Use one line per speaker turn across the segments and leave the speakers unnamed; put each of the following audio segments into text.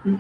Hello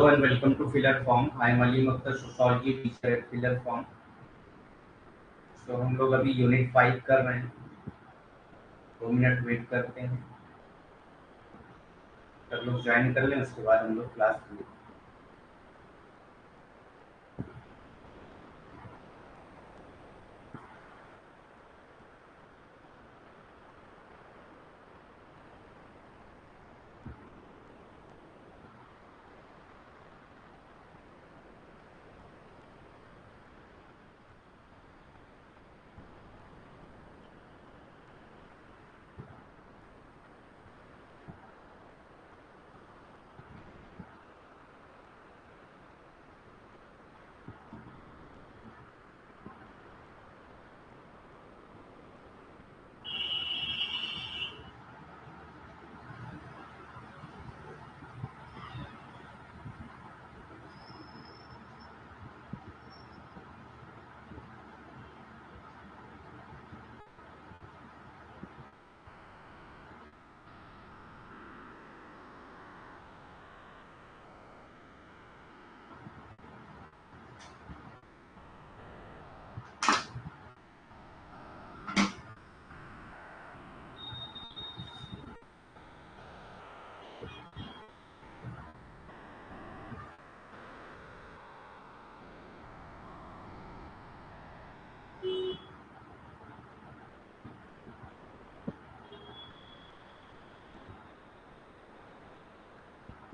and welcome to Filler Form. I am Ali Akhtar, sociology teacher at Filler Form. तो हम लोग अभी unit 5 कर रहे हैं. 2 मिनट वेट करते हैं. सब लोग ज्वाइन कर लें, उसके बाद हम लोग क्लास करें.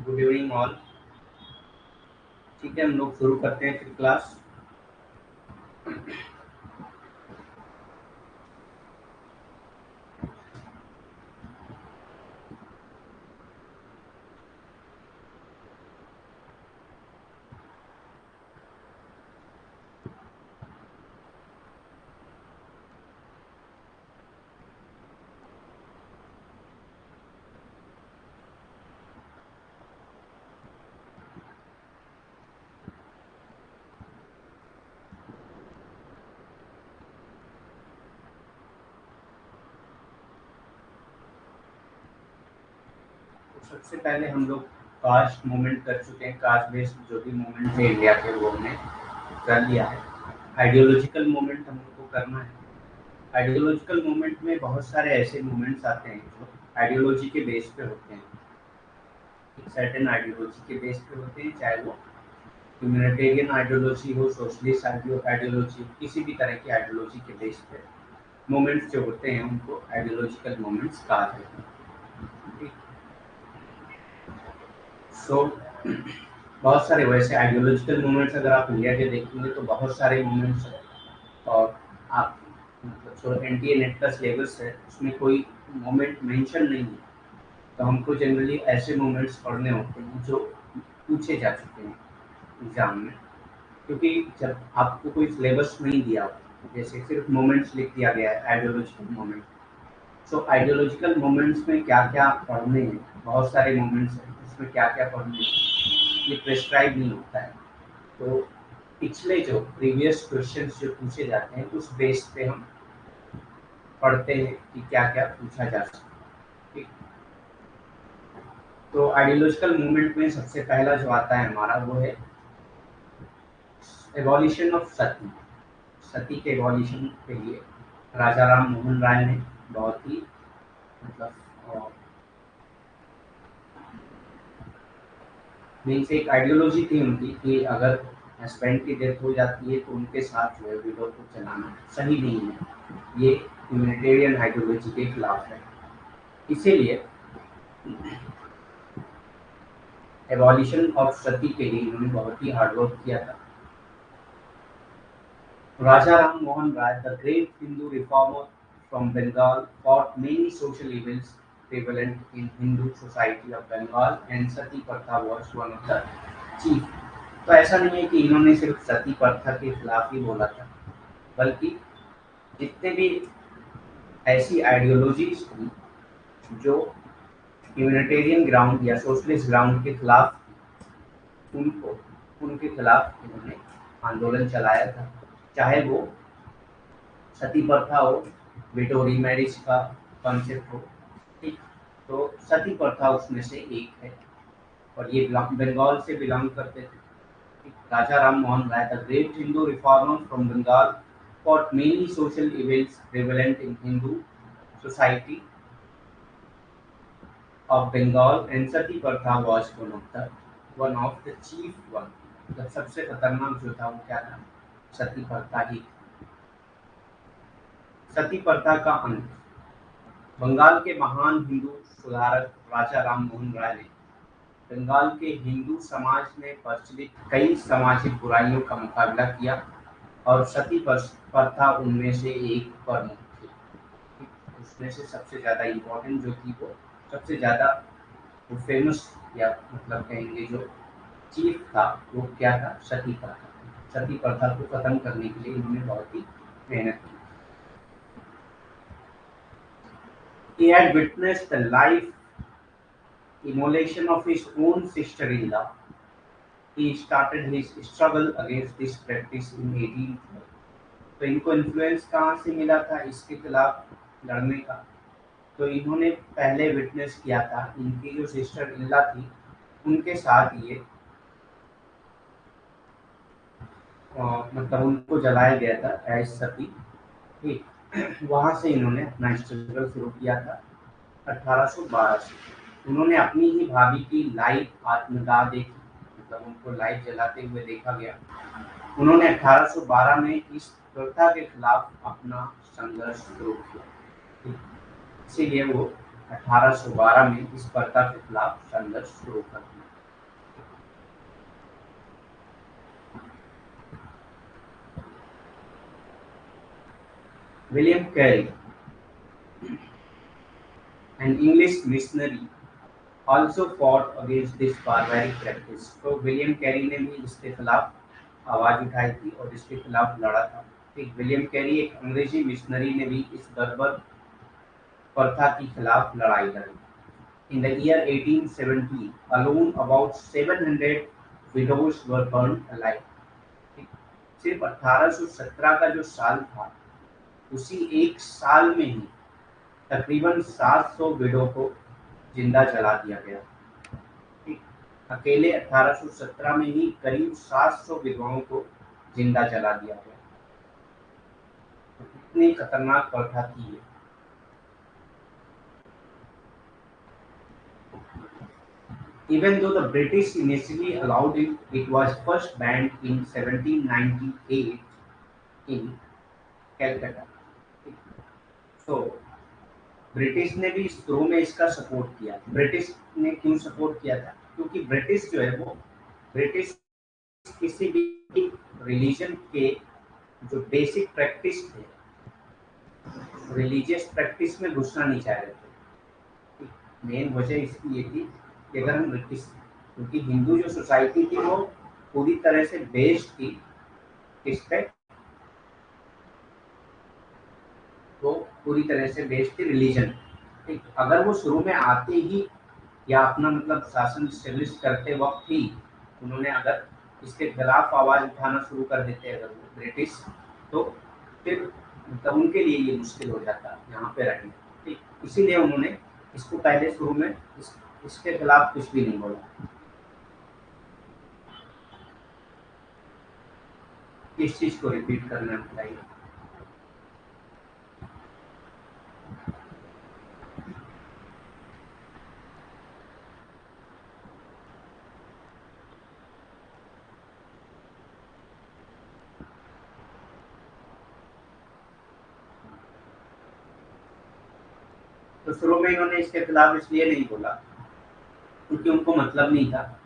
Good evening all. ठीक है, हम लोग शुरू करते हैं फिर क्लास. तो सबसे पहले हम लोग कास्ट मूवमेंट कर चुके हैं. कास्ट बेस्ड जो भी मूवमेंट थे इंडिया के, वो हमने कर लिया है. आइडियोलॉजिकल मूवमेंट हम लोग को करना है. आइडियोलॉजिकल मूवमेंट में बहुत सारे ऐसे मूवमेंट्स आते हैं जो आइडियोलॉजी के बेस पे होते हैं. एक सर्टेन आइडियोलॉजी के बेस पे होते हैं, चाहे वो ह्यूमैनिटेरियन आइडियोलॉजी हो, सोशलिस्ट आइडियोलॉजी, किसी भी तरह की आइडियोलॉजी के बेस पे मूवमेंट्स जो होते हैं उनको आइडियोलॉजिकल मूवमेंट्स कहा जाता है. सो बहुत सारे वैसे आइडियोलॉजिकल मूवमेंट्स अगर आप इंडिया के देखेंगे तो बहुत सारे मूवमेंट्स हैं. और आप मतलब जो एनटीए नेट का सिलेबस है उसमें कोई मूवमेंट मेंशन नहीं है. तो हमको जनरली ऐसे मूवमेंट्स पढ़ने होते हैं जो पूछे जा चुके हैं एग्जाम में. क्योंकि जब आपको कोई सिलेबस नहीं दिया हो, जैसे सिर्फ मोमेंट्स लिख दिया गया है आइडियोलॉजिकल मोमेंट, सो आइडियोलॉजिकल मोमेंट्स में क्या क्या पढ़ने हैं, बहुत सारे मोमेंट्स हैं उसमें क्या क्या पढ़ने हैं, ये प्रेस्क्राइब नहीं होता है. तो पिछले जो प्रीवियस क्वेश्चंस जो पूछे जाते हैं उस बेस पे हम पढ़ते हैं कि क्या क्या पूछा जा सकता है. ठीक. तो आइडियोलॉजिकल मूवमेंट में सबसे पहला जो आता है हमारा वो है एवोल्यूशन ऑफ सती. सती के एवोल्यूशन के लिए राजा राम मोहन राय ने बहुत ही मतलब मीन्स एक आइडियोलॉजी थी उनकी कि अगर हस्बैंड की डेथ हो जाती है तो उनके साथ जो है विडो को चलाना सही नहीं है. ये ह्यूमैनिटेरियन आइडियोलॉजी के खिलाफ है. इसीलिए एवोल्यूशन ऑफ सती के लिए इन्होंने बहुत ही हार्डवर्क किया था. Raja Ram Mohan Rai, the great Hindu reformer from Bengal, fought many social evils prevalent in Hindu society of Bengal and sati प्रथा was one of the chief। तो ऐसा नहीं है कि इन्होंने सिर्फ सती प्रथा के खिलाफ ही बोला था, बल्कि जितने भी ऐसी आइडियोलॉजीज थी जो ह्यूमैनिटेरियन ग्राउंड या सोशलिस्ट ग्राउंड के खिलाफ, उनको उनके खिलाफ इन्होंने आंदोलन चलाया था। चाहे वो सती प्रथा हो, विडो रीमैरिज का कॉन्सेप्ट हो, ठीक, तो सती प्रथा उसमें से एक है और ये बंगाल से बिलोंग करते थे। Raja Ram Mohan Rai, the great Hindu reformer from Bengal, fought many social evils prevalent in Hindu society of Bengal, and Sati Pratha was one of the chief one। मतलब सबसे खतरनाक जो था वो क्या था, सती प्रथा ही। सती प्रथा का अंत। बंगाल के महान हिंदू सुधारक राजा राम मोहन राय ने बंगाल के हिंदू समाज में प्रचलित कई सामाजिक बुराइयों का मुकाबला किया और सती प्रथा उनमें से एक प्रमुख थी। उसमें से सबसे ज़्यादा इम्पोर्टेंट जो थी, वो सबसे ज़्यादा वो फेमस या मतलब कहेंगे जो चीफ था, वो क्या था, सती प्रथा। सती प्रथा को खत्म करने के लिए इन्होंने बहुत ही मेहनत की। He had witnessed the life immolation of his own sister-in-law। He started his struggle against this practice in 1812। तो इनको इन्फ्लुएंस कहाँ से मिला था इसके खिलाफ लड़ने का? तो इन्होंने पहले विटनेस किया था, इनकी जो सिस्टर इल्ला थी उनके साथ ये मतलब उनको जलाया गया था एज सती, ठीक। वहाँ से इन्होंने अपना स्ट्रगल शुरू किया था 1812 से। उन्होंने अपनी ही भाभी की लाइव आत्मदाह देखी, मतलब उनको लाइव जलाते हुए देखा गया। उन्होंने 1812 में इस प्रथा के खिलाफ अपना संघर्ष शुरू किया, इसीलिए वो 1812 में इस प्रथा के खिलाफ संघर्ष शुरू कर दिया। William Carey, an English missionary, also fought against this barbaric practice। तो विलियम कैरी ने भी इसके खिलाफ आवाज उठाई थी और इसके खिलाफ लड़ा था। ठीक, विलियम कैरी एक अंग्रेजी मिशनरी ने भी इस बर्बर प्रथा के खिलाफ लड़ाई लड़ी। In the year 1870 alone about 700 widows were burned alive। सिर्फ 1817 का जो साल था, उसी एक साल में ही तकरीबन 700 विडो को जिंदा जला दिया गया। ठीक, अकेले 1817 में ही करीब 700 विधवाओं को जिंदा जला दिया गया। इतनी खतरनाक प्रथा थी ये। Even though the British initially allowed it, it was first banned in 1798 in Calcutta। तो ब्रिटिश ने भी शुरू में इसका सपोर्ट किया। ब्रिटिश ने क्यों सपोर्ट किया था? क्योंकि ब्रिटिश जो है वो ब्रिटिश किसी भी रिलीजन के जो बेसिक प्रैक्टिस थे, रिलीजियस प्रैक्टिस में घुसना नहीं चाह रहे थे। मेन वजह इसकी ये थी कि अगर हम ब्रिटिश, क्योंकि हिंदू जो सोसाइटी थी वो पूरी तरह से बेस्ड थी किस पे, वो पूरी तरह से बेस्ड थी रिलीजन। ठीक, अगर वो शुरू में आते ही या अपना मतलब शासन स्टेब्लिश करते वक्त ही उन्होंने अगर इसके खिलाफ आवाज उठाना शुरू कर देते अगर वो ब्रिटिश, तो फिर मतलब उनके लिए ये मुश्किल हो जाता यहाँ पे रहना। ठीक, इसीलिए उन्होंने इसको पहले शुरू में इसके खिलाफ कुछ भी नहीं बोला। इस चीज को रिपीट करना चाहिए। तो शुरू में इन्होंने इसके खिलाफ इसलिए नहीं बोला क्योंकि उनको मतलब नहीं था,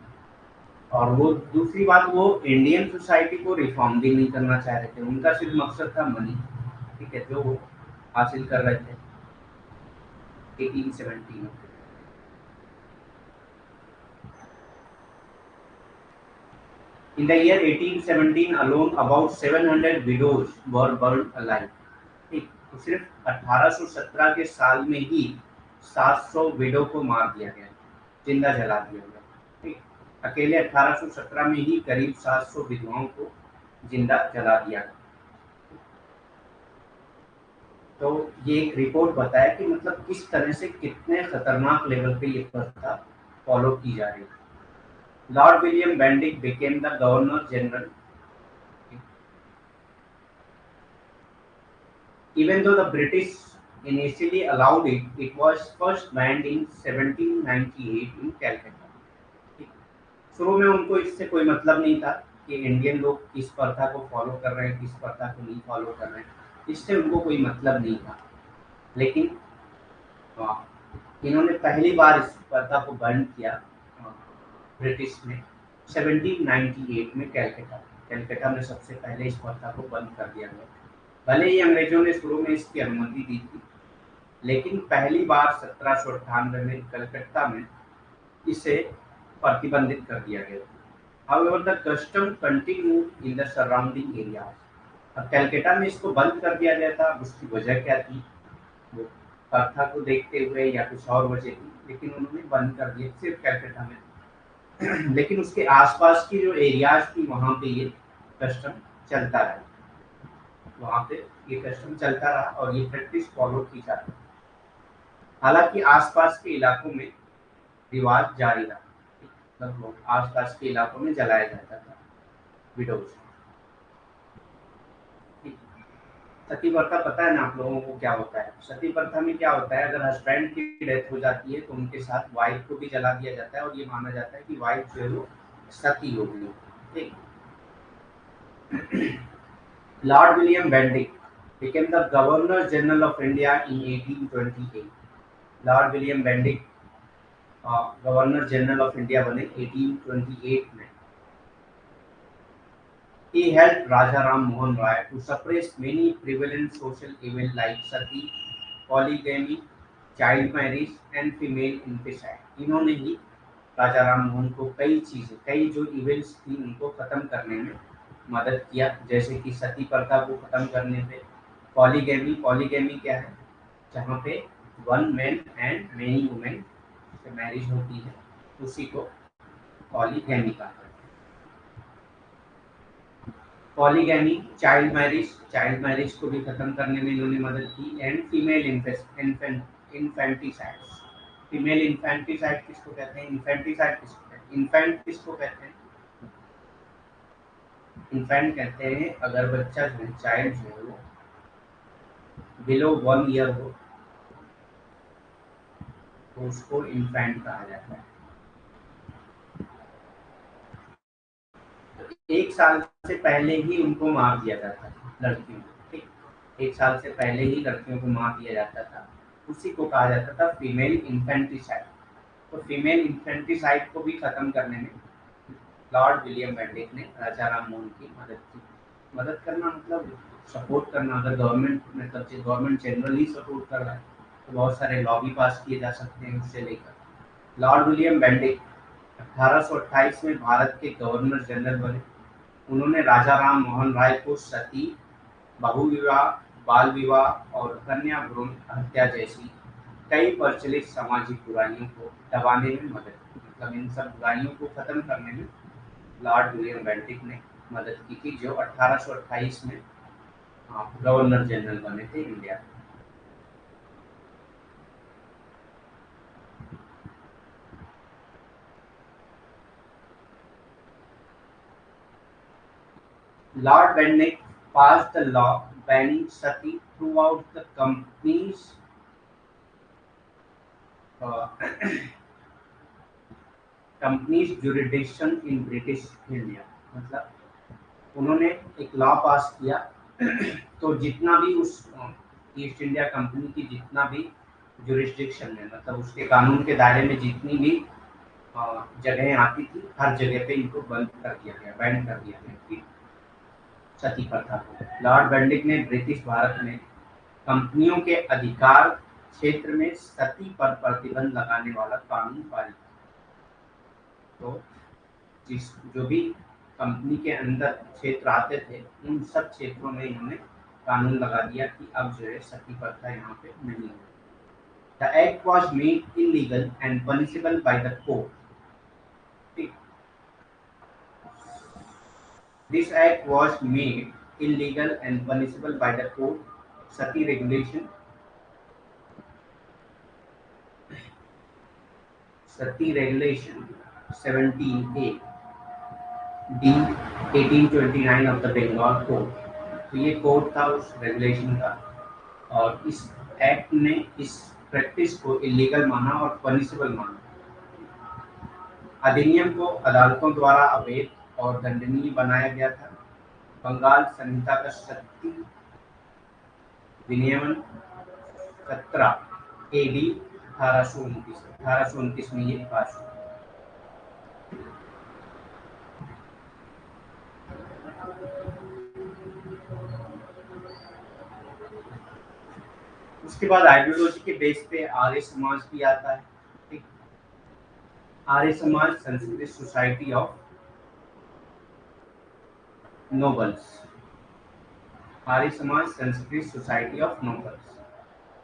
और वो दूसरी बात, वो इंडियन सोसाइटी को रिफॉर्म भी नहीं करना चाह रहे थे। उनका सिर्फ मकसद था मनी, ठीक है, जो वो हासिल कर रहे थे। 1817। In the year 1817 alone, about 700 widows were burned alive. ठीक, तो सिर्फ 1817 के साल में ही 700 विडो को मार दिया गया, जिंदा जला दिया गया। ठीक, अकेले 1817 में ही करीब 700 विधवाओं को जिंदा जला दिया गया। तो ये एक रिपोर्ट बताया कि मतलब किस तरह से कितने खतरनाक लेवल पे ये प्रथा फॉलो की जा रही है। Lord William Bentinck became the Governor General. Even though the British initially allowed it, it was first banned in 1798 in Calcutta. शुरू में उनको इससे कोई मतलब नहीं था कि इंडियन लोग किस प्रथा को फॉलो कर रहे हैं, किस प्रथा को नहीं फॉलो कर रहे हैं, इससे उनको कोई मतलब नहीं था। लेकिन इन्होंने पहली बार इस प्रथा को बंद किया ब्रिटिश ने 1798 में कैलकाटा में सबसे पहले इस प्रथा को बंद कर दिया गया। भले ही अंग्रेजों ने शुरू में इसकी अनुमति दी थी, लेकिन पहली बार 1798 में कलकत्ता में इसे प्रतिबंधित कर दिया गया। However, the custom continued in the surrounding areas. अब कैलकाटा में इसको बंद कर दिया गया था, उसकी वजह क्या थी, वो प्रथा को देखते हुए या कुछ और वजह थी, लेकिन उन्होंने बंद कर दिया सिर्फ कैलकाटा में। लेकिन उसके आसपास की जो एरियाज थी वहां पे ये कस्टम चलता रहा, वहां पे ये कस्टम चलता रहा और ये प्रैक्टिस फॉलो की जाती। हालांकि आसपास के इलाकों में रिवाज जारी रहा, मतलब लोग आसपास के इलाकों में जलाया जाता था विडोज। सती प्रथा पता है ना आप लोगों को क्या होता है? सती प्रथा में क्या होता है, अगर हस्बैंड की डेथ हो जाती है तो उनके साथ वाइफ को भी जला दिया जाता है और ये माना जाता है कि वाइफ जो है वो सती हो गई। ठीक, Lord William Bentinck became the Governor General of India in 1828. Lord William Bentinck governor general of India बने 1828 में। He helped Raja Ram Mohan Rai to suppress many prevalent social evils like sati, polygamy, child marriage and female infanticide. इन्होंने ही राजा राम मोहन को कई जो events थी उनको खत्म करने में मदद किया, जैसे कि सती प्रथा को खत्म करने पे। पॉलीगैमी क्या है, जहाँ पे one man and many women से मैरिज होती है, उसी को पॉलीगैमी कहा है। पॉलीगैमी, चाइल्ड मैरिज को भी खत्म करने में इन्होंने मदद की, and female infanticide. Female infanticide किसको कहते हैं, इन्फेंटिसाइड किसको कहते हैं, इन्फेंट किसको कहते हैं, इन्फेंट कहते हैं अगर बच्चा जो है, चाइल्ड जो है वो बिलो 1 ईयर हो तो उसको इन्फेंट कहा जाता है। तो 1 साल से पहले ही उनको मार दिया जाता था लड़कियों को। ठीक, 1 साल से पहले ही लड़कियों को मार दिया जाता था, उसी को कहा जाता था फीमेल इन्फेंटिसाइड। तो फीमेल इन्फेंटिसाइड को भी खत्म करने में लॉर्ड विलियम बेंटिक ने राजा राम मोहन की मदद की। मदद करना मतलब सपोर्ट करना। अगर गवर्नमेंट जनरली सपोर्ट कर रहा है तो बहुत सारे लॉ भी पास किए जा सकते हैं उससे लेकर। लॉर्ड विलियम बेंटिक 1828 में भारत के गवर्नर जनरल बने। उन्होंने राजा राम मोहन राय को सती, बहुविवाह, बाल विवाह और कन्या भ्रूण हत्या जैसी कई प्रचलित सामाजिक बुराइयों को दबाने में मदद की। मतलब इन सब बुराइयों को खत्म करने में लॉर्ड विलियम बेंटिक ने मदद की थी, जो 1828 में गवर्नर जनरल बने थे India. Lord Bentinck passed the law banning sati throughout the company's jurisdiction in British India। मतलब उन्होंने एक लॉ पास किया तो जितना भी उस ईस्ट इंडिया कंपनी की जितना भी जुरिस्डिक्शन है, मतलब उसके कानून के दायरे में जितनी भी जगहें आती थी, हर जगह पे इनको बंद कर दिया गया, बैन कर दिया गया कि सती प्रथा को। लॉर्ड बेंटिक ने ब्रिटिश भारत में कंपनियों के अधिकार क्षेत्र में सती पर प्रतिबंध लगाने वाला कानून पारित किया। तो जो भी कंपनी के अंदर क्षेत्र आते थे उन सब क्षेत्रों में इन्होंने कानून लगा दिया कि अब जो है सती प्रथा यहाँ पे नहीं है। The act was made illegal and punishable by the court. This act was made illegal and punishable by the court. Sati regulation 17A D 1829 of the Bengal Code। तो ये कोड था उस रेगुलेशन का, और इस एक्ट ने इस practice को इलीगल माना और पनिशेबल माना। अधिनियम को अदालतों द्वारा अवैध और दंडनीय बनाया गया था। बंगाल संहिता का सती विनियमन 17 AD 1829 में ये पास हुआ। उसके बाद आइडियोलॉजी के बेस पे आर्य समाज भी आता है। ठीक, Arya Samaj Sanskrit society of nobles. Arya Samaj Sanskrit society of nobles.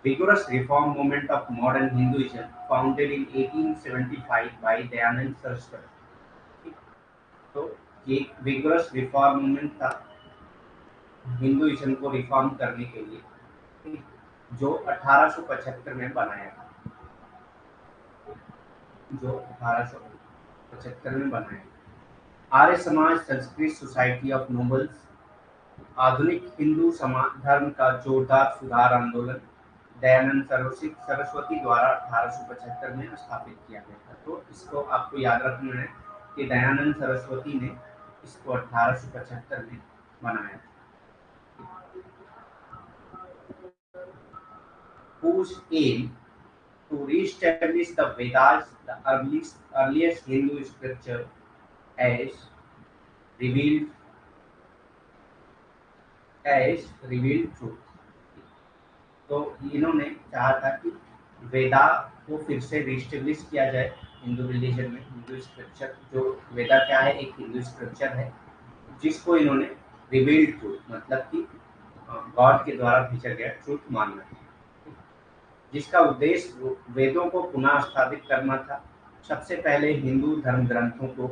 Vigorous reform movement of modern Hinduism, founded in 1875 by Dayanand Saraswati। तो ये vigorous reform movement था हिंदुइज्म को रिफॉर्म करने के लिए, जो 1875 में बनाया था, आर्य समाज संस्कृत सोसाइटी ऑफ नोबल्स आधुनिक हिंदू समाज धर्म का जोरदार सुधार आंदोलन दयानंद सरस्वती द्वारा 1875 में स्थापित किया गया था। तो इसको आपको याद रखना है कि दयानंद सरस्वती ने इसको 1875 में बनाया था। Whose aim to re-establish the Vedas, the earliest Hindu scripture, as revealed truth। तो इन्होंने चाहा था कि वेदा को फिर से रिस्टेब्लिश किया जाए हिंदू रिलीजन में। हिंदू स्क्रिप्चर, जो वेदा क्या है, एक हिंदू स्क्रिप्चर है जिसको इन्होंने रिवील्ड ट्रूथ, मतलब कि गॉड के द्वारा भेजा गया ट्रूथ मानना है, जिसका उद्देश्य वेदों को पुनः स्थापित करना था। सबसे पहले हिंदू धर्म ग्रंथों को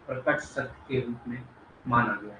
प्रकट सत्य के रूप में माना गया।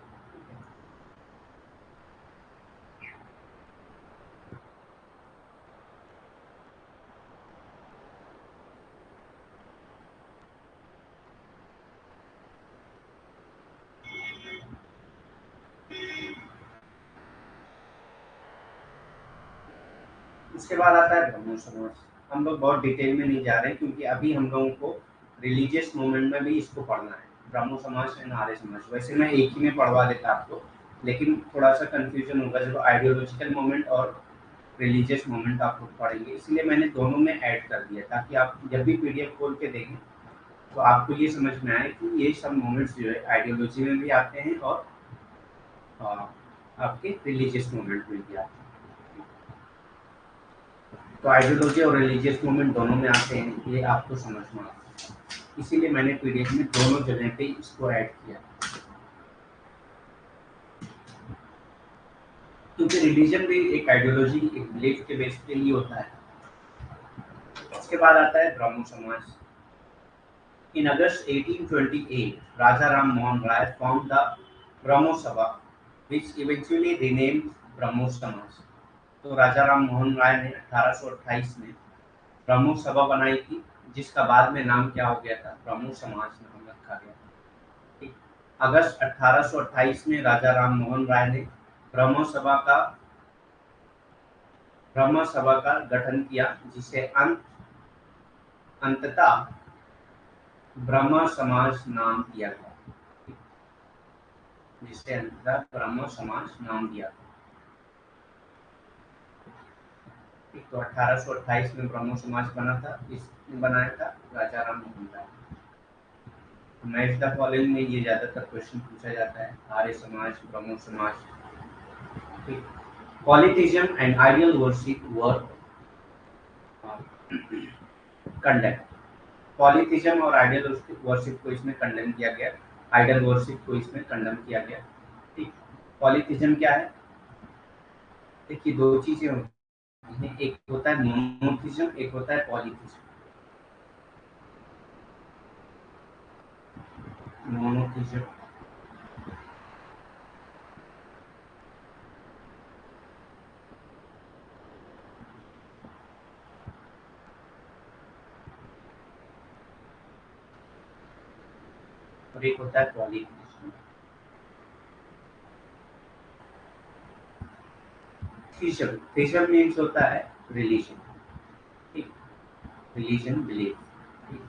उसके बाद आता है ब्रह्मो समाज। हम लोग बहुत डिटेल में नहीं जा रहे हैं क्योंकि अभी हम लोगों को रिलीजियस मूवमेंट में भी इसको पढ़ना है, ब्रह्मो समाज एंड आर्य समाज। वैसे मैं एक ही में पढ़वा देता आपको, लेकिन थोड़ा सा कंफ्यूजन होगा जब आइडियोलॉजिकल मूवमेंट और रिलीजियस मूवमेंट आप लोग पढ़ेंगे, इसलिए मैंने दोनों में ऐड कर दिया ताकि आप जब भी पीडीएफ खोल के देखें तो आपको ये समझ में आए कि ये सब मूवमेंट्स जो है आइडियोलॉजी में भी आते हैं और आपके रिलीजियस मूवमेंट में भी आते हैं। तो आइडियोलॉजी और रिलीजियस मूवमेंट दोनों में आते हैं, ये आपको समझ में आता है, इसीलिए मैंने पीडीएफ में दोनों जगह पे इसको ऐड किया, क्योंकि रिलीजन भी एक आइडियोलॉजी, एक बिलीफ के बेस पे ही होता है। उसके बाद आता है ब्रह्मो समाज। इन अगस्त 1828, Raja Ram Mohan Rai formed the Brahmo Sabha, which eventually renamed Brahmo Samaj। तो राजा राम मोहन राय ने 1828 में ब्रह्मो सभा बनाई थी, जिसका बाद में नाम क्या हो गया था, ब्रह्मो समाज नाम रखा गया। ठीक, अगस्त 1828 में राजा राम मोहन राय ने ब्रह्मो सभा का गठन किया, जिसे अंततः ब्रह्म समाज नाम दिया गया, जिसे अंततः ब्रह्म समाज नाम दिया गया। तो 1828 में ब्रह्मो समाज बना था, इसने बनाया था राजा Ram Mohan Roy. Match the following में ये ज्यादातर क्वेश्चन पूछा जाता है, आर्य Samaj, Brahmo Samaj. Polytheism and ideal worship were condemn, polytheism और आइडियल वर्शिप को इसमें कंडेम किया गया, आइडियल वर्शिप को इसमें कंडेम किया गया। ठीक, पॉलीथिज्म क्या है? देखिए दो चीजें होती हैं, एक होता है मोनोथिज्म, एक होता है पॉलीथिज्म। मोनोथिज्म और एक होता है पॉलीथिज्म। थिज्म, थिज्म मीन्स होता है रिलीजन, ठीक, रिलीजन बिलीफ, ठीक,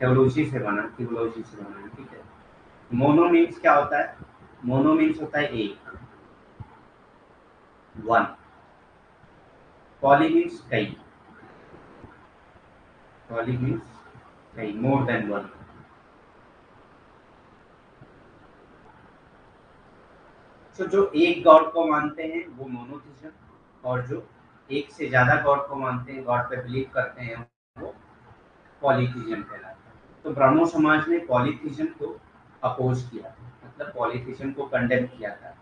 theology से बना, थियोलॉजी से बना, ठीक है। मोनो मीन्स क्या होता है? मोनो मीन्स होता है एक, वन। पॉली मीन्स कई, पॉली मीन्स कई, मोर देन वन। तो जो एक गॉड को मानते हैं वो मोनोथिज्म, और जो एक से ज्यादा गॉड को मानते हैं, गॉड पे बिलीव करते हैं, वो पॉलीथिज्म कहलाता है। तो ब्रह्मो समाज ने पॉलीथिज्म को अपोज किया, मतलब पॉलीथिज्म को कंडेम किया था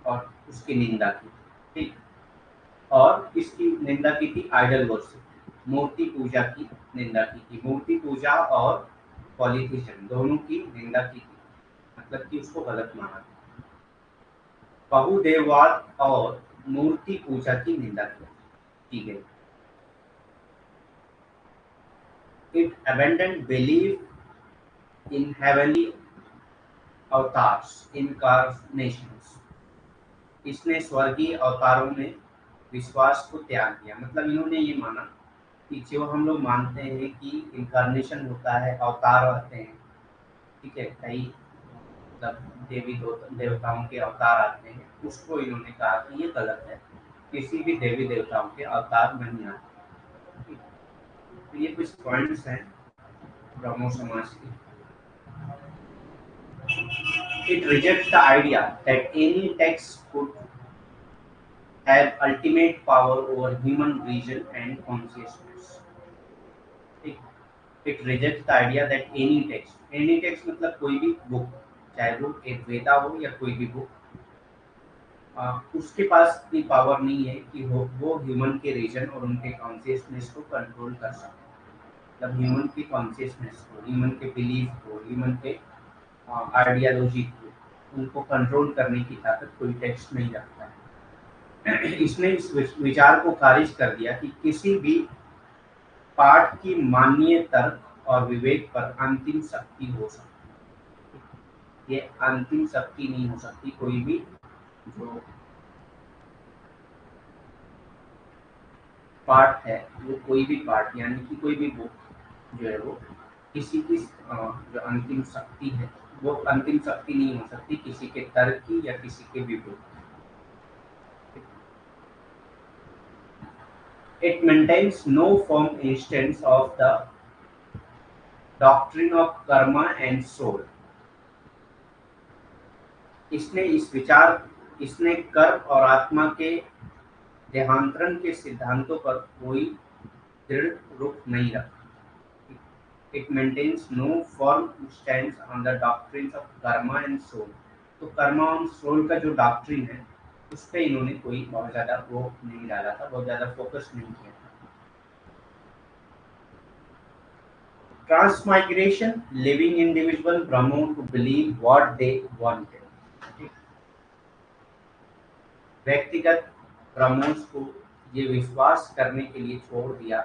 और उसकी निंदा की, ठीक। और इसकी निंदा की थी आइडल वर्शिप, मूर्ति पूजा की निंदा की थी। मूर्ति पूजा और पॉलीथिज्म दोनों की निंदा की थी, मतलब कि उसको गलत माना था। बहुदेववाद और मूर्ति पूजा की निंदा की गई। It abandoned belief in heavenly avatars, incarnations। इसने स्वर्गीय अवतारों में विश्वास को त्याग दिया, मतलब इन्होंने ये माना कि जो हम लोग मानते हैं कि इनकारनेशन होता है, अवतार आते हैं, ठीक है, कई मतलब देवताओं के अवतार आते हैं, उसको इन्होंने कहा कि ये गलत है, किसी भी देवी देवताओं के अवतार नहीं आते। ठीक। तो ये कुछ पॉइंट्स हैं ब्रह्मो समाज के। It rejects the idea that any text could have ultimate power over human reason and consciousness. ठीक? It rejects the idea that any text मतलब कोई भी बुक, चाहे वो एक वेदा हो या कोई भी बुक, उसके पास इतनी पावर नहीं है कि वो ह्यूमन के रीजन और उनके कॉन्शियसनेस को कंट्रोल कर सके। मतलब ह्यूमन की कॉन्शियसनेस को, ह्यूमन के बिलीफ को, ह्यूमन के आइडियोलॉजी को, उनको कंट्रोल करने की ताकत कोई टेक्स्ट नहीं रखता है। इसने इस विचार को खारिज कर दिया कि किसी भी पाठ की माननीय तर्क और विवेक पर अंतिम शक्ति हो सकती है। ये अंतिम शक्ति नहीं हो सकती, कोई भी जो पाठ है, वो कोई भी पाठ यानी कि कोई भी बुक जो है वो किसी की जो अंतिम शक्ति है, वो अंतिम शक्ति नहीं हो सकती किसी के तर्क की या किसी के विवेक। It maintains no firm instance of the doctrine of karma and soul। इसने कर्म और आत्मा के देहांतरण के सिद्धांतों पर कोई दृढ़ रुख नहीं रखा। It maintains no firm stance on the doctrines of karma and soul। तो कर्मा और सोल का जो डॉक्ट्रिन है, उस पे इन्होंने कोई बहुत ज्यादा वो नहीं डाला था, बहुत ज्यादा फोकस नहीं किया था। Transmigration, living individual Brahmo to believe what they wanted। व्यक्तिगत ब्रह्मोस को ये विश्वास करने के लिए छोड़ दिया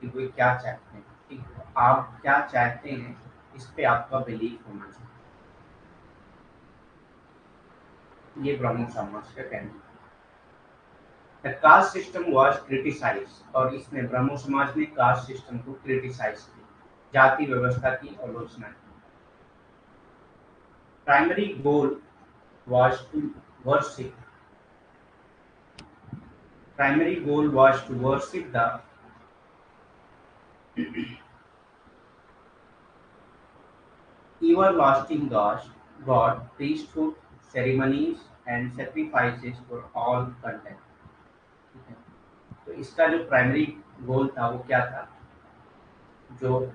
कि वे क्या चाहते हैं, कि आप क्या चाहते हैं इस पे आपका बिलीफ होना चाहिए। ये ब्रह्मो समाज का कहना है। कास्ट सिस्टम वाज क्रिटिसाइज, और इसने ब्रह्मो समाज ने कास्ट सिस्टम को क्रिटिसाइज की, जाति व्यवस्था की आलोचना की। Primary goal was to worship, primary goal was to worship the everlasting God, priesthood, ceremonies and sacrifices for all content। ठीक है, तो इसका जो प्राइमरी गोल था वो क्या था, जो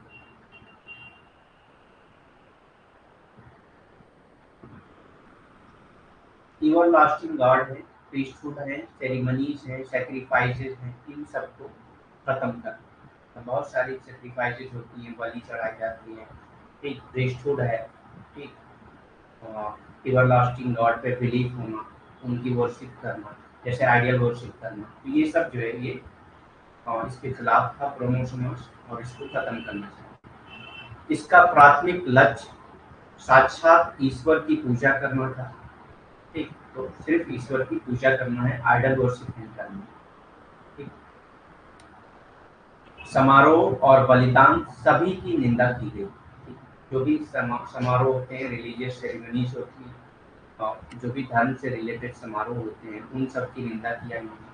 एवरलास्टिंग गॉड है, प्रीस्टहुड है, सेरेमनीज है, सैक्रिफाइसेस हैं, इन सबको खत्म करना। बहुत सारी सैक्रिफाइसेस होती हैं, बलि चढ़ाई जाती है, ठीक, प्रीस्टहुड है, ठीक, एवरलास्टिंग गॉड पे बिलीव होना, उनकी वर्शिप करना, जैसे आइडियल वर्शिप करना, तो ये सब जो है ये इसके खिलाफ था प्रोमोशनस, और इसको खत्म करना चाहिए। इसका प्राथमिक लक्ष्य साक्षात ईश्वर की पूजा करना था, ठीक, तो सिर्फ ईश्वर की पूजा करना है, आइडल वर्शिप नहीं करना, ठीक। समारोह और बलिदान सभी की निंदा की गई, ठीक? जो भी समारोह होते हैं, रिलीजियस सेरेमनीज होती हैं, और जो भी धर्म से रिलेटेड समारोह होते हैं, उन सब की निंदा किया गया,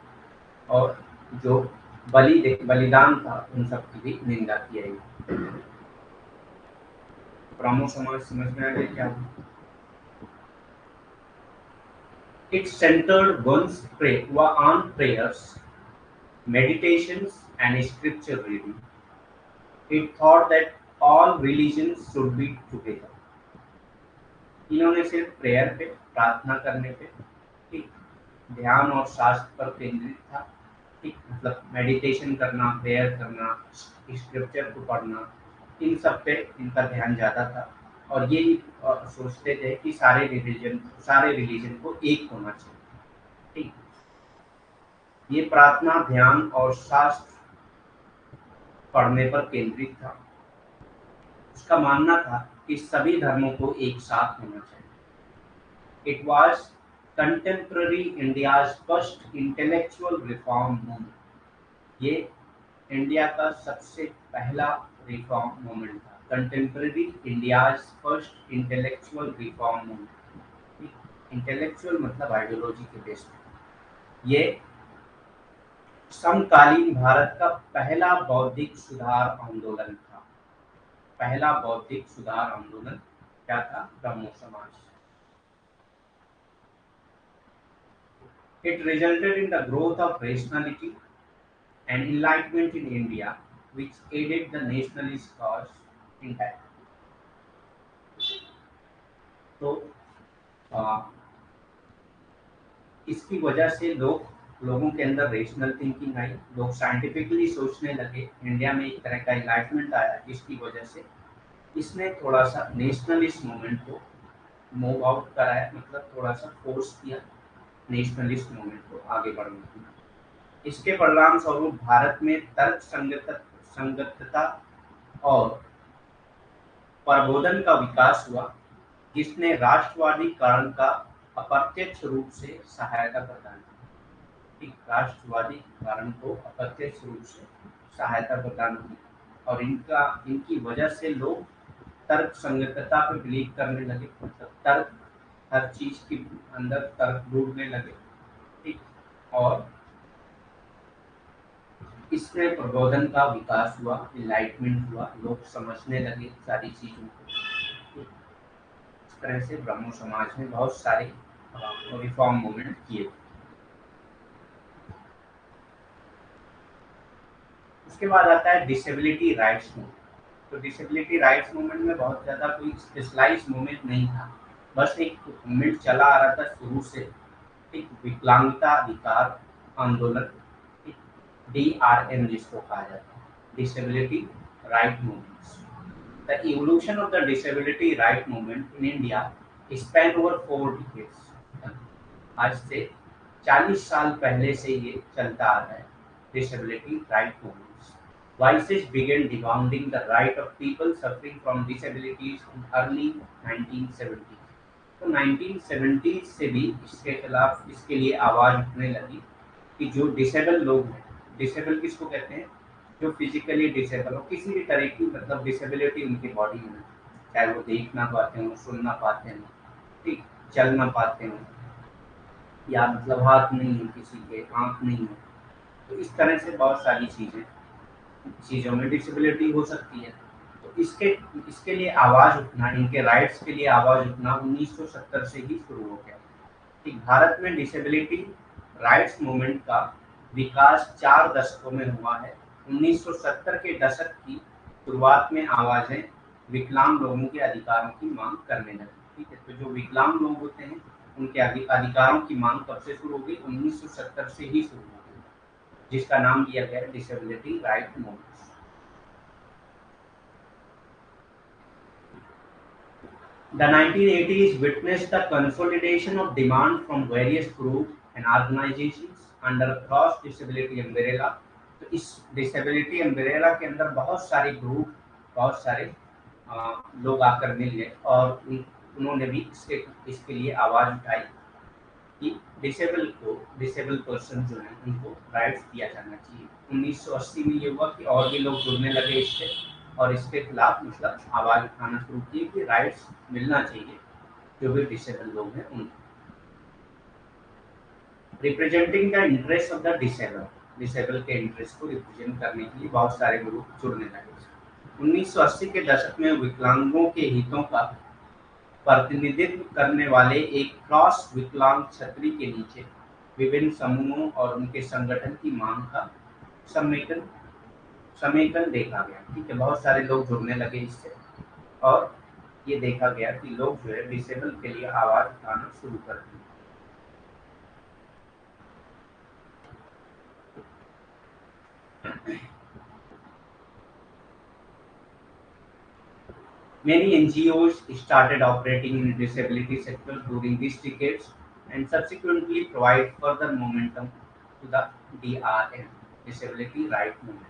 और जो बलिदान था उन सब की भी निंदा किया गया। ब्राह्मण समाज समझ में आ गया क्या? It centered one's on prayers, meditations, and scripture reading. It thought that all religions should be together. इन्होंने सिर्फ प्रेयर पे, प्रार्थना करने पे, ठीक, ध्यान और शास्त्र पर केंद्रित था, ठीक, मतलब मेडिटेशन करना, प्रेयर करना, स्क्रिप्चर को पढ़ना, इन सब पे इनका ध्यान ज़्यादा था, और ये सोचते थे कि सारे रिलीजन को एक होना चाहिए, ठीक। ये प्रार्थना, ध्यान और शास्त्र पढ़ने पर केंद्रित था। उसका मानना था कि सभी धर्मों को एक साथ होना चाहिए। It was contemporary India's first intellectual reform movement. ये इंडिया का सबसे पहला रिफॉर्म मूवमेंट था। Contemporary India's first intellectual reform movement. Intellectual मतलब आइडियोलॉजी के बेस पे। ये समकालीन भारत का पहला बौद्धिक सुधार आंदोलन था। पहला बौद्धिक सुधार आंदोलन क्या था? ब्रह्मो समाज। It resulted in the growth of rationality and enlightenment in India, which aided the nationalist cause in time. तो इसकी वजह से लोगों के अंदर रेशनल थिंकिंग आई, लोग साइंटिफिकली सोचने लगे, इंडिया में एक तरह का इनलाइटमेंट आया, जिसकी वजह से इसने थोड़ा सा नेशनलिस्ट मूवमेंट को मूव आउट कराया, मतलब थोड़ा सा फोर्स किया नेशनलिस्ट मूवमेंट को आगे बढ़ने की। इसके परिणाम स्वरूप भारत में तर्क संगतता और प्रबोधन का विकास हुआ, जिसने राष्ट्रवादीकरण का अप्रत्यक्ष रूप से सहायता प्रदान की। राष्ट्रवादी कारण को अप्रत्यक्ष रूप से सहायता प्रदान की, और इनकी वजह से लोग तर्क संगतता पर बिलीव करने लगे, मतलब तर्क, हर चीज के अंदर तर्क ढूंढने लगे, ठीक, और इसमें प्रबोधन का विकास हुआ, इनलाइटमेंट हुआ, लोग समझने लगे सारी चीजों को। इस तरह से ब्रह्मो समाज ने बहुत सारे रिफॉर्म मूवमेंट किए। उसके बाद आता है डिसेबिलिटी राइट्स मूवमेंट। तो डिसेबिलिटी राइट्स मूवमेंट में बहुत ज़्यादा कोई स्पेशलाइज मूवमेंट नहीं था, बस एक मूवमेंट चला आ रहा था शुरू से, एक विकलांगता अधिकार आंदोलन, DRM जिसको कहा जाता है, disability right movements. The evolution of the disability right movement in India span over 4 decades. आज से 40 साल पहले से ये चलता आ रहा है, disability right movements. Voices began demanding the right of people suffering from disabilities in early 1970s. तो 1970s से भी इसके खिलाफ, इसके लिए आवाज उठने लगी कि जो डिसेबल लोग हैं, डिसेबल किसको कहते हैं? जो फिजिकली डिसेबल हो, किसी भी तरह की मतलब डिसेबिलिटी उनकी बॉडी में, चाहे वो देख ना पाते हो, सुन ना पाते हो, ठीक, चल ना पाते हो, या मतलब हाथ नहीं है किसी के, आंख नहीं है, तो इस तरह से बहुत सारी चीज़ों में डिसेबिलिटी हो सकती है। तो इसके लिए आवाज़ उठना, इनके राइट्स के लिए आवाज़ उठना 1970 से ही शुरू हो गया। ठीक, भारत में डिसेबिलिटी राइट्स मूवमेंट का विकास 4 दशकों में हुआ है, 1970 के दशक की शुरुआत में आवाजें विकलांग लोगों के अधिकारों की मांग करने लगी। ठीक है, तो जो विकलांग लोग होते हैं उनके अधिकारों की मांग कब से शुरू हो गई? 1970 से ही शुरू हो गई, जिसका नाम दिया गया disability right movement. The 1980s witnessed the consolidation of demand from various groups and organizations under cross disability umbrella। तो इस डिसेबिलिटी अम्ब्रेला के अंदर बहुत सारे ग्रुप, बहुत सारे लोग आकर मिल गए और उन्होंने भी इसके लिए आवाज उठाई कि डिसेबल पर्सन जो है उनको राइट्स दिया जाना चाहिए। 1980 में ये हुआ कि और भी लोग जुड़ने लगे इससे और इसके खिलाफ मतलब आवाज उठाना शुरू की कि राइट्स मिलना चाहिए जो भी डिसेबल लोग हैं उनको। Representing the interest of the disable के इंटरेस्ट को रिप्रेजेंट करने के लिए बहुत सारे ग्रुप जुड़ने लगे। 1980 के दशक में विकलांगों के हितों का प्रतिनिधित्व करने वाले एक क्रॉस विकलांग छतरी के नीचे विभिन्न समूहों और उनके संगठन की मांग का समेकन देखा गया। ठीक है, बहुत सारे लोग जुड़ने लगे इससे और ये देखा गया कि लोग जो है डिसेबल के लिए आवाज उठाना शुरू कर दी। Many NGOs started operating in the disability sector during these decades and subsequently provide further momentum to the DRM, Disability Right Movement।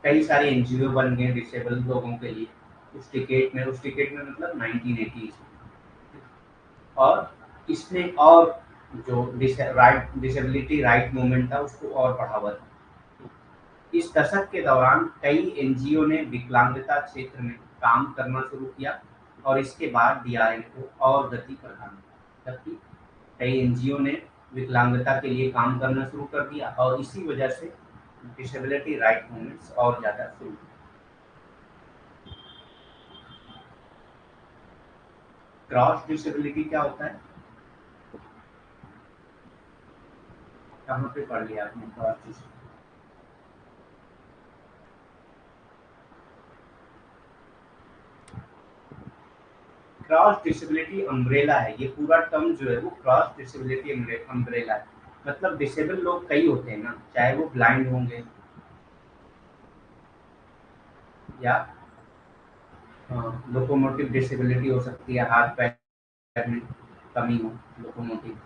कई सारे एनजीओ बन गए डिसेबल लोगों के लिए उस टिकेट में मतलब 1980s और इसने और जो डिसेबिलिटी राइट मूवमेंट था उसको और बढ़ावा दिया। इस दशक के दौरान कई एनजीओ ने विकलांगता क्षेत्र में काम करना शुरू किया और इसके बाद डीआरएम को और गति प्रदान की, जबकि कई एनजीओ ने विकलांगता के लिए काम करना शुरू कर दिया और इसी वजह से डिसेबिलिटी राइट मूवमेंट्स और ज़्यादा शुरू हुए। क्रॉस डिसेबिलिटी क्या होता है? कहाँ पे पढ़ लिया आपने cross disability? Cross disability umbrella है, ये पूरा टर्म जो है वो क्रॉस डिसेबिलिटी अम्ब्रेला है। मतलब डिसेबल लोग कई होते हैं ना, चाहे वो ब्लाइंड होंगे या लोकोमोटिव डिसेबिलिटी हो सकती है, हाथ पैर में कमी हो लोकोमोटिव।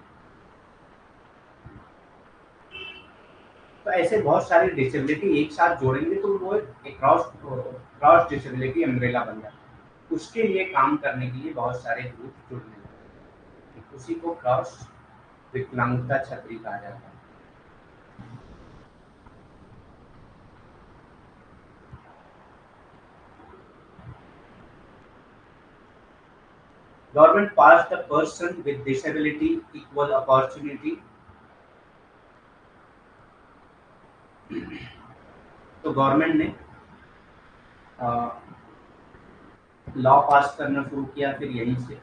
तो ऐसे बहुत सारी डिसेबिलिटी एक साथ जोड़ेंगे तो वो एक क्रॉस डिसेबिलिटी अम्ब्रेला बन जाता है। उसके लिए काम करने के लिए बहुत सारे ग्रुप जुड़ने लगते, उसी को क्रॉस विकलांगता छतरी कहा जाता है। Government passed the Person with Disability Equal Opportunity। तो गवर्नमेंट ने लॉ पास करना शुरू किया फिर यहीं से।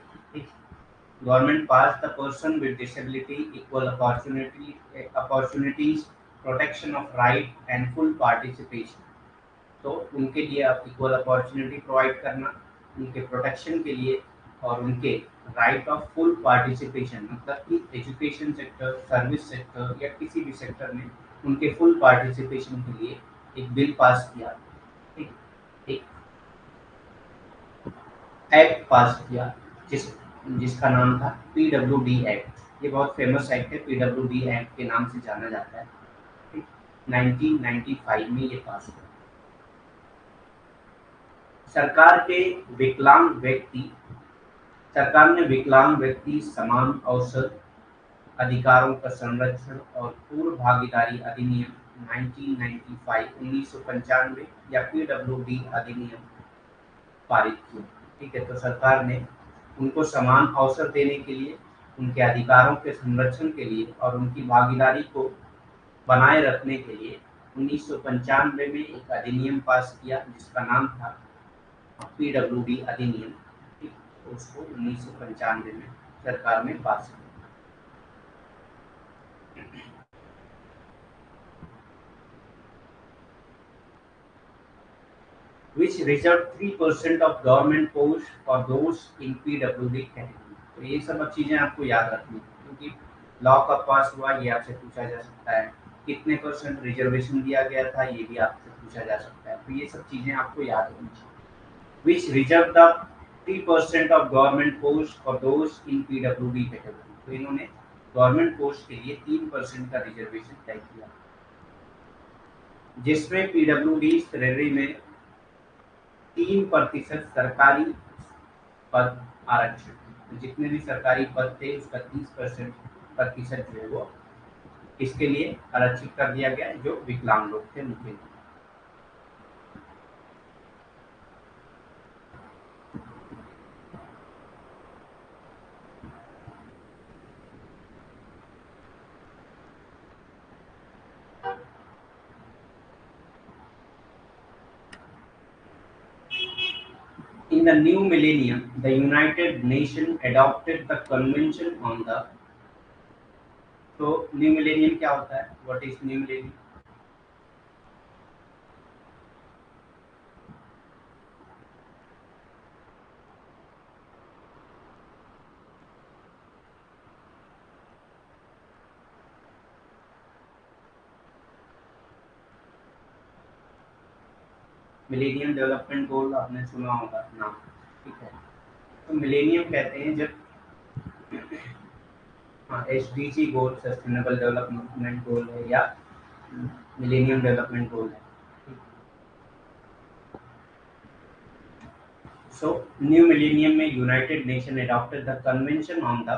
Government pass the person with disability equal opportunities protection of right and full participation. तो उनके लिए आप इक्वल अपॉर्चुनिटी प्रोवाइड करना, उनके प्रोटेक्शन के लिए और उनके राइट ऑफ फुल पार्टिसिपेशन, मतलब कि एजुकेशन सेक्टर, सर्विस सेक्टर या किसी भी सेक्टर में उनके फुल पार्टिसिपेशन के लिए एक बिल पास किया, एक एक्ट पास किया जिसका नाम था PWD एक्ट। ये बहुत फेमस एक्ट है, PWD एक्ट के नाम से जाना जाता है। 1995 में ये पास हुआ। सरकार ने विकलांग व्यक्ति समान अवसर अधिकारों का संरक्षण और पूर्ण भागीदारी अधिनियम 1995 या PWD अधिनियम पारित किया। ठीक है, तो सरकार ने उनको समान अवसर देने के लिए, उनके अधिकारों के संरक्षण के लिए और उनकी भागीदारी को बनाए रखने के लिए 1995 में एक अधिनियम पास किया जिसका नाम था PWD अधिनियम। उसको 1995 में सरकार ने पास किया। which reserved 3% of government posts for those in PWD category। तो ये सब चीजें आपको याद रखनी है, क्योंकि लॉ का पास हुआ ये आपसे पूछा जा सकता है, कितने परसेंट रिजर्वेशन दिया गया था ये भी आपसे पूछा जा सकता है। तो ये सब चीजें आपको याद होनी चाहिए। which reserved the 3% of government post for those in PWD category। तो इन्होंने गवर्नमेंट पोस्ट के लिए 3% का रिजर्वेशन तय किया, जिसमें पीडब्ल्यूडी श्रेणी में 3% सरकारी पद आरक्षण, तो जितने भी सरकारी पद थे उसका 30% जो है वो इसके लिए आरक्षित कर दिया गया, जो विकलांग लोग थे उनके लिए। In the new millennium, the United Nations adopted the Convention on the। तो न्यू मिलेनियम क्या होता है? What is new millennium? Millennium development गोल आपने सुना होगा नाम, ठीक है। तो मिलेनियम कहते हैं जब, हाँ, SDG goal sustainable development goal है या मिलेनियम डेवलपमेंट गोल है। सो न्यू मिलेनियम में united nation adopted the convention on the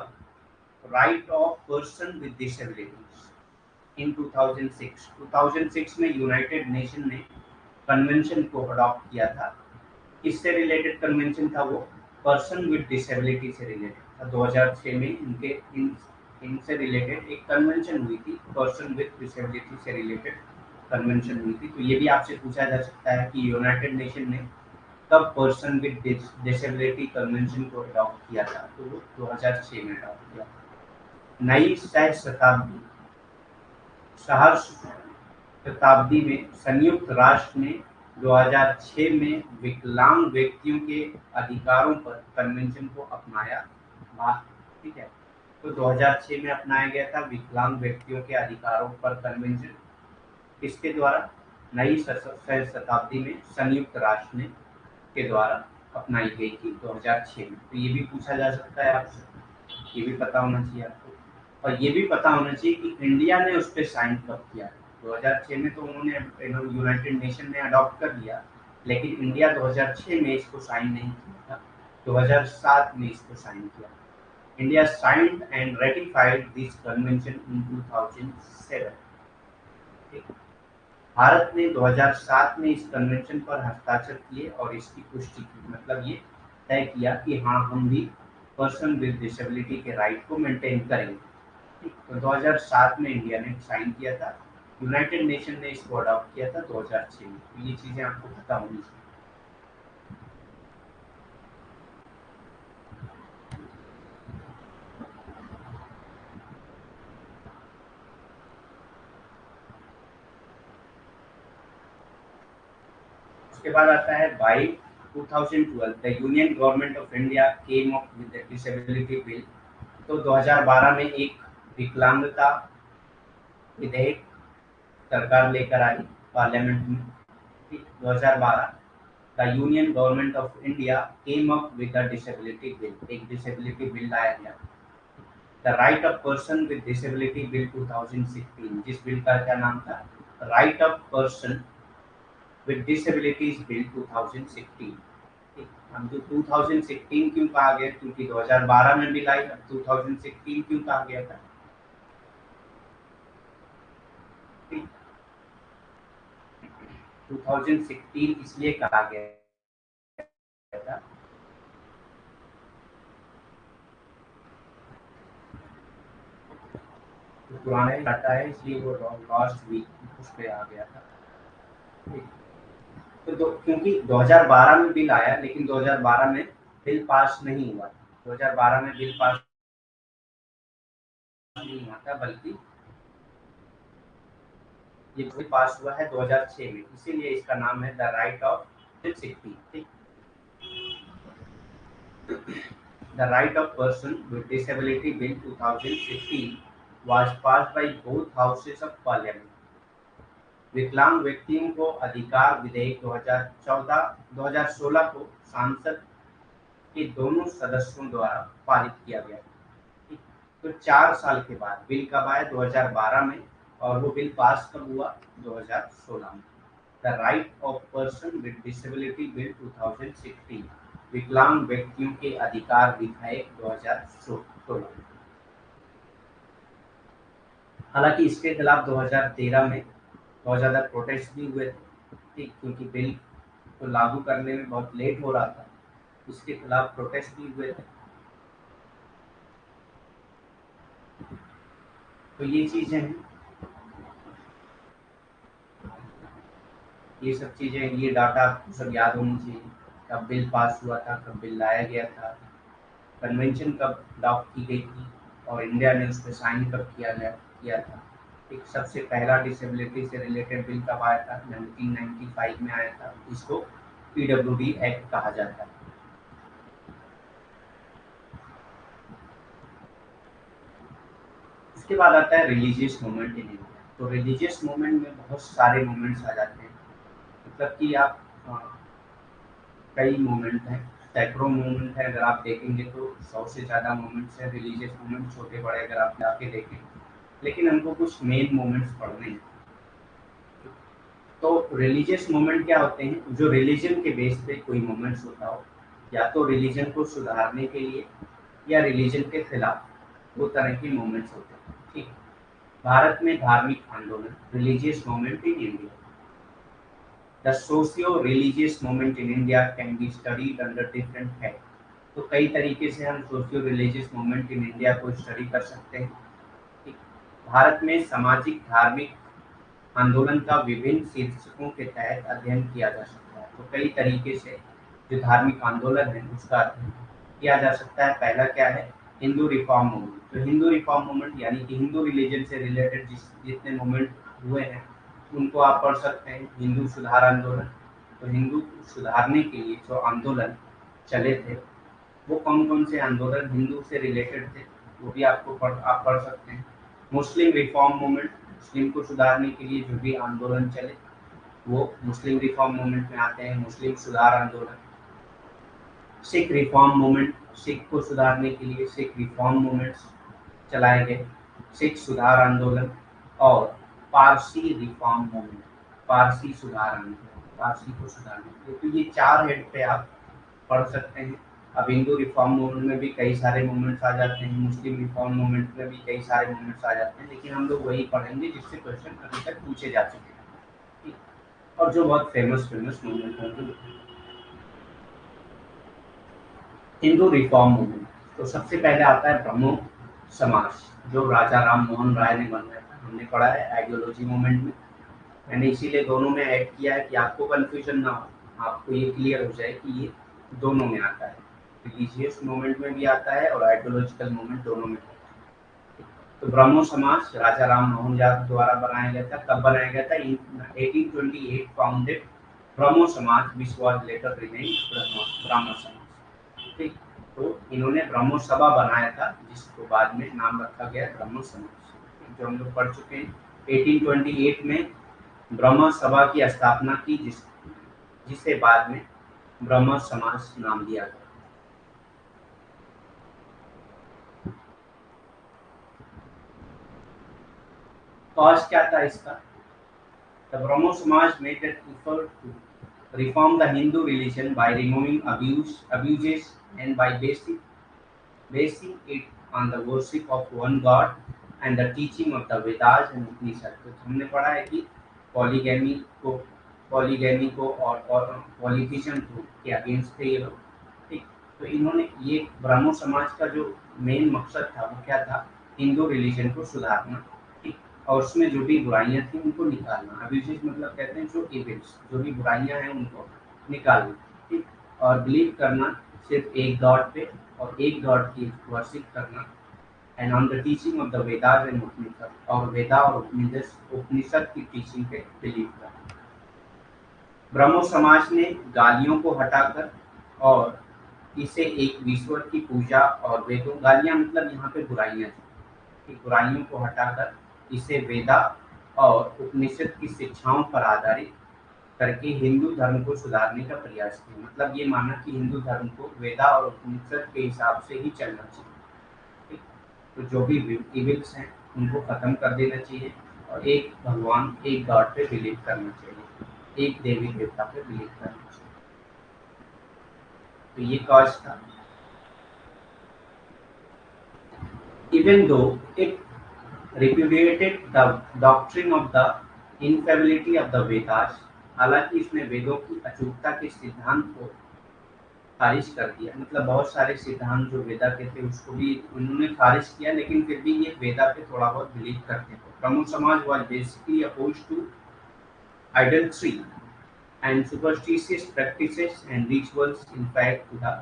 right of person with disabilities in 2006। 2006 में यूनाइटेड नेशन ने कन्वेंशन को अडॉप्ट किया था। किससे रिलेटेड कन्वेंशन था वो? पर्सन विद डिसेबिलिटी से रिलेटेड था। 2006 में इनसे रिलेटेड एक कन्वेंशन हुई थी, पर्सन विद डिसेबिलिटी से रिलेटेड कन्वेंशन हुई थी। तो ये भी आपसे पूछा जा सकता है कि यूनाइटेड नेशन ने कब पर्सन विद डिसेबिलिटी कन्वेंशन को अडॉप्ट किया था? तो वो 2006 में अडॉप्ट किया। नई शताब्दी में संयुक्त राष्ट्र ने 2006 में विकलांग व्यक्तियों के अधिकारों पर कन्वेंशन को अपनाया, ठीक है। तो 2006 में अपनाया गया था विकलांग व्यक्तियों के अधिकारों पर कन्वेंशन, किसके द्वारा? नई शताब्दी में संयुक्त राष्ट्र ने के द्वारा अपनाई गई थी 2006 में। तो ये भी पूछा जा सकता है आपसे, ये भी पता होना चाहिए आपको। और ये भी पता होना चाहिए कि इंडिया ने उस पर साइन कब किया। 2006 में तो उन्होंने यूनाइटेड नेशन ने अडॉप्ट कर लिया, लेकिन इंडिया 2006 में इसको साइन नहीं किया था, 2007 में इसको साइन किया। India signed and ratified this convention in 2007। Bharat ने 2007 में इस कन्वेंशन पर हस्ताक्षर किए और इसकी पुष्टि की, मतलब ये तय किया कि हाँ, हम भी पर्सन विद डिसेबिलिटी के राइट को मेंटेन करेंगे। तो 2007 में इंडिया ने साइन किया था, यूनाइटेड नेशन ने इसको अडॉप्ट किया था 2006 में। तो ये चीजें आपको पता होनी चाहिए। उसके बाद आता है by 2012 the union government of India came up with the disability bill. तो 2012 में एक विकलांगता विधेयक सरकार लेकर आई पार्लियामेंट में। 2012 the union government of India came up with the disability bill, एक डिसेबिलिटी बिल लाया गया। The right of person with disability bill 2016, जिस बिल का क्या नाम था? Right of person with disabilities bill 2016। हम तो 2016 क्यों कहा गया? क्योंकि 2012 में बिल आई, अब 2016 क्यों कहा गया था? 2016 इसलिए कहा गया था तो पुराने डाटा है, इसलिए वो लास्ट वीक उस पे आ गया था। तो क्योंकि 2012 में बिल आया, लेकिन 2012 में बिल पास नहीं हुआ। 2012 में बिल पास नहीं हुआ था, बल्कि ये बिल पास हुआ है 2006 में, इसीलिए इसका नाम है the right of 2016. The Right of Person with Disability Bill 2016 was passed by both houses of parliament. विकलांग व्यक्तियों को अधिकार विधेयक 2016 को संसद के दोनों सदस्यों द्वारा पारित किया गया। तो 4 साल के बाद बिल कब आया? 2012 में, और वो बिल पास कब हुआ? 2016 में। The right of person with disability bill 2016, विकलांग व्यक्तियों के अधिकार विधेयक 2016। हालांकि इसके खिलाफ 2013 में बहुत ज़्यादा प्रोटेस्ट भी हुए थे, ठीक, क्योंकि बिल को लागू करने में बहुत लेट हो रहा था, इसके खिलाफ प्रोटेस्ट भी हुए थे। तो ये चीज़ें हैं, ये सब चीज़ें, ये डाटा आपको सब याद होनी चाहिए। कब बिल पास हुआ था, कब बिल लाया गया था, कन्वेंशन कब अडॉप्ट की गई थी, और इंडिया ने उस पर साइन कब किया था। एक सबसे पहला डिसेबिलिटी से रिलेटेड बिल कब आया था? 1995 में आया था। इसको PWD एक्ट कहा जाता है। उसके बाद आता है रिलीजियस मूवमेंट इन इंडिया। तो रिलीजियस मूवमेंट में बहुत सारे मूवमेंट्स आ जाते हैं, मतलब कि आप कई मूवमेंट हैं, सैकड़ों मूवमेंट है। अगर आप देखेंगे तो 100 से ज़्यादा मूवमेंट्स हैं, रिलीजियस मूवमेंट छोटे बड़े अगर आप जाके देखें, लेकिन हमको कुछ मेन मूवमेंट्स पढ़ने हैं। तो रिलीजियस मूवमेंट क्या होते हैं? जो रिलीजन के बेस पे कोई मूवमेंट्स होता हो, या तो रिलीजन को सुधारने के लिए या रिलीजन के खिलाफ, दो तरह के मूवमेंट्स होते हैं, ठीक। भारत में धार्मिक आंदोलन, religious movement in India. The socio religious movement in India can be studied under different head. तो कई तरीके से हम socio religious movement in India को स्टडी कर सकते हैं, ठीक। भारत में सामाजिक धार्मिक आंदोलन का विभिन्न शीर्षकों के तहत अध्ययन किया जा सकता है। तो कई तरीके से जो धार्मिक आंदोलन है उसका अध्ययन किया जा सकता है। पहला क्या है? Hindu reform movement. तो हिंदू रिफॉर्म मूवमेंट यानी कि हिंदू रिलीजन से रिलेटेड जितने मूवमेंट हुए हैं उनको आप पढ़ सकते हैं। हिंदू सुधार आंदोलन, तो हिंदू सुधारने के लिए जो आंदोलन चले थे, वो कौन कौन से आंदोलन हिंदू से रिलेटेड थे, वो भी आप पढ़ सकते हैं। मुस्लिम रिफॉर्म मूवमेंट, मुस्लिम को सुधारने के लिए जो भी आंदोलन चले वो मुस्लिम रिफॉर्म मूवमेंट में आते हैं। मुस्लिम सुधार आंदोलन। सिख रिफॉर्म मूवमेंट, सिख को सुधारने के लिए सिख रिफॉर्म मूवमेंट्स चलाए गए। सिख सुधार आंदोलन और पारसी रिफॉर्म मूवमेंट, पारसी सुधार आंदोलन, पारसी को सुधारने के लिए। तो ये 4 हेड पे आप पढ़ सकते हैं। अब हिंदू रिफॉर्म मूवमेंट में भी कई सारे मूवमेंट्स आ जाते हैं, मुस्लिम रिफॉर्म मूवमेंट में भी कई सारे मूवमेंट्स आ जाते हैं, लेकिन हम लोग वही पढ़ेंगे जिससे क्वेश्चन अभी तक पूछे जा चुके हैं, और जो बहुत फेमस मूवमेंट होंगे। हिंदू रिफॉर्म मूवमेंट, तो सबसे पहले आता है ब्रह्मो समाज, जो राजा राम मोहन राय ने बनाया था। हमने पढ़ा है आइडियोलॉजी मूवमेंट में, मैंने इसीलिए दोनों में ऐड किया है कि आपको कंफ्यूजन ना हो, आपको ये क्लियर हो जाए कि ये दोनों में आता है। रिलीजियस मूवमेंट में भी आता है और आइडियोलॉजिकल मूवमेंट दोनों में आता है। तो ब्रह्मो समाज राजा राम मोहन राय द्वारा बनाया गया था। कब बनाया गया था? इन 1828 फाउंडेड ब्रह्मो समाज विच वाज लेटर रिनेम्ड ब्राह्मण समाज, ठीक। तो इन्होंने ब्रह्मो सभा बनाया था, जिसको बाद में नाम रखा गया ब्रह्मो समाज, जो हम लोग पढ़ चुके हैं। 1828 में ब्रह्म सभा की स्थापना की, जिसे बाद में ब्रह्म समाज नाम दिया गया। कॉज क्या था इसका? The Brahmo Samaj made an effort to reform the Hindu religion by removing abuses and by basing it on the worship of one God and the teaching of the Vedas and Upanishads। तो हमने पढ़ा है कि polygamy को और politician के against थे ये लोग, ठीक। तो इन्होंने ये ब्रह्मो समाज का जो मेन मकसद था वो क्या था? हिंदू रिलीजन को सुधारना, ठीक, और उसमें जो भी बुराइयां थी उनको निकालना। अब्यूजेस मतलब कहते हैं जो इविल्स, जो भी बुराइयां हैं उनको निकालना, ठीक, और बिलीव करना सिर्फ एक गॉड पे और एक गॉड की वर्शिप करना, and on the teaching of the Vedas and Upanishad, और वेदा और उपनिषद की टीचिंग पे बिलीव करना। ब्रह्मो समाज ने गालियों को हटाकर और इसे एक ईश्वर की पूजा और वेदों, गालियां मतलब यहाँ पे बुराइयां थी, बुराइयों को हटाकर इसे वेदा और उपनिषद की शिक्षाओं पर आधारित करके हिंदू धर्म को सुधारने का प्रयास किया। मतलब ये माना कि हिंदू धर्म को वेदा और उपनिषद के हिसाब से ही चलना चाहिए। ठीक? तो जो भी इविल्स हैं उनको खत्म कर देना चाहिए और एक भगवान, एक गॉड पे बिलीव करना चाहिए, एक देवी देवता पे बिलीव करना चाहिए। तो ये कॉज था। Even though it repudiated the doctrine of the infallibility of the Vedas, हालांकि इसने वेदों की अचूकता के सिद्धांत को खारिज कर दिया। मतलब बहुत सारे सिद्धांत जो वेदा के थे उसको भी उन्होंने खारिज किया, लेकिन फिर भी ये वेदा पे थोड़ा बहुत बिलीव करते थे। ब्रह्मो समाज was basically opposed to idolatry and superstitious practices and rituals, in fact to the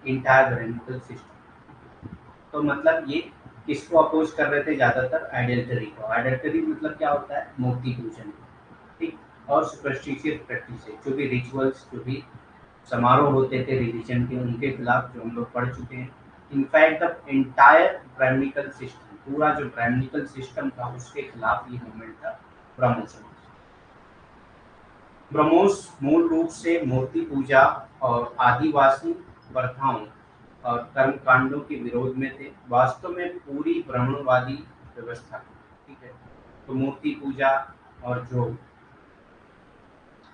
entire Brahminical system। तो मतलब ये किसको अपोज कर रहे थे ज्यादातर? आइडेल्टरी को। आइडेल्टरी मतलब क्या होता है? मूर्ति पूजन। ठीक। और सुपरस्टिशियस प्रैक्टिस, जो भी रिचुअल्स, जो भी समारोह होते थे रिलीजन के, उनके खिलाफ, जो हम लोग पढ़ चुके हैं। In fact the entire Brahmanical system, पूरा जो ब्राह्मणिकल सिस्टम था उसके खिलाफ ये मूवमेंट था ब्रह्मो समाज। ब्रह्मोस मूल रूप से मूर्ति पूजा और आदिवासी प्रथाओं और कर्म कांडों के विरोध में थे। वास्तव में पूरी ब्राह्मणवादी व्यवस्था, ठीक है, तो मूर्ति पूजा और जो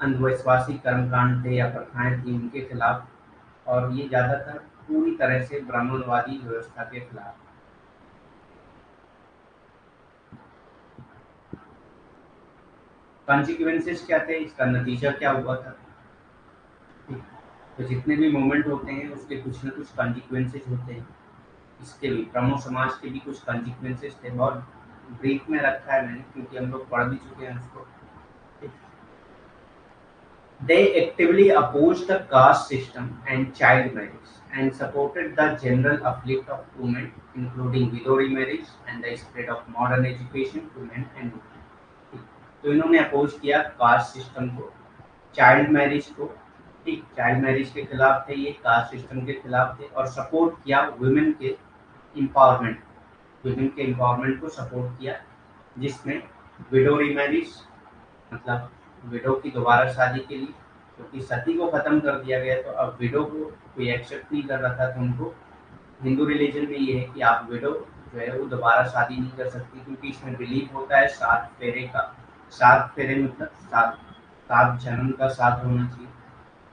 अंधविश्वासी कर्मकांड थे या प्रथाएं थी उनके खिलाफ, और ये ज्यादातर पूरी तरह से ब्राह्मणवादी व्यवस्था के खिलाफ। कॉन्सिक्वेंसेस क्या थे? इसका नतीजा क्या हुआ था? तो जितने भी मूवमेंट होते हैं उसके कुछ न कुछ कॉन्सिक्वेंसेस होते हैं। इसके भी ब्रह्मो समाज के भी कुछ कॉन्सिक्वेंसेस थे। बहुत ब्रीफ में रखा है मैंने क्योंकि हम लोग पढ़ भी चुके हैं उसको। They actively opposed the caste system and child marriage and supported the general uplift of women, including widow remarriage and the spread of modern education to men and women। तो इन्होंने अपोज किया कास्ट सिस्टम को, child marriage को। ठीक, child marriage के खिलाफ थे ये, कास्ट सिस्टम के खिलाफ थे, और सपोर्ट किया वुमेन के एम्पावरमेंट, वुमेन के एम्पावरमेंट को सपोर्ट किया, जिसमें विडो रीमैरिज, मतलब विडो की दोबारा शादी के लिए, क्योंकि सती को खत्म कर दिया गया तो अब विडो को कोई एक्सेप्ट नहीं कर रहा था। तो उनको हिंदू रिलीजन में ये है कि आप विडो जो है वो दोबारा शादी नहीं कर सकती, क्योंकि इसमें बिलीव होता है 7 फेरे का। 7 फेरे मतलब 7 जन्म का साथ होना चाहिए।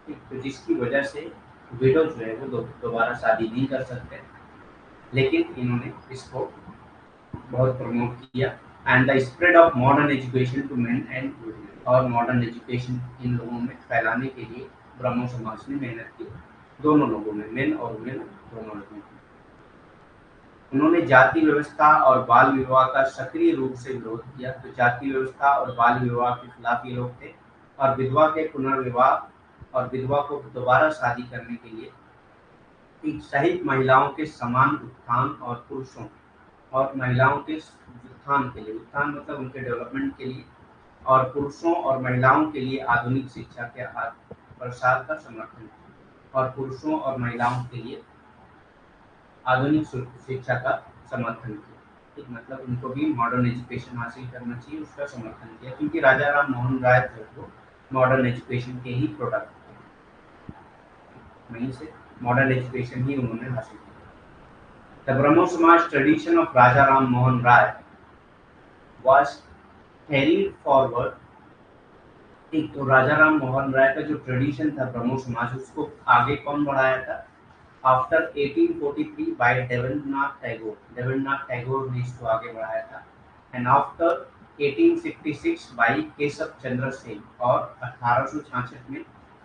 ठीक, तो जिसकी वजह से विडो जो है वो दोबारा शादी नहीं कर सकते। लेकिन इन्होंने इसको बहुत प्रमोट किया। And the spread of modern education to men and women, और मॉडर्न एजुकेशन इन लोगों में फैलाने के लिए ब्रह्मो समाज ने मेहनत की, दोनों लोगों में, मेन और वुमेन दोनों लोगों में। उन्होंने जाति व्यवस्था और बाल विवाह का सक्रिय रूप से विरोध किया। तो जाति व्यवस्था और बाल विवाह के खिलाफ ये लोग थे, और विधवा के पुनर्विवाह और विधवा को दोबारा शादी करने के लिए सहित महिलाओं के समान उत्थान और पुरुषों और महिलाओं के उत्थान के लिए, उत्थान मतलब उनके डेवलपमेंट के लिए, और पुरुषों और महिलाओं के लिए आधुनिक शिक्षा के प्रसार का समर्थन किया, और पुरुषों और महिलाओं के लिए आधुनिक शिक्षा का समर्थन किया। ठीक, मतलब उनको भी मॉडर्न एजुकेशन हासिल करना चाहिए, उसका समर्थन किया, क्योंकि राजा राम मोहन राय थे वो मॉडर्न एजुकेशन के ही प्रोडक्ट थे, वहीं से मॉडर्न एजुकेशन ही उन्होंने हासिल किया। The Brahmo Samaj tradition of Raja Ram Mohan Rai was carried forward। एक तो राजा राम मोहन राय का जो ट्रेडिशन था ब्रह्मो समाज, उसको आगे कौन बढ़ाया था? आफ्टर 1843 बाय देवेंद्रनाथ टैगोर, देवेंद्रनाथ टैगोर ने इसको आगे बढ़ाया था। And after 1866 bye Keshav Chandra Sen, और 1866 में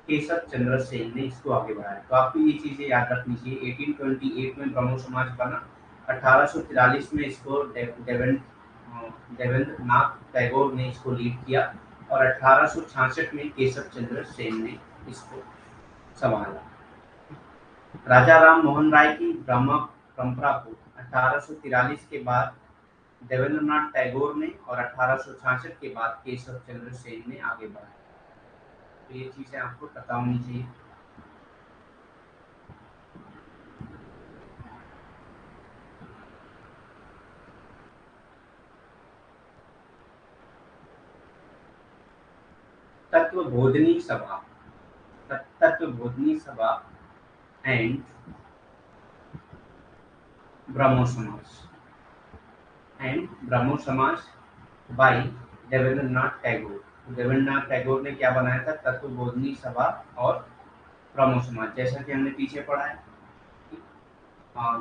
केशव चंद्र सेन ने इसको आगे बढ़ाया। तो आपको ये चीजें याद रखनी चाहिए। 1828 में ब्रह्मो समाज बना, 1843 में इसको देवेंद्रनाथ टैगोर ने इसको लीड किया, और 1866 में केशव चंद्र सेन ने इसको संभाला। राजा राम मोहन राय की ब्रह्म परंपरा को 1843 के बाद देवेंद्रनाथ टैगोर ने और 1866 के बाद केशव चंद्र सेन ने आगे बढ़ाया। तो ये चीजें आपको पता होनी चाहिए। तत्वबोधिनी सभा, तत्वबोधिनी सभा एंड ब्रह्मो समाज, बाय देवेंद्रनाथ टैगोर। देवेंद्रनाथ टैगोर ने क्या बनाया था? तत्वबोधिनी सभा और ब्रह्मो समाज, जैसा कि हमने पीछे पढ़ा है।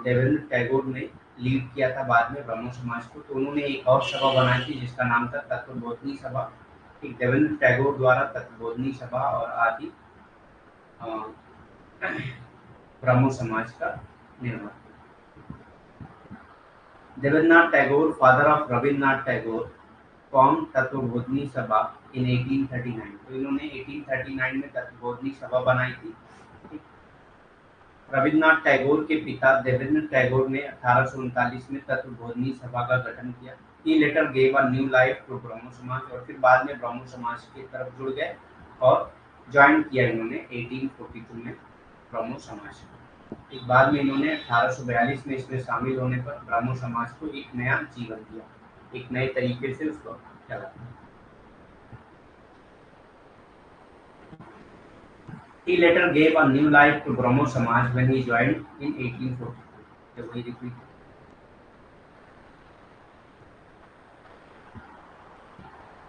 देवेंद्र टैगोर ने लीड किया था बाद में ब्रह्मो समाज को, तो उन्होंने एक और सभा बनाई थी जिसका नाम था तत्वबोधिनी सभा। ठीक, देवेंद्र टैगोर द्वारा तत्वबोधिनी सभा और आदि ब्रह्मो समाज का निर्माण। Debendranath Tagore, father of Rabindranath Tagore, form Tattvabodhini Sabha in 1839। तो इन्होंने 1839 में तत्वबोधिनी सभा बनाई थी। रविन्द्रनाथ टैगोर के पिता देवेंद्र टैगोर ने 1839 में तत्वबोधिनी सभा का गठन किया। He later gave a new life to ब्रह्मो समाज, और फिर बाद में ब्रह्मो समाज की तरफ जुड़ गए और ज्वाइन किया इन्होंने 1842 में ब्रह्मो समाज। एक बाद में इन्होंने 1842 में इसमें शामिल होने पर ब्रह्मो समाज को एक नया जीवन दिया, एक नए तरीके से उसको चला। He later gave a new life to Brahmo Samaj when he joined in 1842. जब वही repeat.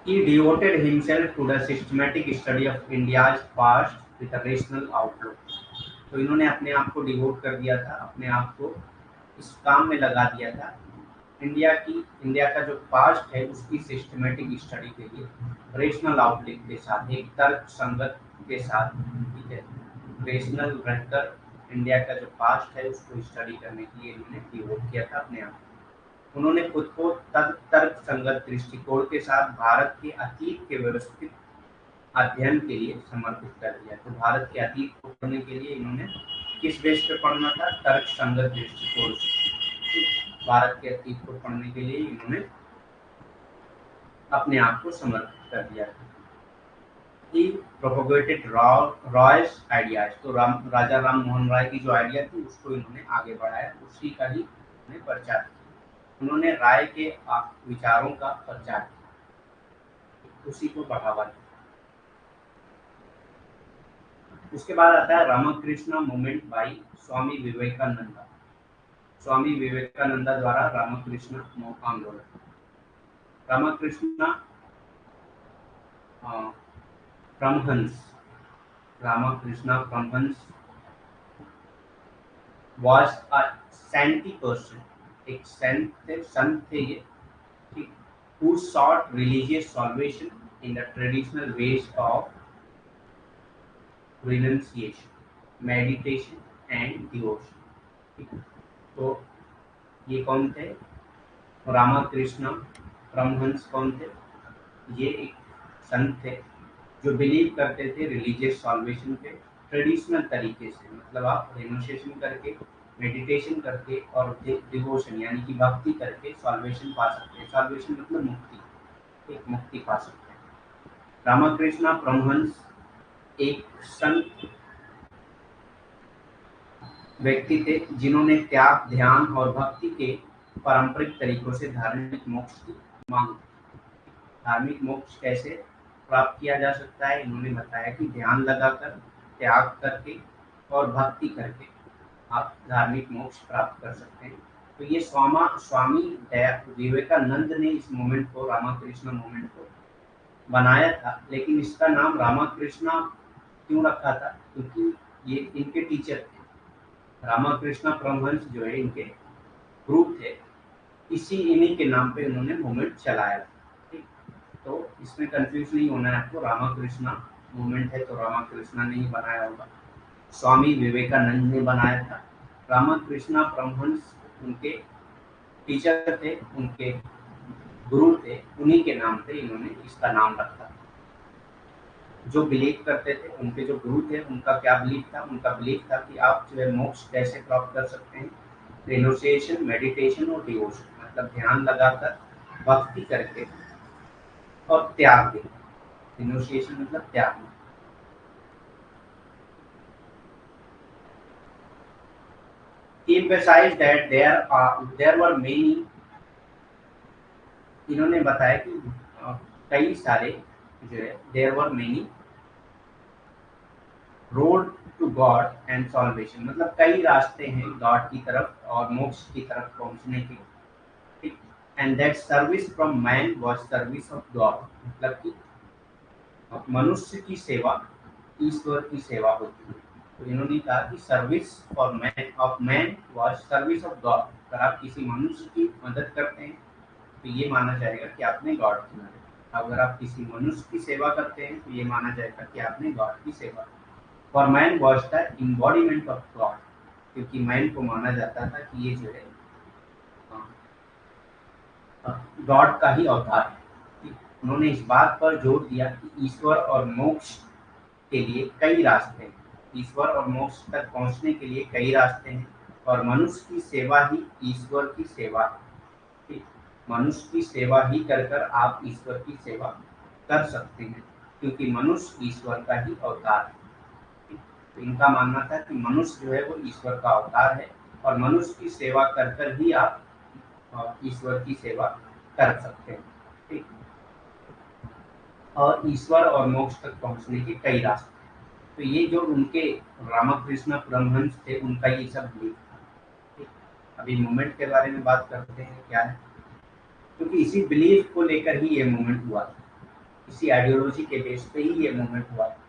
He devoted himself to the systematic study of India's past with a rational outlook. तो इन्होंने अपने आप को डिवोट कर दिया था, अपने आप को इस काम में लगा दिया था, इंडिया का जो पास्ट है उसकी सिस्टमेटिक स्टडी के लिए रेशनल आउटलुक के साथ, एक तर्क संगत के साथ, ठीक है, रेशनल रहकर इंडिया का जो पास्ट है उसको स्टडी करने के लिए इन्होंने डिवोट किया था अपने आप। उन्होंने खुद को तर्क संगत दृष्टिकोण के साथ भारत के अतीत के व्यवस्थित अध्ययन के लिए समर्पित कर दिया। तो भारत के अतीत को पढ़ने के लिए इन्होंने किस बेस पे पढ़ना था? तर्क संगत दृष्टिकोण से। भारत के अतीत को पढ़ने के लिए इन्होंने अपने आप को समर्पित कर दिया था। He propagated Roy's ideas, तो राजा राम मोहन राय की जो आइडिया थी उसको इन्होंने आगे बढ़ाया, उसी का ही उन्होंने प्रचार किया। उन्होंने राय के विचारों का प्रचार किया, उसी को बढ़ावा दिया। उसके बाद आता है रामकृष्ण मूवमेंट बाई स्वामी विवेकानंद। स्वामी विवेकानंद द्वारा रामकृष्ण आंदोलन। Ramakrishna Paramhans, Ramakrishna Paramahansa was a saintly person, एक संत थे ये, who sought religious salvation in the traditional ways of renunciation, meditation and devotion। तो ये कौन थे? रामकृष्ण परमहंस कौन थे? ये एक संत थे जो बिलीव करते थे रिलीजियस सॉल्वेशन पे ट्रेडिशनल तरीके से, मतलब आप रिनोसिएशन करके, मेडिटेशन करके और डिवोशन यानी कि भक्ति करके सॉल्वेशन पा सकते हैं। सॉल्वेशन मतलब मुक्ति, एक मुक्ति पा सकते हैं। रामकृष्ण परमहंस एक संत व्यक्ति थे जिन्होंने त्याग, ध्यान और भक्ति के पारंपरिक तरीकों से धार्मिक मोक्ष की मांग की। धार्मिक मोक्ष कैसे प्राप्त किया जा सकता है? इन्होंने बताया कि ध्यान लगाकर, त्याग करके और भक्ति करके आप धार्मिक मोक्ष प्राप्त कर सकते हैं। तो ये स्वामी विवेकानंद ने इस मूवमेंट को, रामकृष्ण मूवमेंट को बनाया था। लेकिन इसका नाम रामकृष्ण क्यों रखा था? क्योंकि ये इनके टीचर थे। रामकृष्ण परमहंस जो है इनके ग्रुप थे, इन्हीं के नाम पे उन्होंने मूवमेंट चलाया था। तो इसमें कंफ्यूज नहीं होना है आपको, रामकृष्ण मूवमेंट है तो रामकृष्ण ने ही बनाया होगा, स्वामी विवेकानंद ने बनाया था। रामकृष्ण परमहंस उनके टीचर थे, उनके गुरु थे, उन्हीं के नाम पे इन्होंने इसका नाम रखा। जो बिलीव करते थे, उनके जो गुरु थे, उनका क्या बिलीव था? उनका बिलीव था कि आप जो है मोक्ष कैसे प्राप्त कर सकते हैं? रिनोसिएशन, मेडिटेशन और डिवोशन, मतलब ध्यान लगाकर, भक्ति करके और त्याग देना। रिनोसिएशन मतलब त्याग, He emphasized that there were many, इन्होंने बताया कि कई सारे जो है there were many road to God and salvation, मतलब कई रास्ते हैं गॉड की तरफ और मोक्ष की तरफ पहुंचने के, ठीक। And that service from man was service of God, मतलब कि मनुष्य की सेवा ईश्वर की सेवा होती है। तो इन्होंने कहा कि service for man of man was service of God. अगर आप किसी मनुष्य की मदद करते हैं तो ये माना जाएगा कि आपने गॉड की मदद। अगर आप किसी मनुष्य की सेवा करते हैं तो ये माना जाएगा कि आपने गॉड की सेवा। For man was the embodiment of God, क्योंकि मैन को माना जाता था कि ये जो है गॉड का ही अवतार है। उन्होंने इस बात पर जोर दिया कि ईश्वर और मोक्ष के लिए कई रास्ते हैं, ईश्वर और मोक्ष तक पहुंचने के लिए कई रास्ते हैं, और मनुष्य की सेवा ही ईश्वर की सेवा है। मनुष्य की सेवा ही कर कर आप ईश्वर की सेवा कर सकते हैं, क्योंकि मनुष्य ईश्वर का ही अवतार है। तो इनका मानना था कि मनुष्य जो है वो ईश्वर का अवतार है, और मनुष्य की सेवा कर कर ही आप ईश्वर की सेवा कर सकते हैं, ठीक। और ईश्वर और मोक्ष तक पहुंचने के कई रास्ते। तो ये जो उनके रामकृष्ण परमहंस थे उनका ये सब बिलीफ था, ठीक। अभी मूवमेंट के बारे में बात करते हैं क्या है, क्योंकि इसी बिलीफ को लेकर ही ये मूवमेंट हुआ था, इसी आइडियोलॉजी के बेस पे ही ये मूवमेंट हुआ था।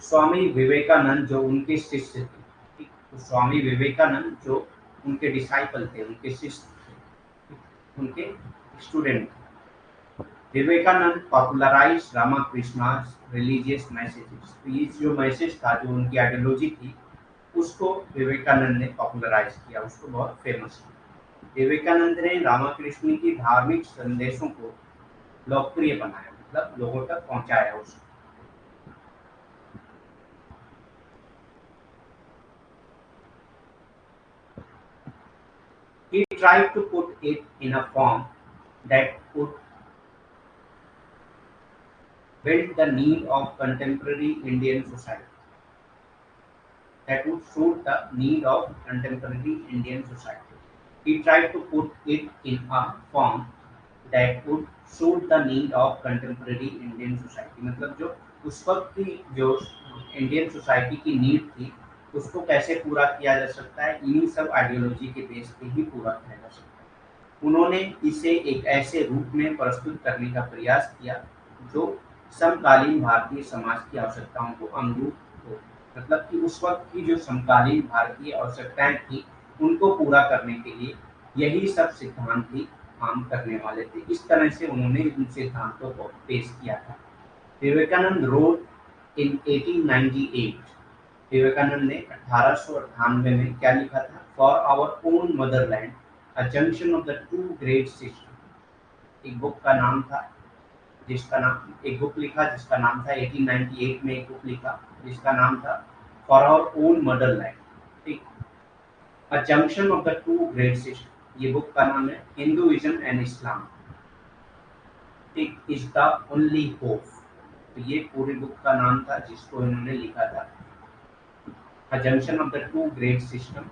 स्वामी विवेकानंद जो उनके शिष्य थे, ठीक, तो स्वामी विवेकानंद जो उनके डिसाइपल थे, उनके शिष्य थे, उनके स्टूडेंट थे। Vivekananda popularize Ramakrishna's religious messages. तो ये जो मैसेज था, जो उनकी आइडियोलॉजी थी, उसको विवेकानंद ने पॉपुलराइज किया, उसको बहुत फेमस किया। विवेकानंद ने रामाकृष्ण की धार्मिक संदेशों को लोकप्रिय बनाया, मतलब लोगों तक पहुंचाया उसको। He tried to put it in a form that would build the need of contemporary Indian society. That would suit the need of contemporary Indian society. He tried to put it in a form that would suit the need of contemporary Indian society. मतलब जो उस वक्त की जो Indian society की need थी, उसको कैसे पूरा किया जा सकता है, इन्हीं सब आइडियोलॉजी के बेस पे ही पूरा किया जा सकता है। उन्होंने इसे एक ऐसे रूप में प्रस्तुत करने का प्रयास किया जो समकालीन भारतीय समाज की आवश्यकताओं को अनुरूप हो, मतलब कि उस वक्त की जो समकालीन भारतीय आवश्यकताएं थी उनको पूरा करने के लिए यही सब सिद्धांत ही काम करने वाले थे। इस तरह से उन्होंने इन सिद्धांतों को पेश किया था। विवेकानंद रोड इन 1898, विवेकानंद ने 1898 में क्या लिखा था, for our own motherland a junction of the two great system. एक बुक का नाम था जिसका नाम, एक बुक लिखा जिसका नाम था 1898 में, एक बुक लिखा जिसका नाम था फॉर आवर ओन मदरलैंड, ठीक, अ junction of the two great system. ये बुक का नाम है हिंदुइज्म एंड इस्लाम, ठीक, इज द ओनली होप। तो ये पूरी बुक का नाम था जिसको इन्होंने लिखा था, अ junction of the two great system.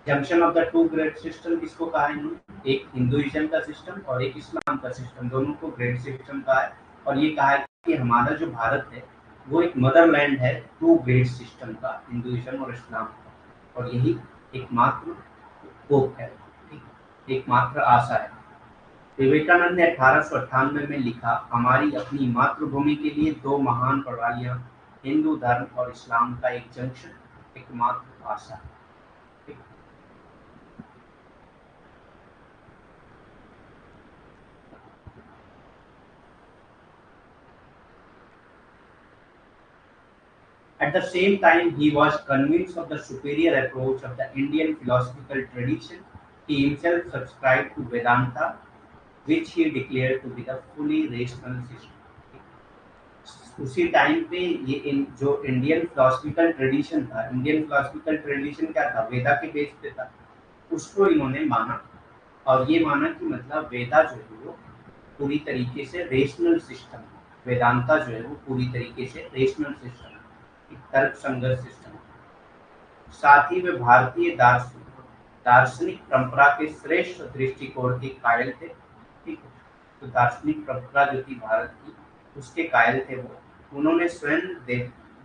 Junction of the two great system किसको कहा है इन्होंने, एक हिंदुइज्म का सिस्टम और एक इस्लाम का सिस्टम, दोनों को ग्रेट सिस्टम कहा है। और ये कहा है कि हमारा जो भारत है वो एक मदरलैंड है टू ग्रेट सिस्टम का, हिंदुइज्म और इस्लाम का, और यही एकमात्र होप है, एकमात्र आशा है। विवेकानंद ने 1898 में लिखा, हमारी अपनी मातृभूमि के लिए दो महान प्रणालियां, हिंदू धर्म और इस्लाम का एक जंक्शन, एकमात्र आशा। At the same time, he was convinced of the superior approach of the Indian philosophical tradition. He himself subscribed to Vedanta, which he declared to be the fully rational system. उसी time पे ये जो Indian philosophical tradition था, Indian philosophical tradition क्या था, वेदा के base पे था, उसको इन्होंने माना, और ये माना कि मतलब वेदा जो है वो पूरी तरीके से रेशनल सिस्टम, वेदांता जो है वो पूरी तरीके से रेशनल सिस्टम, एक तर्क संगत सिस्टम। साथ ही वे भारतीय दार्शनिक परंपरा के श्रेष्ठ दृष्टिकोण के कायल थे। ठीक है, तो दार्शनिक परंपरा जो थी भारत की, उसके कायल थे वो। उन्होंने स्वयं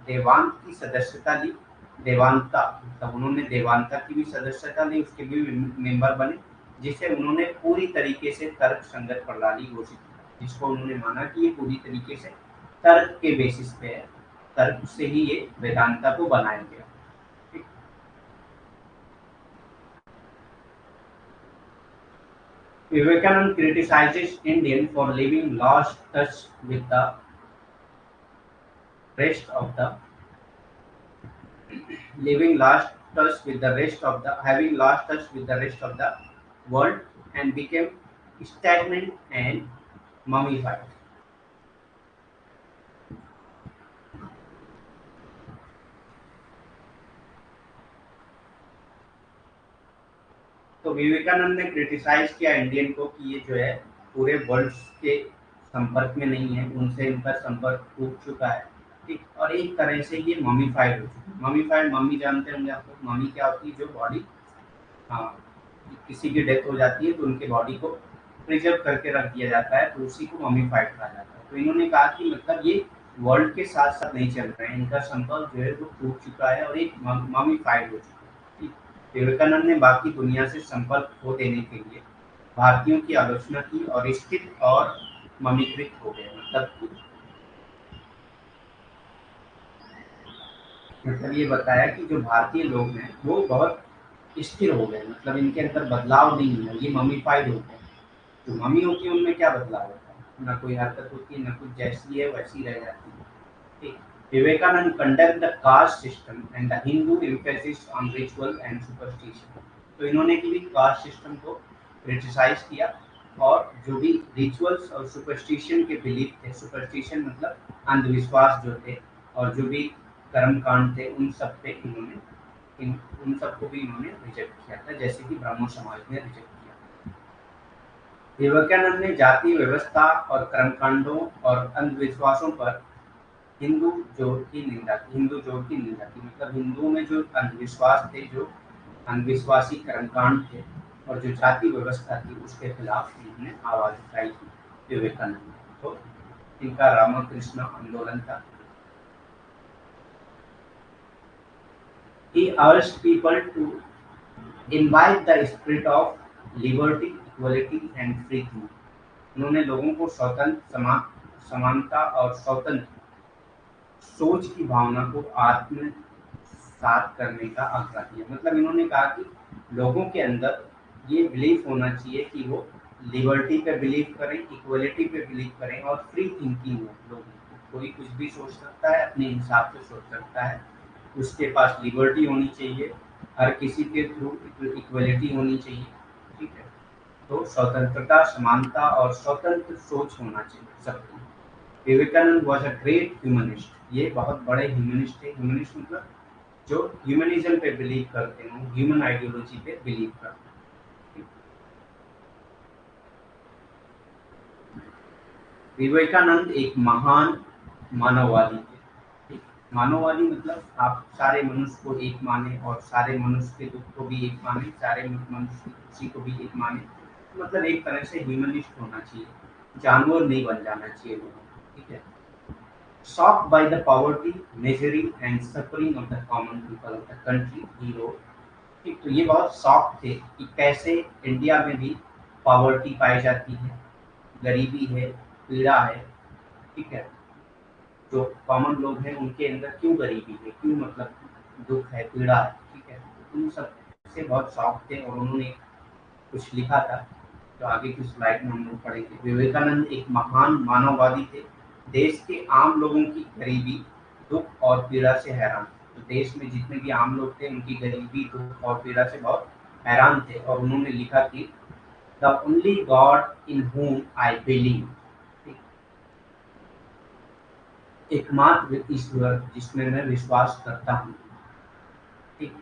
देवांत की सदस्यता ली। देवांता मतलब उन्होंने देवांता की भी सदस्यता ली, उसके भी मेंबर बने, जिसे उन्होंने पूरी तरीके से तर्क संगत प्रणाली घोषित किया, जिसको उन्होंने माना कि ये पूरी तरीके से तर्क के बेसिस पे है, तर्क से ही ये वेदांता को बनाया गया। ठीक। Vivekananda criticizes Indian for leaving lost touch with the rest of the leaving lost touch with the rest of the having lost touch with the rest of the world and became stagnant and mummified. तो विवेकानंद ने criticise किया Indian को कि ये जो है पूरे world के संपर्क में नहीं है, उनसे इनका संपर्क टूट चुका है। ठीक, और एक तरह से ये ममीफाइड हो चुका है। ममीफाइड, मम्मी जानते होंगे आपको, मम्मी क्या होती है, जो बॉडी, हाँ, किसी की डेथ हो जाती है तो उनके बॉडी को प्रिजर्व करके रख दिया जाता है, तो उसी को ममीफाइड कहा जाता है। तो इन्होंने कहा कि मतलब ये वर्ल्ड के साथ साथ नहीं चल रहे हैं, इनका संपर्क जो है वो टूट चुका है और एक ममीफाइड हो चुका है। ठीक। विवेकानंद ने बाकी दुनिया से संपर्क खो देने के लिए भारतीयों की आलोचना की और स्थित और ममीकृत हो गए। मतलब ये बताया कि जो भारतीय लोग हैं वो बहुत स्थिर हो गए, मतलब इनके अंदर बदलाव नहीं है, ये ममीफाइड हो गए। जो मम्मी होती है उनमें क्या बदलाव होता है, ना कोई हरकत होती है, ना कुछ जैसी है वैसी रह जाती है। ठीक। Vivekananda conduct the caste system and the Hindu emphasis on ritual and superstition. तो इन्होंने भी कास्ट सिस्टम को क्रिटिसाइज किया और जो भी रिचुअल्स और सुपरस्टिशन के बिलीफ थे, सुपरस्टिशन मतलब अंधविश्वास जो थे, और जो भी कर्म कांड थे, उन सब पे इन्होंने उन सबको भी इन्होंने रिजेक्ट किया था, जैसे कि ब्राह्मण समाज ने रिजेक्ट किया। विवेकानंद ने जाति व्यवस्था और कर्मकांडों और अंधविश्वासों पर हिंदू जोड़ की निंदा की। मतलब हिंदुओं में जो अंधविश्वास थे, जो अंधविश्वासी कर्मकांड थे और जो जाति व्यवस्था थी, उसके खिलाफ इन्होंने आवाज उठाई थी विवेकानंद ने। तो इनका रामकृष्ण आंदोलन था। He urged people to imbibe the spirit of liberty, equality and freedom। उन्होंने लोगों को स्वतंत्र, समानता और स्वतंत्र सोच की भावना को आत्मसात करने का आग्रह किया। मतलब इन्होंने कहा कि लोगों के अंदर ये बिलीफ होना चाहिए कि वो लिबर्टी पे बिलीव करें, इक्वलिटी पे बिलीव करें और फ्री थिंकिंग हो। लोगों को कोई कुछ भी सोच सकता है, अपने हिसाब से सोच सकता है, उसके पास लिबर्टी होनी चाहिए, हर किसी के थ्रू इक्वलिटी होनी चाहिए। ठीक है, तो स्वतंत्रता, समानता और स्वतंत्र सोच होना चाहिए सबको। Vivekananda was a great humanist. ये बहुत बड़े ह्यूमनिस्ट थे। ह्यूमनिस्ट मतलब जो ह्यूमनिज्म पे बिलीव करते हो, ह्यूमन आइडियोलॉजी पे बिलीव करते हैं। विवेकानंद एक महान मानववादी थे। मानववादी मतलब आप सारे मनुष्य को एक माने और सारे मनुष्य के दुख को भी एक माने, सारे मनुष्य की खुशी को भी एक माने। मतलब एक तरह से ह्यूमनिस्ट होना चाहिए, जानवर नहीं बन जाना चाहिए लोगों को। ठीक है। Shocked by the poverty, misery and suffering of the common people of the country, he wrote। ठीक, तो ये बहुत शॉक थे कि कैसे इंडिया में भी पॉवर्टी पाई जाती है, गरीबी है, पीड़ा है। ठीक है, जो कॉमन लोग हैं उनके अंदर क्यों गरीबी है, क्यों मतलब दुख है, पीड़ा है। ठीक है, तो उन सब से बहुत शॉक थे और उन्होंने कुछ लिखा था, जो आगे की स्लाइड में हम लोग पढ़ेंगे। विवेकानंद एक महान मानववादी थे। देश के आम लोगों की गरीबी, दुख और पीड़ा से हैरान। तो देश में जितने भी आम लोग थे उनकी गरीबी, दुख और पीड़ा से बहुत हैरान थे और उन्होंने लिखा कि the only God in whom I believe. एकमात्र ईश्वर जिसमें मैं विश्वास करता हूँ। ठीक।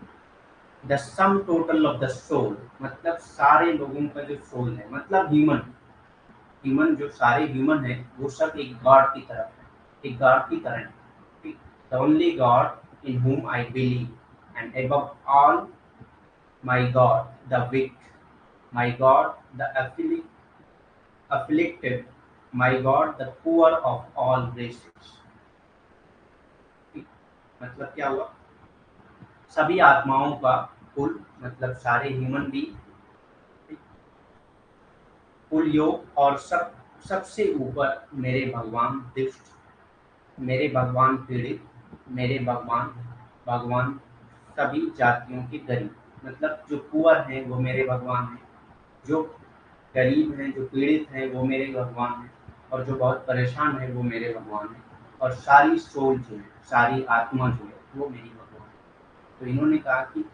The sum total of the soul, मतलब सारे लोगों का जो सोल है, मतलब ह्यूमन जो सारे ह्यूमन है वो सब एक गॉड की तरह है। ठीक, the only God in whom I believe. and above all, my God, the weak, my God, the afflicted, my God, the poor of all races. मतलब क्या हुआ? सभी आत्माओं का कुल, मतलब सारे ह्यूमन बीइंग, कुल योग, और सबसे ऊपर मेरे भगवान दुष्ट, मेरे भगवान पीड़ित, मेरे भगवान भगवान सभी जातियों के गरीब। मतलब जो पुअर हैं वो मेरे भगवान हैं, जो गरीब हैं, जो पीड़ित हैं वो मेरे भगवान हैं, और जो बहुत परेशान है वो मेरे भगवान हैं, और सारी सोल जो है, सारी आत्मा जो है वो मेरी भगवान है। तो इन्होंने कहा कि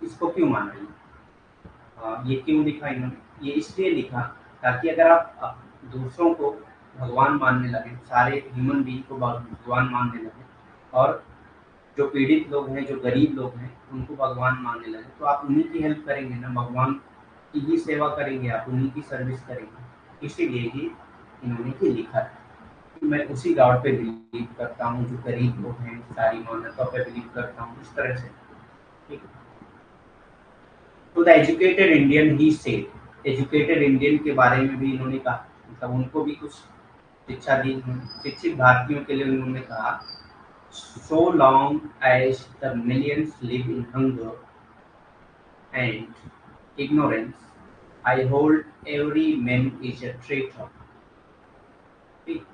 इसको क्यों माना ये क्यों लिखा इन्होंने? ये इसलिए लिखा ताकि अगर आप दूसरों को भगवान मानने लगे, सारे ह्यूमन बीइंग को भगवान मानने लगे, और जो पीड़ित लोग हैं, जो गरीब लोग हैं, उनको भगवान मानने लगे, तो आप उन्हीं की हेल्प करेंगे ना, भगवान की ही सेवा करेंगे, आप उन्हीं की सर्विस करेंगे। इसीलिए ही इन्होंने ये लिखा है कि मैं उसी गॉड पे बिलीव करता हूँ, जो गरीब लोग हैं, सारी मान्यता पे बिलीव करता हूँ, इस तरह से। ठीक है। तो the educated Indian he said, educated Indian के बारे में भी इन्होंने कहा, मतलब उनको भी कुछ शिक्षा दी। शिक्षित भारतीयों के लिए उन्होंने कहा, so long as the millions live in hunger and ignorance, I hold every man is a traitor। ठीक।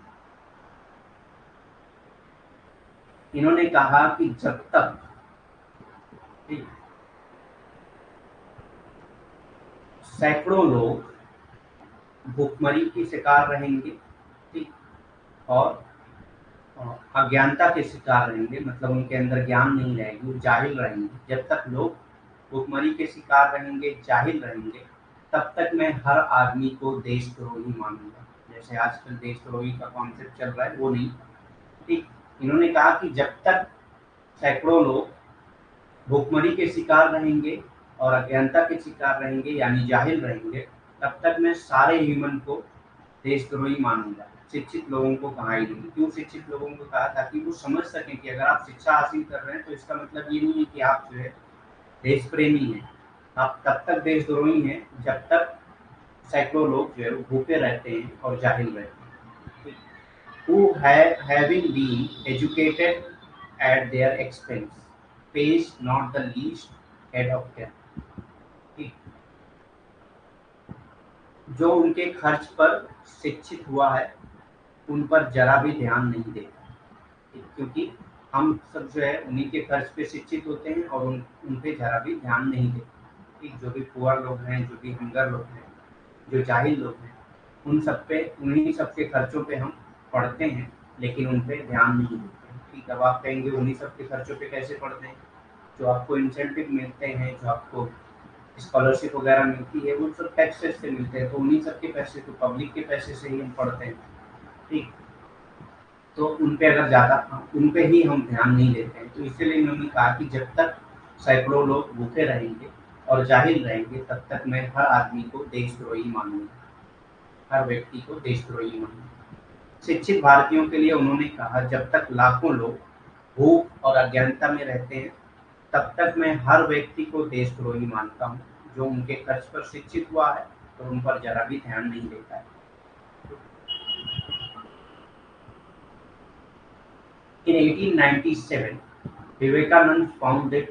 इन्होंने कहा कि जब तक, ठीक, सैकड़ों लोग भूखमरी के शिकार रहेंगे, ठीक, और अज्ञानता के शिकार रहेंगे, मतलब उनके अंदर ज्ञान नहीं रहेगी, वो जाहिल रहेंगे। जब तक लोग भूखमरी के शिकार रहेंगे, जाहिल रहेंगे, तब तक मैं हर आदमी को देशद्रोही मानूंगा। जैसे आजकल देशद्रोही का कॉन्सेप्ट चल रहा है, वो नहीं। ठीक। इन्होंने कहा कि जब तक सैकड़ों लोग भूखमरी के शिकार रहेंगे और अज्ञानता के शिकार रहेंगे, यानी जाहिल रहेंगे, तब तक मैं सारे ह्यूमन को देशद्रोही मानूंगा। शिक्षित लोगों को कहा ही नहीं। क्यों शिक्षित लोगों को कहा? ताकि वो समझ सकें कि अगर आप शिक्षा हासिल कर रहे हैं तो इसका मतलब ये नहीं है कि आप जो है देश प्रेमी हैं। आप तब तक देशद्रोही हैं जब तक सैकड़ों लोग जो है भूखे रहते हैं और जाहिल रहते हैं। Who having been educated at their expense pays not the least head of them। ठीक। जो उनके खर्च पर शिक्षित हुआ है, उन पर जरा भी ध्यान नहीं देता। क्योंकि हम सब जो है उन्हीं के खर्च पे शिक्षित होते हैं, और उन पे जरा भी ध्यान नहीं देते। ठीक। जो भी पुअर लोग हैं, जो भी हंगर लोग हैं, जो जाहिल लोग हैं, उन सब पे, उन्हीं सब के खर्चों पे हम पढ़ते हैं, लेकिन उन पे ध्यान नहीं देते हैं। ठीक। अब आप कहेंगे उन्हीं सब के खर्चों पे कैसे पढ़ते हैं? जो आपको इंसेंटिव मिलते हैं, जो आपको स्कॉलरशिप वगैरह मिलती है, वो सब टैक्सेस से मिलते हैं, तो उन्हीं सब के पैसे, तो पब्लिक के पैसे से ही हम पढ़ते हैं। ठीक। तो उन पे अगर ज़्यादा, उन पे ही हम ध्यान नहीं देते हैं, तो इसीलिए इन्होंने कहा कि जब तक सैकड़ों लोग भूखे रहेंगे और जाहिल रहेंगे, तब तक मैं हर आदमी को देशद्रोही मानूंगा, हर व्यक्ति को देशद्रोही मानूंगा। शिक्षित भारतीयों के लिए उन्होंने कहा, जब तक लाखों लोग भूख और अज्ञानता में रहते हैं, तब तक मैं हर व्यक्ति को देशद्रोही मानता हूँ, जो उनके खर्च पर शिक्षित हुआ है तो उन पर जरा भी ध्यान नहीं देता है। In 1897, Vivekanand founded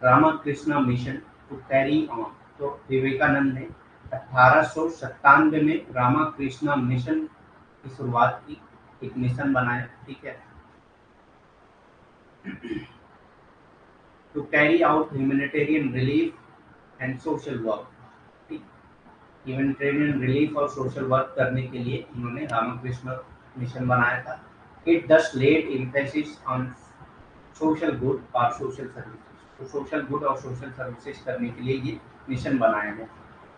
Ramakrishna Mission to carry on. तो विवेकानंद ने 1897 में रामाकृष्ण मिशन की शुरुआत की, एक मिशन बनाया। ठीक है। To carry out humanitarian relief and social work. ठीक। ह्यूमैनिटेरियन रिलीफ और सोशल वर्क करने के लिए इन्होंने रामकृष्ण मिशन बनाया था। It thus laid emphasis on social good और सोशल सर्विसेज। तो सोशल गुड और सोशल सर्विसेज करने के लिए ये मिशन बनाया गया।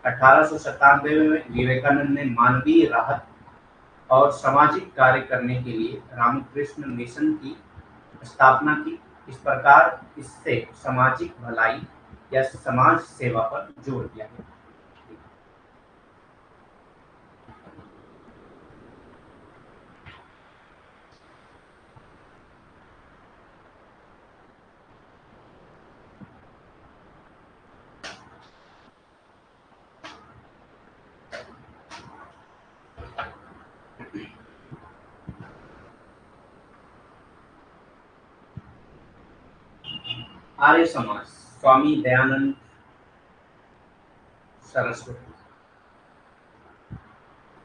1897 में विवेकानंद ने मानवीय राहत और सामाजिक कार्य करने के लिए रामकृष्ण मिशन की स्थापना की। इस प्रकार इससे सामाजिक भलाई या समाज सेवा पर जोर दिया गया। आर्य समाज, स्वामी दयानंद सरस्वती।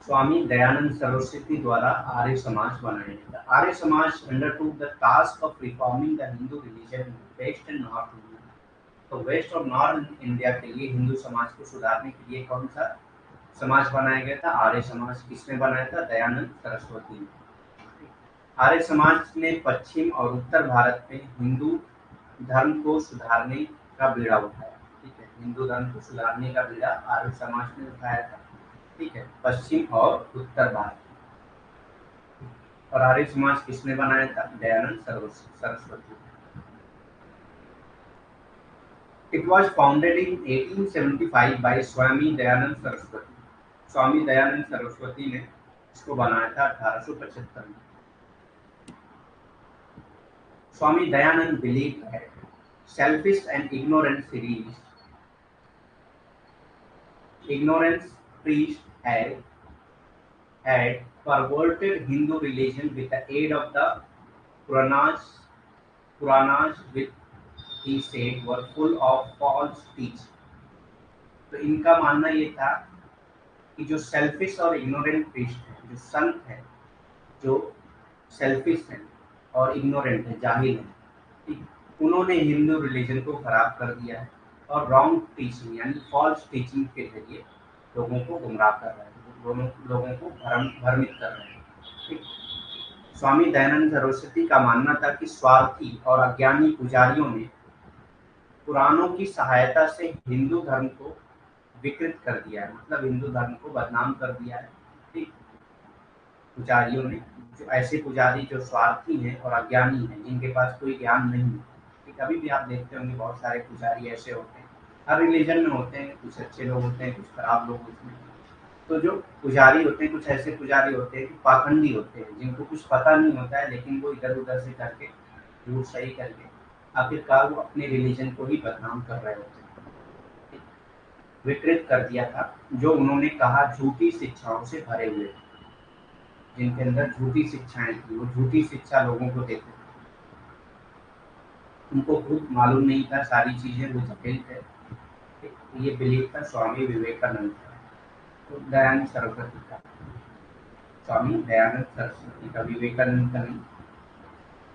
स्वामी दयानंद सरस्वती द्वारा आर्य समाज बनाया गया था। Arya Samaj undertook the task of reforming the Hindu religion in west and north India. तो वेस्ट और नॉर्थ इंडिया के लिए हिंदू समाज को सुधारने के लिए कौन सा समाज बनाया गया था? आर्य समाज। किसने बनाया था? दयानंद सरस्वती ने। आर्य समाज ने पश्चिम और उत्तर भारत में हिंदू धर्म को सुधारने का बीड़ा उठाया। ठीक है, हिंदू धर्म को सुधारने का बीड़ा आर्य समाज ने उठाया था। ठीक है, पश्चिम और उत्तर भारत। और आर्य समाज किसने बनाया था? Dayanand Saraswati. It was founded in 1875 by Swami Dayanand Saraswati. Swami Dayanand Saraswati ने इसको बनाया था 1875 में। Swami Dayanand believed that selfish and ignorance priests had perverted Hindu religion with the aid of the Puranas. Puranas, which he said were full of false teaching. तो इनका मानना ये था कि जो सेल्फिश और इग्नोरेंट प्रीस्ट है, जो संत है, जो सेल्फिश है और इग्नोरेंट है, जाहिल है, ठीक, उन्होंने हिंदू रिलीजन को खराब कर दिया है और रॉन्ग टीचिंग यानी फॉल्स टीचिंग के जरिए लोगों को गुमराह कर रहे हैं, लोगों को भ्रमित कर रहे हैं। ठीक। स्वामी दयानंद सरस्वती का मानना था कि स्वार्थी और अज्ञानी पुजारियों ने पुराणों की सहायता से हिंदू धर्म को विकृत कर दिया है, मतलब हिंदू धर्म को बदनाम कर दिया है। ठीक, पुजारियों ने, जो ऐसे पुजारी जो स्वार्थी हैं और अज्ञानी हैं, जिनके पास कोई ज्ञान नहीं है। ठीक, अभी भी आप देखते होंगे बहुत सारे पुजारी ऐसे होते हैं, हर रिलीजन में होते हैं, कुछ अच्छे लोग होते हैं, कुछ खराब लोग होते हैं। तो जो पुजारी होते हैं, कुछ ऐसे पुजारी होते हैं कि पाखंडी होते हैं, जिनको कुछ पता नहीं होता है, लेकिन वो इधर उधर से करके झूठ सही करके आखिरकार वो अपने रिलीजन को ही बदनाम कर रहे होते हैं। विकृत कर दिया था, जो उन्होंने कहा झूठी शिक्षाओं से भरे हुए थे, जिनके अंदर झूठी शिक्षाएं थी, वो झूठी शिक्षा लोगों को देते थे, उनको खुद मालूम नहीं था सारी चीजें, वो जटिल थे। ये बिलीव था स्वामी विवेकानंद का, तो दयानंद सरस्वती का, स्वामी दयानंद सरस्वती का, विवेकानंद का नहीं।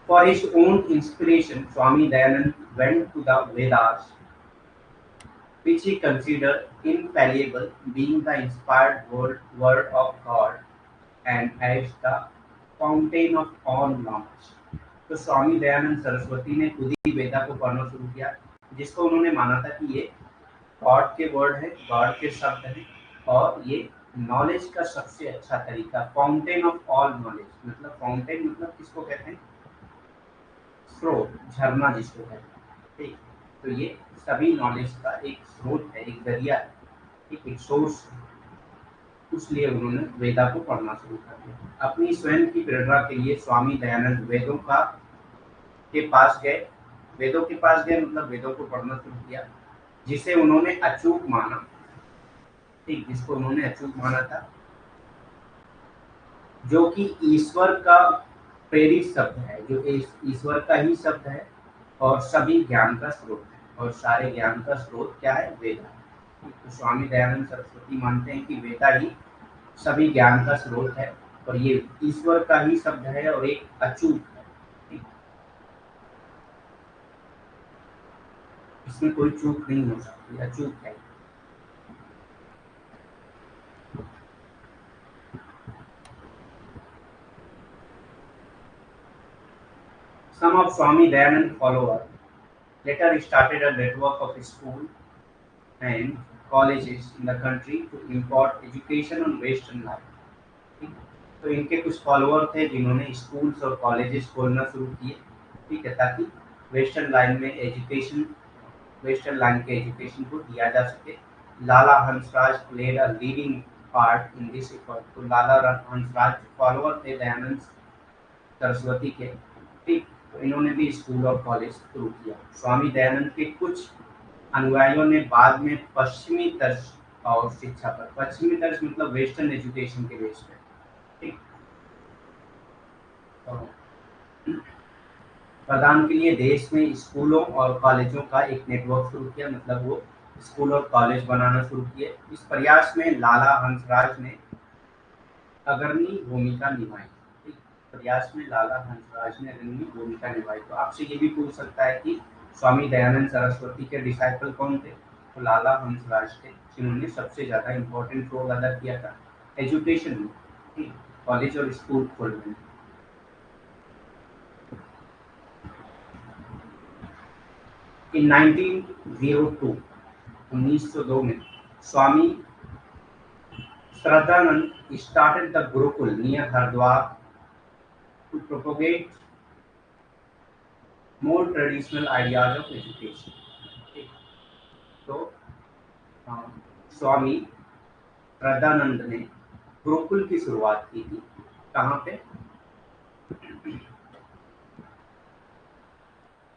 For his own inspiration, Swami Dayanand went to the Vedas, which he considered infallible, being the inspired word of God and as the fountain of all knowledge. तो स्वामी दयानंद सरस्वती ने खुद ही वेदा को पढ़ना शुरू किया, जिसको उन्होंने माना था कि ये गॉड के वर्ड है, गॉड के शब्द है, और ये नॉलेज का सबसे अच्छा तरीका, फाउंटेन ऑफ ऑल नॉलेज। मतलब फाउंटेन मतलब किसको कहते हैं? स्रोत, झरना जिसको कहते हैं। ठीक, तो ये सभी नॉलेज का एक स्रोत है, एक जरिया है, एक सोर्स है। इसलिए उन्होंने वेदा को पढ़ना शुरू कर दिया। अपनी स्वयं की प्रेरणा के लिए स्वामी दयानंद वेदों के पास गए। वेदों के पास गए मतलब वेदों को पढ़ना शुरू किया, जिसे उन्होंने अचूक माना। ठीक, जिसको उन्होंने अचूक माना था, जो कि ईश्वर का प्रेरित शब्द है, जो ईश्वर का ही शब्द है और सभी ज्ञान का स्रोत है, और सारे ज्ञान का स्रोत क्या है? वेदा। तो स्वामी दयानंद सरस्वती मानते हैं कि वेदा ही सभी ज्ञान का स्रोत है और ये ईश्वर का ही शब्द है और एक अचूक है, इसमें कोई चूक नहीं हो सकती, अचूक है। Some of Swami Dayanand followers later started a network of schools and colleges in the country to impart education on Western life. ठीक, तो इनके कुछ फॉलोअर थे जिन्होंने स्कूल्स और कॉलेजेस खोलना शुरू किए, ठीक है, ताकि वेस्टर्न लाइन में एजुकेशन, वेस्टर्न लाइन के एजुकेशन को दिया जा सके। Lala Hansraj played a leading part in this effort. तो लाला हंसराज फॉलोअर थे दयानंद सरस्वती के। ठीक, तो इन्होंने भी स्कूल और कॉलेज शुरू किया। स्वामी दयानंद के कुछ अनुयायियों ने बाद में पश्चिमी तर्ज और शिक्षा पर, पश्चिमी तर्ज मतलब वेस्टर्न एजुकेशन के बेस पे, ठीक, प्रदान के लिए देश में स्कूलों और कॉलेजों का एक नेटवर्क शुरू किया, मतलब वो स्कूल और कॉलेज बनाना शुरू किए। इस प्रयास में लाला हंसराज ने अग्रणी भूमिका निभाई। ठीक, प्रयास में लाला हंसराज ने अग्रणी भूमिका निभाई। तो आपसे ये भी पूछ सकता है कि स्वामी दयानंद सरस्वती के डिसाइपल कौन थे? तो लाला हंसराज थे, जिन्होंने सबसे ज्यादा इम्पोर्टेंट रोल अदा किया था एजुकेशन में, ठीक, कॉलेज और स्कूल खोलने में। इन 1902 1902 में Swami Shraddhanand started the Gurukul near Hardwar to propagate more traditional ideas of education. तो स्वामी श्रद्धानंद ने गुरुकुल की शुरुआत की थी, कहाँ पे?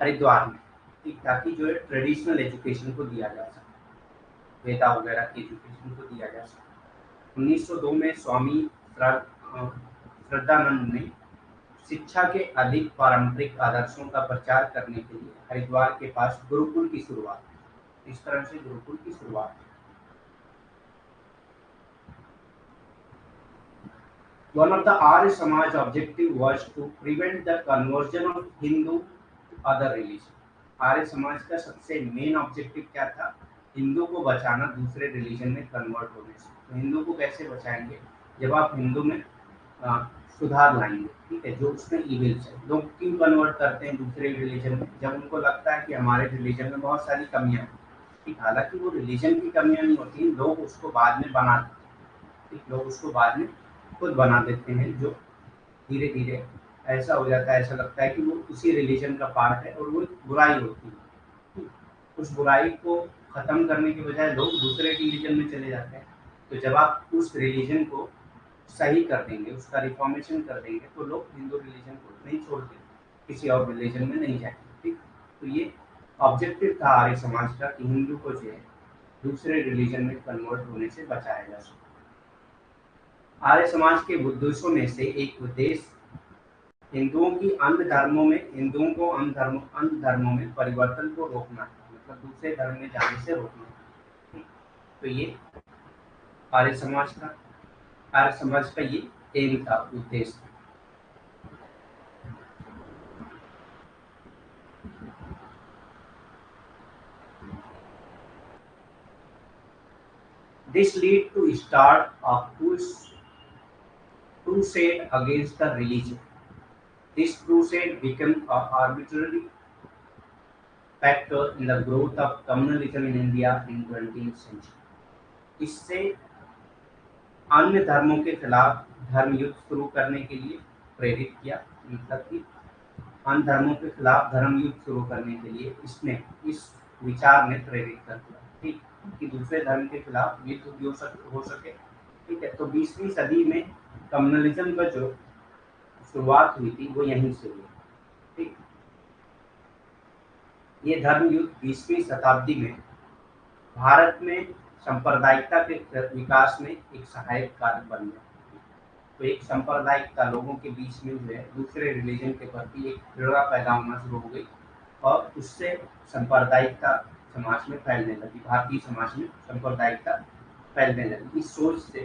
हरिद्वार में, ठीक, ताकि जो है ट्रेडिशनल एजुकेशन को दिया जा सके, वेदा वगैरह की एजुकेशन को दिया जा सके। 1902 में स्वामी श्रद्धानंद ने शिक्षा के अधिक पारंपरिक आदर्शों का प्रचार करने के लिए हरिद्वार के पास गुरुकुल की शुरुआत की। इस तरह से गुरुकुल की शुरुआत। One of the Arya Samaj objective was to prevent the conversion of Hindu to other religion. Arya Samaj का सबसे मेन ऑब्जेक्टिव क्या था? हिंदू को बचाना दूसरे रिलीजन में कन्वर्ट होने से। तो हिंदू को कैसे बचाएंगे? जब आप हिंदू में सुधार लाएंगे, ठीक है, जो उसमें इविल्स है। लोग क्यों कन्वर्ट करते हैं दूसरे रिलीजन में? जब उनको लगता है कि हमारे रिलीजन में बहुत सारी कमियां हैं, ठीक, हालांकि वो रिलीजन की कमियां नहीं होती, लोग उसको बाद में बनाते हैं, ठीक, लोग उसको बाद में खुद बना देते हैं, जो धीरे धीरे ऐसा हो जाता है, ऐसा लगता है कि वो उसी रिलीजन का पार्ट है और वो बुराई होती है। उस बुराई को खत्म करने के बजाय लोग दूसरे रिलीजन में चले जाते हैं। तो जब आप उस रिलीजन को सही कर देंगे, उसका रिफॉर्मेशन कर देंगे, तो लोग हिंदू रिलीजन को नहीं छोड़ते, किसी और रिलीजन में नहीं जाएंगे, ठीक। तो ये ऑब्जेक्टिव था आर्य समाज का कि हिंदू को जो है दूसरे रिलीजन में कन्वर्ट होने से बचाया जा सके। आर्य समाज के उद्देश्यों में से एक उद्देश्य हिंदुओं को अन्य धर्मों में परिवर्तन को रोकना, मतलब दूसरे धर्म में जाने से रोकना। तो ये आर्य समाज का ये एम था, उद्देश्य। This lead to start a crusade against the religion. This crusade became an arbitrary factor in the growth of communalism in India in 20th century. इससे अन्य धर्मों के खिलाफ धर्म युद्ध शुरू करने के लिए प्रेरित किया, मतलब कि अन्य धर्मों के खिलाफ धर्म युद्ध शुरू करने के लिए इस विचार ने प्रेरित कर दिया, ठीक, कि दूसरे धर्म के खिलाफ युद्ध हो सके, ठीक है। तो 20वीं सदी में कम्युनलिज्म का जो शुरुआत हुई थी वो यहीं से हुई, ठीक। ये धर्म युद्ध 20वीं शताब्दी में भारत में सांप्रदायिकता के विकास में एक सहायक कार्य बन गया। तो एक सांप्रदायिकता, लोगों के बीच में जो है दूसरे रिलीजन के प्रति एक घृणा पैदा होना शुरू हो गई और उससे सांप्रदायिकता समाज में फैलने लगी, भारतीय समाज में सांप्रदायिकता फैलने लगी, इस सोच से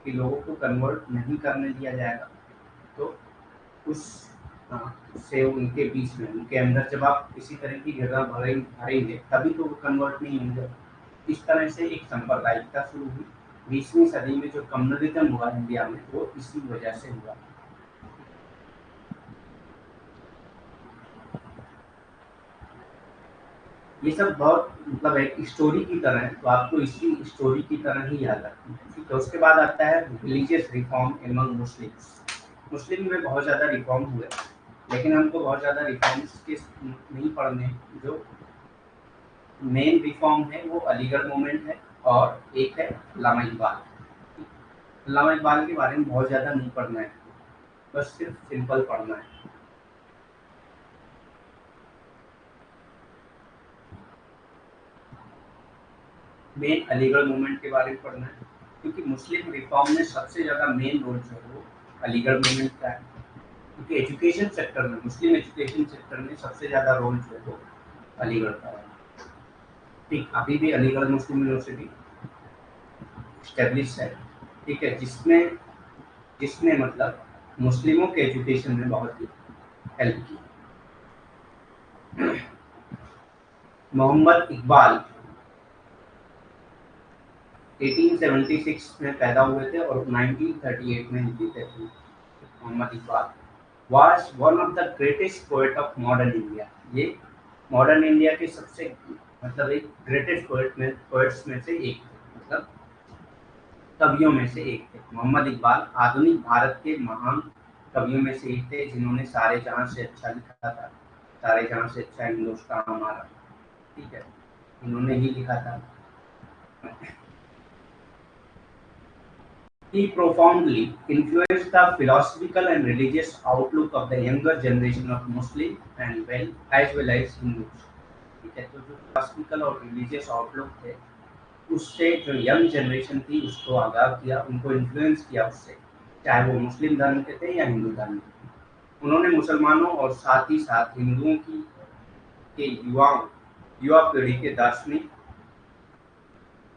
कि लोगों को कन्वर्ट नहीं करने दिया जाएगा। तो उस से उनके बीच में, उनके अंदर जब आप किसी तरह की घृणा भरेंगे तभी तो वो कन्वर्ट नहीं होंगे। इस तरह से एक सांप्रदायिकता शुरू हुई। 20वीं सदी में जो कम्युनलिज्म हुआ इंडिया में वो इसी वजह से हुआ। ये सब बहुत मतलब एक स्टोरी की तरह है, तो आपको इसी स्टोरी की तरह ही याद रखना है, ठीक है। उसके बाद आता है रिलीजियस रिफॉर्म एमंग मुस्लिम्स। मुस्लिम में बहुत ज़्यादा रिफॉर्म हुए, लेकिन हमको बहुत ज़्यादा रिफॉर्म्स के नहीं पढ़ने। जो मेन रिफॉर्म है वो अलीगढ़ मूवमेंट है और एक है अल्लामा इकबाल। अल्लामा इकबाल के बारे में बहुत ज़्यादा नहीं पढ़ना है, बस सिर्फ सिंपल पढ़ना है। मेन अलीगढ़ मूवमेंट के बारे में पढ़ना है, क्योंकि मुस्लिम रिफॉर्म में सबसे ज़्यादा मेन रोल जो है वो अलीगढ़ मूवमेंट का है। क्योंकि एजुकेशन सेक्टर में, मुस्लिम एजुकेशन सेक्टर में सबसे ज़्यादा रोल जो है वो अलीगढ़ का है। ठीक, अभी भी अलीगढ़ मुस्लिम यूनिवर्सिटी स्टेब्लिश है, ठीक है, जिसमें जिसने मतलब मुस्लिमों के एजुकेशन में बहुत ही हेल्प की। मोहम्मद इकबाल 1876 में पैदा हुए थे और 1938 में इनकी डेथ हुई। Mohammad Iqbal was one of the greatest poet of modern India। ये मॉडर्न इंडिया के सबसे मतलब एक ग्रेटेस्ट पोएट्स में से एक थे, मतलब कवियों में से एक थे। मोहम्मद इकबाल आधुनिक भारत के महान कवियों में से एक थे, जिन्होंने सारे जहां से अच्छा लिखा था। सारे जहां से अच्छा हिंदुस्तान हमारा, ठीक है, इन्होंने ही लिखा था। He profoundly influenced the philosophical and religious outlook of the younger generation of Muslim and as well as Hindus। ठीक है, तो जो philosophical और religious outlook थे, उससे जो यंग जनरेशन थी उसको आगाह किया, उनको इन्फ्लुएंस किया उससे, चाहे वो मुस्लिम धर्म के थे या हिंदू धर्म के थे। उन्होंने मुसलमानों और साथ ही साथ हिंदुओं की के युवा पीढ़ी के दार्शनिक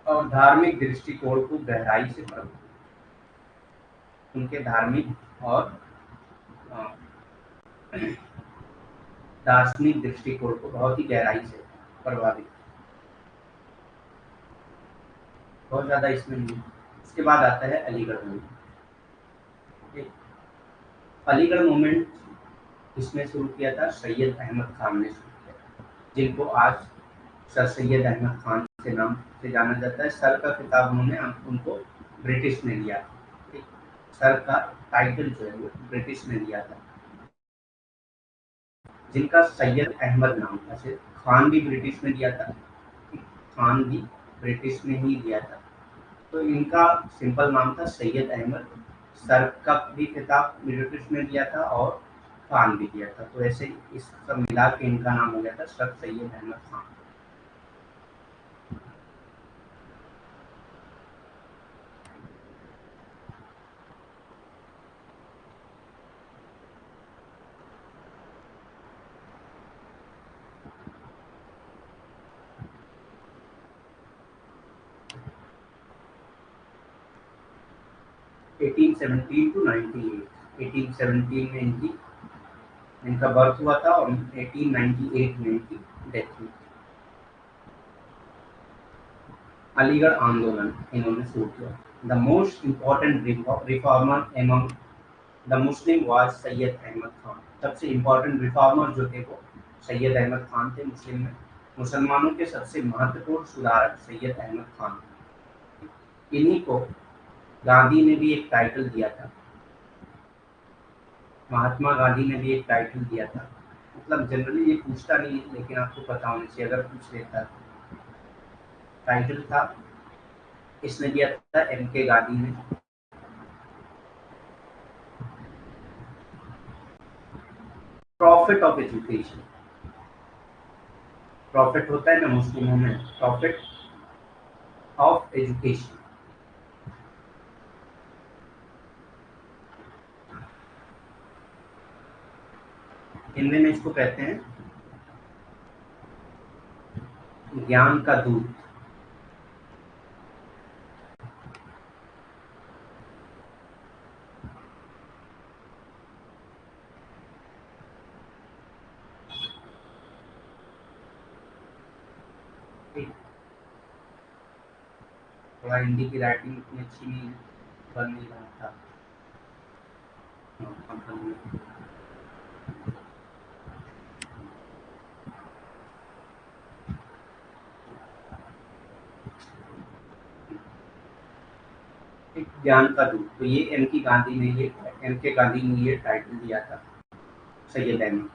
और धार्मिक दृष्टिकोण को गहराई से प्रभावित, उनके धार्मिक और अ, दार्शनिक दृष्टिकोण को बहुत ही गहराई से प्रभावित, बहुत ज्यादा इसमें नहीं। उसके बाद आता है अलीगढ़ मूवमेंट। अलीगढ़ मूवमेंट किसने शुरू किया था? सैयद अहमद खान ने शुरू किया था, जिनको आज सर सैयद अहमद खान के नाम से जाना जाता है। सर का खिताब उन्होंने उनको ब्रिटिश ने दिया, ठीक, सर का टाइटल जो है वो ब्रिटिश ने दिया था, जिनका सैयद अहमद नाम था। सिर्फ खान भी ब्रिटिश ने दिया था, खान भी ब्रिटिश ने ही दिया था, तो इनका सिंपल नाम था सैयद अहमद। सर का भी खिताब ब्रिटिश ने दिया था और खान भी दिया था, तो ऐसे इस सब मिला के इनका नाम हो गया था sir Syed Ahmad Khan. Eighteen seventeen to 98, 1817 में इनका बर्थ हुआ था और 1898 में इनकी डेथ हुई। अलीगढ़ आंदोलन इन्होंने शुरू किया। The most important reformer among the Muslim was Syed Ahmad Khan. सबसे इम्पोर्टेंट रिफॉर्मर जो थे वो सैयद अहमद खान थे। मुस्लिम में मुसलमानों के सबसे महत्वपूर्ण सुधारक सैयद अहमद खान। इन्हीं को गांधी ने भी एक टाइटल दिया था, महात्मा गांधी ने भी एक टाइटल दिया था। मतलब जनरली ये पूछता नहीं है, लेकिन आपको पता होना चाहिए अगर पूछ लेता है। टाइटल था, इसने दिया था एम के गांधी ने। Profit of education. प्रॉफिट होता है ना मुस्लिमों में, प्रॉफिट ऑफ एजुकेशन। हिंदी में इसको कहते हैं ज्ञान का दूध। थोड़ा हिंदी की राइटिंग इतनी अच्छी नहीं है, बन नहीं रहा था। एक ज्ञान का दूध, तो ये एम के गांधी ने ये टाइटल दिया था Syed Ahmad.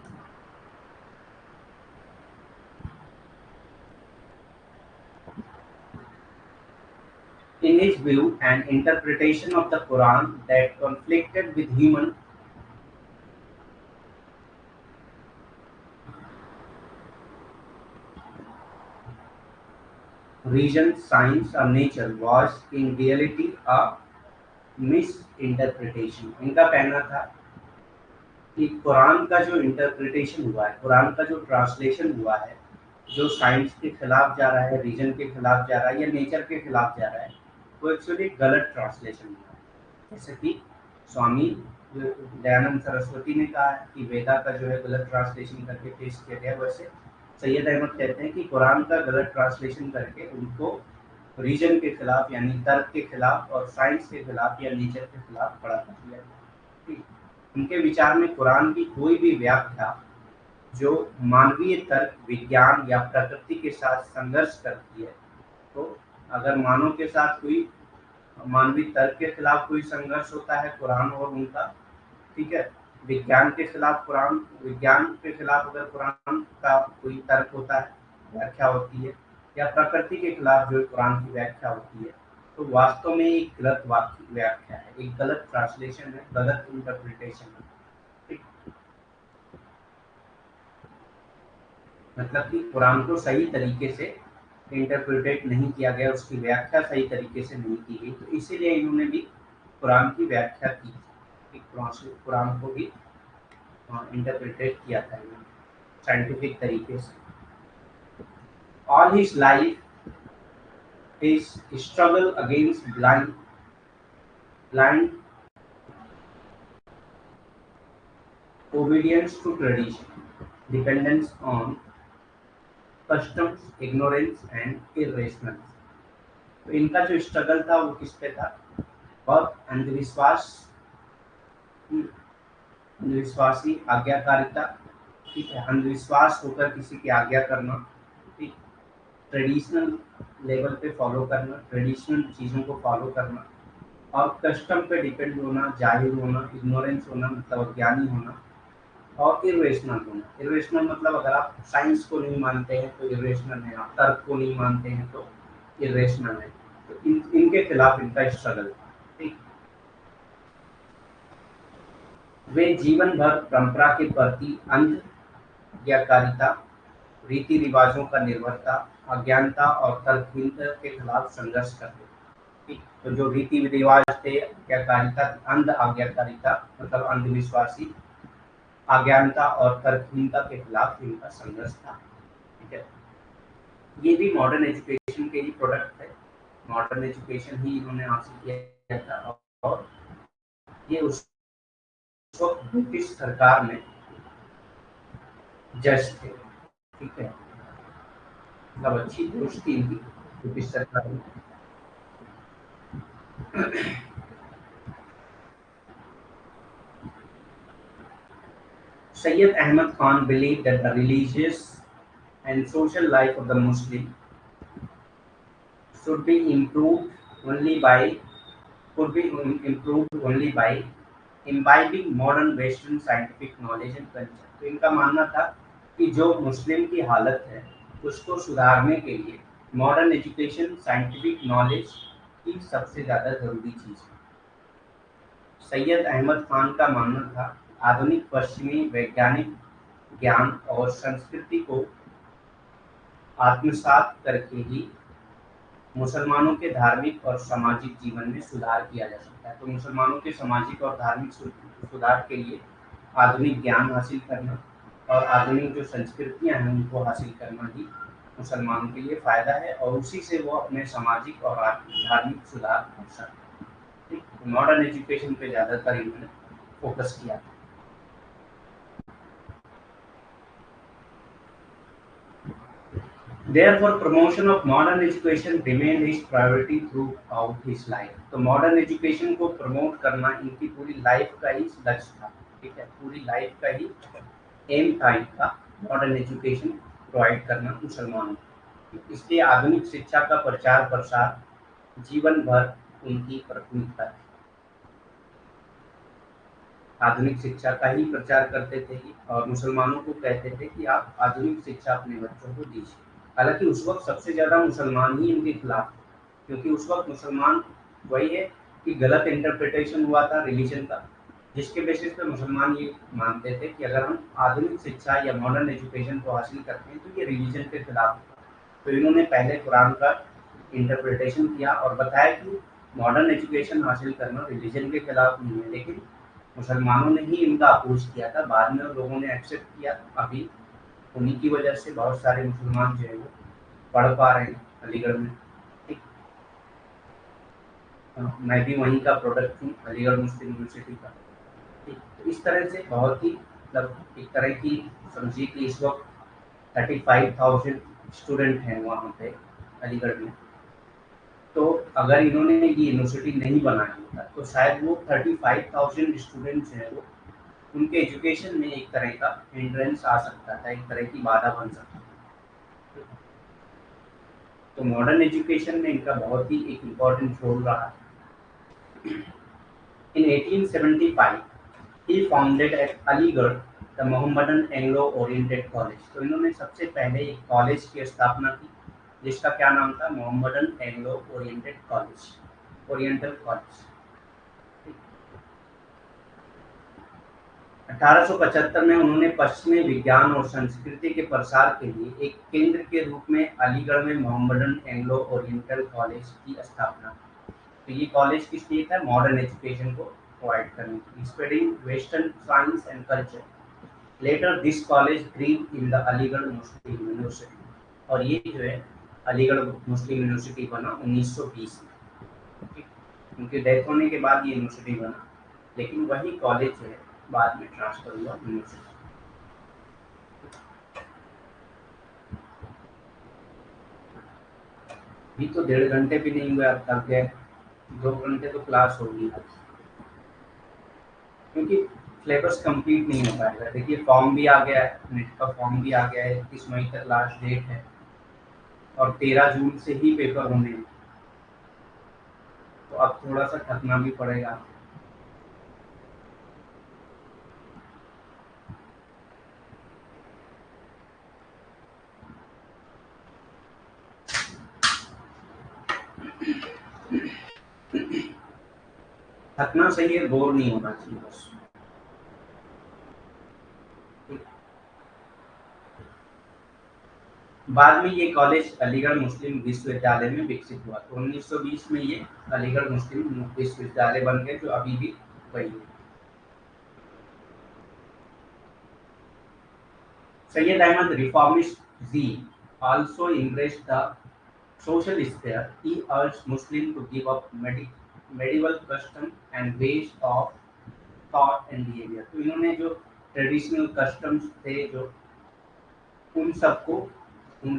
In his view, an interpretation of the Quran that conflicted with human reason, science, or nature was in reality a miss interpretation. इनका कहना था कि कुरान का जो इंटरप्रिटेशन हुआ है, कुरान का जो ट्रांसलेशन हुआ है, जो साइंस के खिलाफ जा रहा है, रीजन के खिलाफ जा रहा है या नेचर के खिलाफ जा रहा है, वो एक्चुअली गलत ट्रांसलेशन हुआ है। जैसे कि स्वामी दयानंद सरस्वती ने कहा है कि वेदा का जो है गलत ट्रांसलेशन करके पेश किया गया, वैसे सैयद अहमद कहते हैं कि कुरान का गलत ट्रांसलेशन करके उनको रीजन के खिलाफ यानी तर्क के खिलाफ और साइंस के खिलाफ या नेचर के खिलाफ खड़ा कर दिया गया। ठीक। उनके विचार में कुरान की कोई भी व्याख्या जो मानवीय तर्क, विज्ञान या प्रकृति के साथ संघर्ष करती है, तो अगर मानव के साथ कोई मानवीय तर्क के खिलाफ कोई संघर्ष होता है कुरान और उनका, ठीक है, विज्ञान के खिलाफ कुरान, विज्ञान के खिलाफ अगर कुरान का कोई तर्क होता है, व्याख्या होती है, या प्रकृति के खिलाफ जो कुरान की व्याख्या होती है, तो वास्तव में एक गलत वाक्य व्याख्या है, एक गलत ट्रांसलेशन है, गलत इंटरप्रिटेशन है। ठीक। मतलब कि कुरान को सही तरीके से इंटरप्रिटेट नहीं किया गया, उसकी व्याख्या सही तरीके से नहीं की गई, तो इसीलिए इन्होंने भी कुरान की व्याख्या की, कुरान को भी इंटरप्रिटेट किया था इन्होंने साइंटिफिक तरीके से। All his life his struggle against blind obedience to tradition, dependence on customs, ignorance and irrationality। तो इनका जो स्ट्रगल था वो किस पे था? और अंधविश्वास, अंधविश्वासी आज्ञाकारिता, ठीक है, अंधविश्वास होकर किसी की आज्ञा करना, ठीक, ट्रेडिशनल लेवल पे फॉलो करना, ट्रेडिशनल चीज़ों को फॉलो करना, और कस्टम पे डिपेंड होना, जाहिर होना, इग्नोरेंस होना मतलब अज्ञानी होना, और इरेशनल होना। इरेशनल मतलब अगर आप साइंस को नहीं मानते हैं तो इरेशनल है, आप तर्क को नहीं मानते हैं तो इरेशनल है। तो इनके खिलाफ इनका स्ट्रगल था। ठीक। वे जीवन भर परंपरा के प्रति अंध आज्ञाकारिता, रीति रिवाजों का निर्भरता, अज्ञानता और तर्कहीनता के खिलाफ संघर्ष करते थे। तो जो रीति रिवाज थे, आज्ञाकारिता, अंध आज्ञाकारिता मतलब अंधविश्वासी, अज्ञानता और तर्कहीनता के खिलाफ इनका संघर्ष था। ठीक है, ये भी मॉडर्न एजुकेशन के ही प्रोडक्ट है, मॉडर्न एजुकेशन ही इन्होंने हासिल किया था, और ये उस वक्त ब्रिटिश सरकार में जज थे। ठीक है, मतलब अच्छी दोस्ती इनकी ब्रिटिश सरकार में। Sayyid Ahmad Khan believed that the religious and social life of the Muslim should be improved only by could be improved only by imbibing modern Western scientific knowledge and culture। तो इनका मानना था कि जो मुस्लिम की हालत है उसको सुधारने के लिए मॉडर्न एजुकेशन, साइंटिफिक नॉलेज की सबसे ज़्यादा ज़रूरी चीज़ है। सैयद अहमद खान का मानना था आधुनिक पश्चिमी वैज्ञानिक ज्ञान और संस्कृति को आत्मसात करके ही मुसलमानों के धार्मिक और सामाजिक जीवन में सुधार किया जा सकता है। तो मुसलमानों के सामाजिक और धार्मिक सुधार के लिए आधुनिक ज्ञान हासिल करना और आधुनिक जो संस्कृतियां हैं उनको हासिल करना ही मुसलमानों के लिए फ़ायदा है, और उसी से वो अपने सामाजिक और धार्मिक सुधार कर सकते हैं। मॉडर्न एजुकेशन पे ज़्यादातर इन्होंने फोकस किया था। Therefore, promotion of modern education remained his priority throughout his life। तो मॉडर्न एजुकेशन को प्रमोट करना इनकी पूरी लाइफ का ही लक्ष्य था। ठीक है, पूरी लाइफ का ही एम था इनका, मॉडर्न एजुकेशन प्रोवाइड करना मुसलमानों को। इसलिए आधुनिक शिक्षा का प्रचार प्रसार जीवन भर उनकी प्राथमिकता थी। आधुनिक शिक्षा का ही प्रचार करते थे और मुसलमानों को कहते थे कि आप आधुनिक शिक्षा अपने बच्चों को दीजिए। हालांकि उस वक्त सबसे ज़्यादा मुसलमान ही इनके खिलाफ थे, क्योंकि उस वक्त मुसलमान वही है कि गलत इंटरप्रिटेशन हुआ था रिलीजन का, जिसके बेसिस पे मुसलमान ये मानते थे कि अगर हम आधुनिक शिक्षा या मॉडर्न एजुकेशन को हासिल करते हैं तो ये रिलीजन के खिलाफ होगा। तो इन्होंने पहले कुरान का इंटरप्रिटेशन किया और बताया कि मॉडर्न एजुकेशन हासिल करना रिलीजन के खिलाफ नहीं है, लेकिन मुसलमानों ने ही इनका अपोज किया था, बाद में लोगों ने एक्सेप्ट किया। अभी उन्हीं की वजह से बहुत सारे मुसलमान जो है वो पढ़ पा रहे हैं अलीगढ़ में। ठीक। मैं भी वहीं का प्रोडक्ट हूँ, अलीगढ़ मुस्लिम यूनिवर्सिटी का। ठीक। तो इस तरह से बहुत ही मतलब एक तरह की समझिए कि इस वक्त 35,000 स्टूडेंट हैं वहाँ पे अलीगढ़ में। तो अगर इन्होंने ये यूनिवर्सिटी नहीं बनाया होता तो शायद वो 35,000 स्टूडेंट्स हैं वो उनके एजुकेशन में एक तरह का हिंड्रेंस आ सकता था, एक तरह की बाधा बन सकती थी। तो मॉडर्न एजुकेशन में इनका बहुत ही एक इम्पोर्टेंट रोल रहा है। In 1875, he founded at Aligarh the Mohammedan Anglo-Oriented College। तो इन्होंने सबसे पहले एक कॉलेज की स्थापना की जिसका क्या नाम था, Mohammedan Anglo oriented college, oriental college. 1875 में उन्होंने पश्चिमी विज्ञान और संस्कृति के प्रसार के लिए एक केंद्र के रूप में अलीगढ़ में मोहम्मदन एंग्लो ओरिएंटल कॉलेज की स्थापना की। तो ये कॉलेज किस लिए था, मॉडर्न एजुकेशन को प्रोवाइड करने के लिए, spreading western science and culture. Later this college grew in the Aligarh Muslim University. और ये जो है अलीगढ़ मुस्लिम यूनिवर्सिटी बना 1920 में। ठीक। उनकी डेथ होने के बाद ये यूनिवर्सिटी बना, लेकिन वही कॉलेज जो है बाद में ट्रांसफर हुआ यूनिवर्सिटी। भी तो 1.5 घंटे भी नहीं हुए अब तक है, 2 घंटे तो क्लास होगी, क्योंकि सिलेबस कंप्लीट नहीं हो पाएगा। देखिए फॉर्म भी आ गया है, नेट का फॉर्म भी आ गया है, 31 मई तक लास्ट डेट है और 13 जून से ही पेपर होने हैं। तो अब थोड़ा सा थकना भी पड़ेगा। थकना सही है, बोर नहीं होना चाहिए बस। बाद में ये कॉलेज अलीगढ़ मुस्लिम विश्वविद्यालय में विकसित हुआ। तो 1920 में ये अलीगढ़ मुस्लिम विश्वविद्यालय बन गए, जो अभी भी वही है। Sayyid Ahmad reformist zeal also embraced the social sphere. He urged Muslims to give up medieval custom and ways of thought and behavior। तो इन्होंने जो ट्रेडिशनल कस्टम्स थे जो उन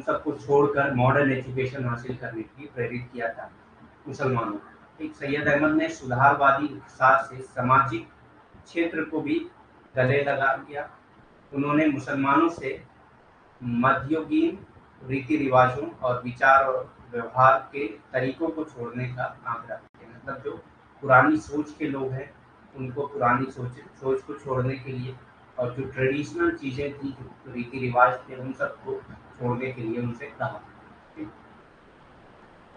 सबको छोड़कर मॉडर्न एजुकेशन हासिल करने के लिए प्रेरित किया था मुसलमानों को। एक सैयद अहमद ने सुधारवादी उत्साह से सामाजिक क्षेत्र को भी गले लगा दिया। उन्होंने मुसलमानों से मध्ययुगीन रीति रिवाजों और विचार और व्यवहार के तरीकों को छोड़ने का आग्रह किया। मतलब जो पुरानी सोच के लोग हैं उनको पुरानी सोच को छोड़ने के लिए, और जो ट्रेडिशनल चीज़ें थी, जो रीति रिवाज थे, उन सबको छोड़ने के लिए उनसे कहा।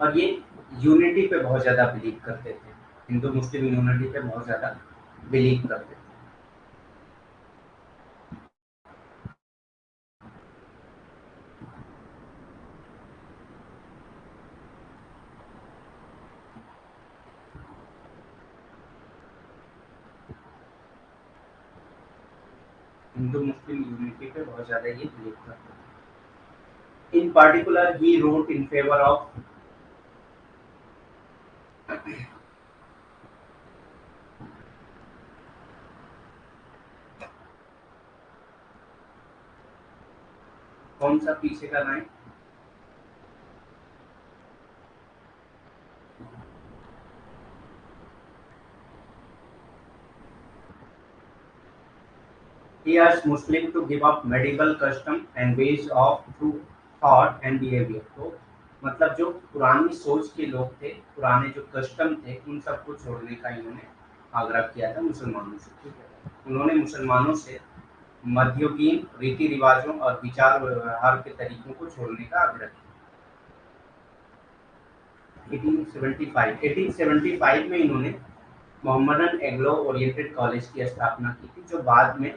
और ये यूनिटी पे बहुत ज़्यादा बिलीव करते थे, हिंदू मुस्लिम यूनिटी पे बहुत ज़्यादा बिलीव करते थे। हिंदू मुस्लिम यूनिटी पे बहुत ज़्यादा ये बिलीव करते थे। इन particular he wrote in favour of, कौन सा पीछे का line, he asked Muslim to give up medieval custom and ways of through thought and behavior। तो मतलब जो पुरानी सोच के लोग थे, पुराने जो कस्टम थे, उन सबको छोड़ने का इन्होंने आग्रह किया था मुसलमानों से। ठीक है, उन्होंने मुसलमानों से मध्ययुगीन रीति रिवाजों और विचार व्यवहार के तरीकों को छोड़ने का आग्रह किया। 1875 में इन्होंने मोहम्मदन एंग्लो ओरिएंटेड कॉलेज की स्थापना की थी, जो बाद में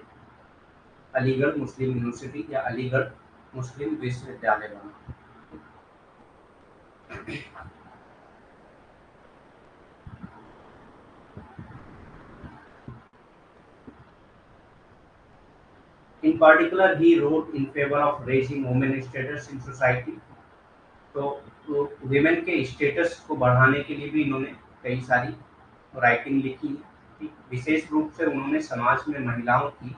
अलीगढ़ मुस्लिम यूनिवर्सिटी या अलीगढ़ मुस्लिम विश्वविद्यालय बना। इन particular he wrote in favour of raising women status in society. तो विमेन के स्टेटस को बढ़ाने के लिए भी इन्होंने कई सारी राइटिंग लिखी है। विशेष रूप से उन्होंने समाज में महिलाओं की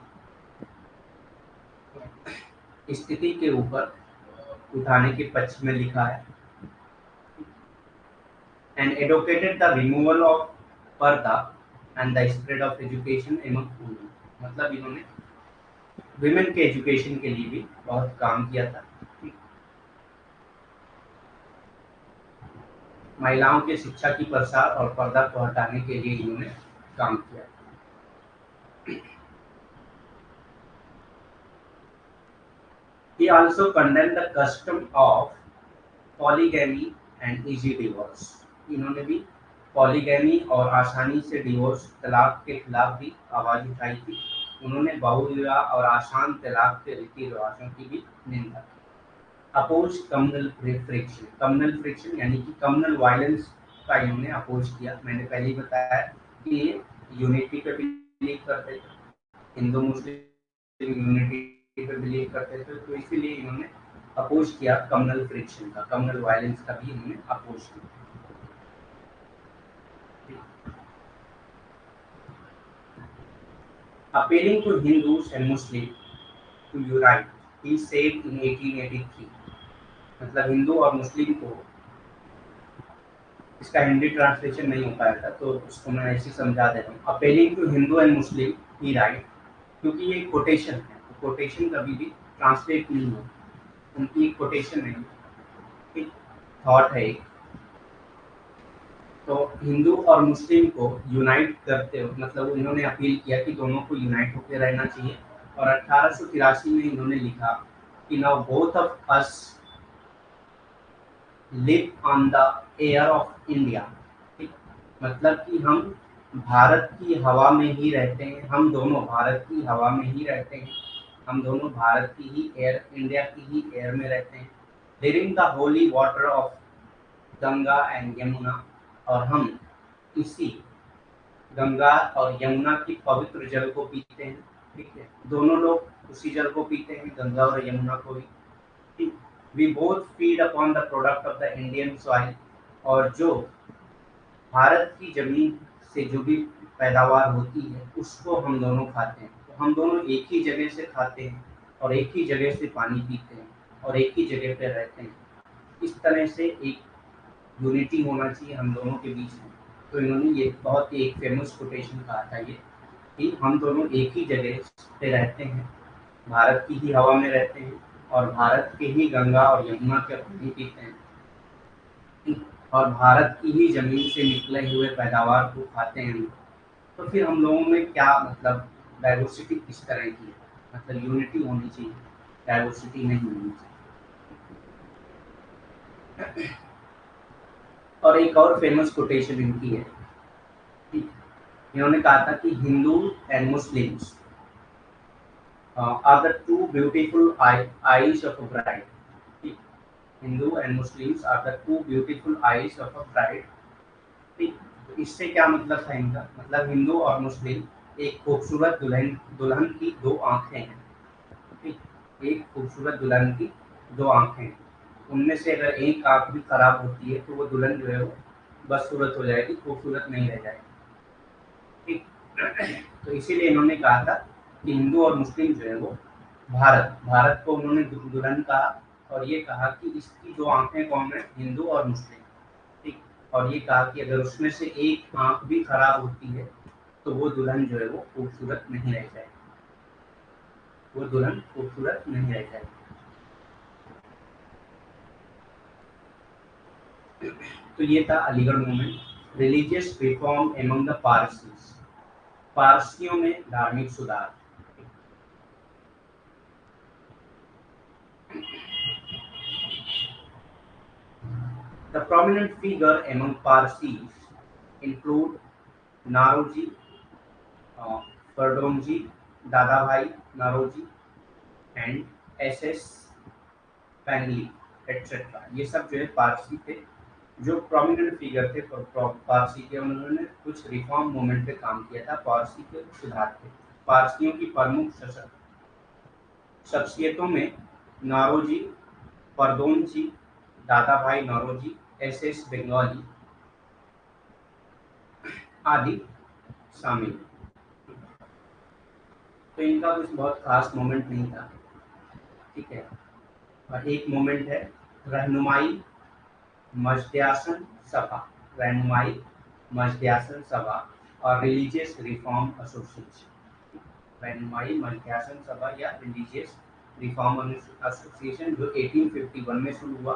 स्थिति के ऊपर उठाने के पक्ष में लिखा है। And advocated the removal of purdah and the spread of education among women. मतलब इन्होंने विमेन के एजुकेशन के लिए भी बहुत काम किया था। महिलाओं के शिक्षा की प्रसार और पर्दा को हटाने के लिए इन्होंने काम किया। He also condemned the custom of polygamy and easy divorce। इन्होंने भी पॉलीगैमी और आसानी से डिवोर्स तलाक के खिलाफ भी आवाज उठाई थी। उन्होंने बहुविवाह और आसान तलाक के रीति रिवाजों की भी निंदा की। Oppose communal friction. Communal friction यानी कि कम्युनल वायलेंस का इन्होंने अपोज किया। मैंने पहले ही बताया कि ये यूनिटी पे बिलीव करते थे, हिंदू मुस्लिम यूनिटी पे बिलीव करते थे, तो इसीलिए इन्होंने अपोज किया कम्युनल फ्रिक्शन का, कम्युनल वायलेंस का भी इन्होंने अपोज किया। Appealing to Hindus and Muslim to unite, he said in 1883। मतलब हिंदू और मुस्लिम को, इसका हिंदी ट्रांसलेशन नहीं हो पाया था तो उसको मैं ऐसे समझा देता हूँ। Appealing to Hindu and Muslim he write, क्योंकि ये कोटेशन है, तो कोटेशन कभी भी ट्रांसलेट नहीं हो, उनकी कोटेशन नहीं, एक थॉट है। तो हिंदू और मुस्लिम को यूनाइट करते हो, मतलब इन्होंने अपील किया कि दोनों को यूनाइट होकर रहना चाहिए। और 1883 में इन्होंने लिखा कि now both of us live on the air of India. मतलब कि हम भारत की हवा में ही रहते हैं, हम दोनों भारत की हवा में ही रहते हैं, हम दोनों भारत की ही एयर, इंडिया की ही एयर में रहते हैं। Living the holy water of Ganga and Yamuna, और हम इसी गंगा और यमुना की पवित्र जल को पीते हैं। ठीक है, दोनों लोग उसी जल को पीते हैं, गंगा और यमुना को भी। We both feed upon the product of the Indian soil, और जो भारत की जमीन से जो भी पैदावार होती है उसको हम दोनों खाते हैं। तो हम दोनों एक ही जगह से खाते हैं और एक ही जगह से पानी पीते हैं और एक ही जगह पे रहते हैं। इस तरह से एक यूनिटी होना चाहिए हम दोनों के बीच में। तो इन्होंने ये बहुत ही एक फेमस कोटेशन कहा था ये, कि हम दोनों एक ही जगह पे रहते हैं, भारत की ही हवा में रहते हैं और भारत के ही गंगा और यमुना के पानी पीते हैं और भारत की ही जमीन से निकले हुए पैदावार को खाते हैं। तो फिर हम लोगों में क्या मतलब डाइवर्सिटी किस तरह की है, मतलब यूनिटी होनी चाहिए, डाइवर्सिटी नहीं होनी चाहिए। और एक और फेमस कोटेशन इनकी है, इन्होंने कहा था कि Hindu and Muslims are the two beautiful eyes of a bride. Hindu and Muslims are the two beautiful eyes of a bride. ठीक, इससे क्या मतलब था इनका, मतलब हिंदू और मुस्लिम एक खूबसूरत दुल्हन की दो आंखें हैं। ठीक, एक खूबसूरत दुल्हन की दो आंखें हैं, उनमें से अगर एक आंख भी खराब होती है तो वो दुल्हन जो है वो बदसूरत हो जाएगी, खूबसूरत नहीं रह जाएगी। ठीक, तो इसीलिए इन्होंने कहा था कि हिंदू और मुस्लिम जो है वो भारत को उन्होंने दुल्हन कहा, और ये कहा कि इसकी जो आंखें कौन है, हिंदू और मुस्लिम। ठीक, और ये कहा कि अगर उसमें से एक आंख भी खराब होती है तो वो दुल्हन जो है वो खूबसूरत नहीं रह जाएगी, वो दुल्हन खूबसूरत नहीं रह जाएगी। तो ये था Aligarh movement. Religious reform among the Parsis, पारसियों में धार्मिक सुधार। The prominent figure among Parsis include Naroji, Pardonji, Dadabhai Naroji, and S.S. Bengalee etcetera. ये सब जो है पारसी थे, जो प्रोमिनेंट फिगर थे पारसी के। उन्होंने कुछ रिफॉर्म मूवमेंट पे काम किया था, पारसी के सुधार थे। पारसियों की प्रमुख शासक शख्सियतों में नारोजी, परदोनजी, दादा भाई नौरोजी, एस बंगाली आदि शामिल। तो इनका कुछ बहुत खास मोमेंट नहीं था, ठीक है। और एक मोमेंट है रहनुमाई मजद्यासन सभा, रहनुमाई मजद्यासन सभा और रिलीजियस रिफॉर्म एसोसिएशन। रहनुमाई मजद्यासन सभा या रिलीजियस रिफॉर्म एसोसिएशन जो 1851 में शुरू हुआ।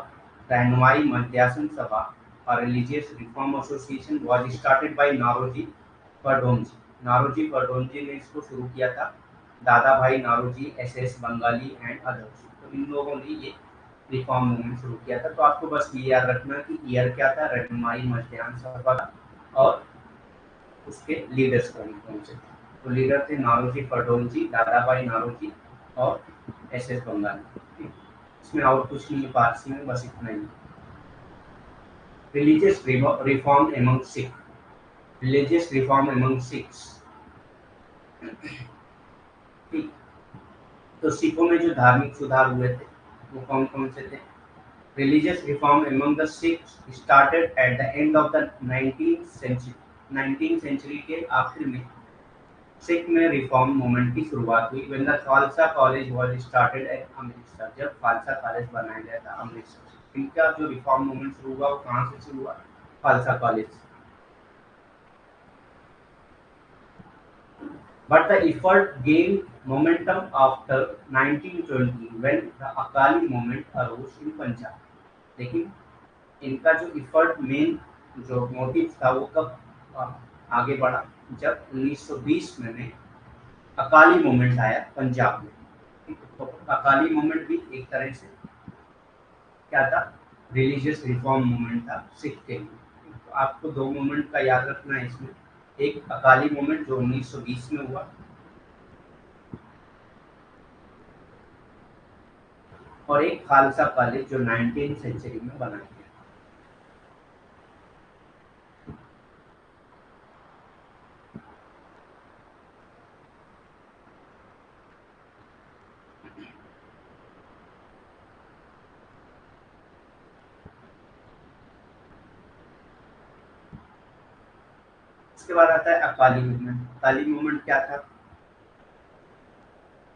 रहनुमाई मजद्यासन सभा और religious reform association was started by Naoroji Furdonji. Naoroji Furdonji ने इसको शुरू किया था। Dada Bhai Naoroji, S Bengali and others, तो इन लोगों ने ये रिफॉर्म मूवमेंट शुरू किया था। तो आपको बस ये याद रखना कि ईयर क्या था, रहनुमाई मजदूर सभा था, और उसके लीडर्स कौन से थे। तो लीडर थे नारोजी परडोनजी, दादा भाई नारोजी और एस बंगाली। इसमें और कुछ नहीं, पारसी में बस इतना ही। Religious reform among Sikh, religious reform among Sikhs, ठीक। तो सिखों में जो धार्मिक सुधार हुए थे वो कौन कौन से थे? Religious reform among the Sikhs started at the end of the 19th century. 19th century के आखिर में सिख में रिफॉर्म मूवमेंट की शुरुआत हुई। When the Khalsa college was started at Amritsar, जब खालसा कॉलेज बनाया गया था अमृतसर से। इनका जो रिफॉर्म मूवमेंट शुरू हुआ वो कहाँ से शुरू हुआ? खालसा कॉलेज से। But the effort gained momentum after 1920 when the Akali movement arose in Punjab. लेकिन इनका जो इफर्ट मेन जो मोटिव था वो कब आगे बढ़ा? जब 1920 में अकाली मूवमेंट आया पंजाब में। तो अकाली मूवमेंट भी एक तरह से क्या था? रिलीजियस रिफॉर्म मूवमेंट था सिख के लिए। तो आपको दो मूवमेंट का याद रखना है इसमें, एक अकाली मूवमेंट जो 1920 में हुआ और एक खालसा कॉलेज जो 19th सेंचुरी में बनाया गया। उसके बाद आता है अकाली मूवमेंट। अकाली मूवमेंट क्या था?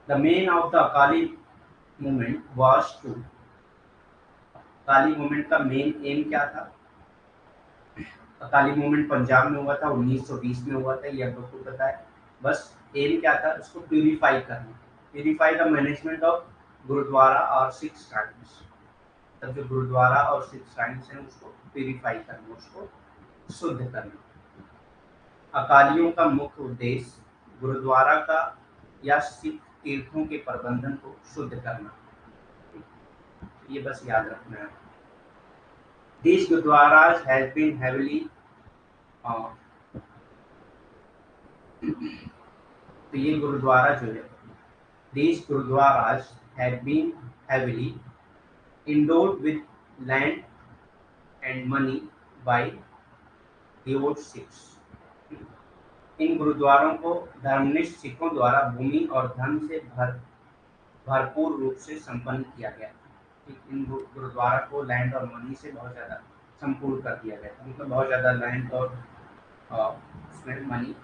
The main of the Akali movement was to, Akali movement का मेन एम क्या था? अकाली मूवमेंट पंजाब में हुआ था, 1920 में हुआ था, ये आप लोग को पता है। बस एम क्या था? उसको प्यूरिफाई करना, purify the management of gurdwara और सिख श्राइन्स। तब जो गुरुद्वारा और सिख श्राइन्स हैं उसको प्यूरिफाई करना, उसको शुद्ध करना। अकालियों का मुख्य उद्देश्य गुरुद्वारा का या सिख तीर्थों के प्रबंधन को शुद्ध करना, ये बस याद रखना है। These gurdwaras has been heavily तो ये गुरुद्वारा जो है, these gurdwaras have been heavily endowed with land and money by devout Sikhs. इन गुरुद्वारों को धर्मनिष्ठ सिखों द्वारा भूमि और धन से भरपूर रूप से संपन्न किया गया। इन गुरुद्वारा को लैंड और मनी से बहुत ज़्यादा संपूर्ण कर दिया गया था, मतलब बहुत ज़्यादा लैंड और उसमें मनी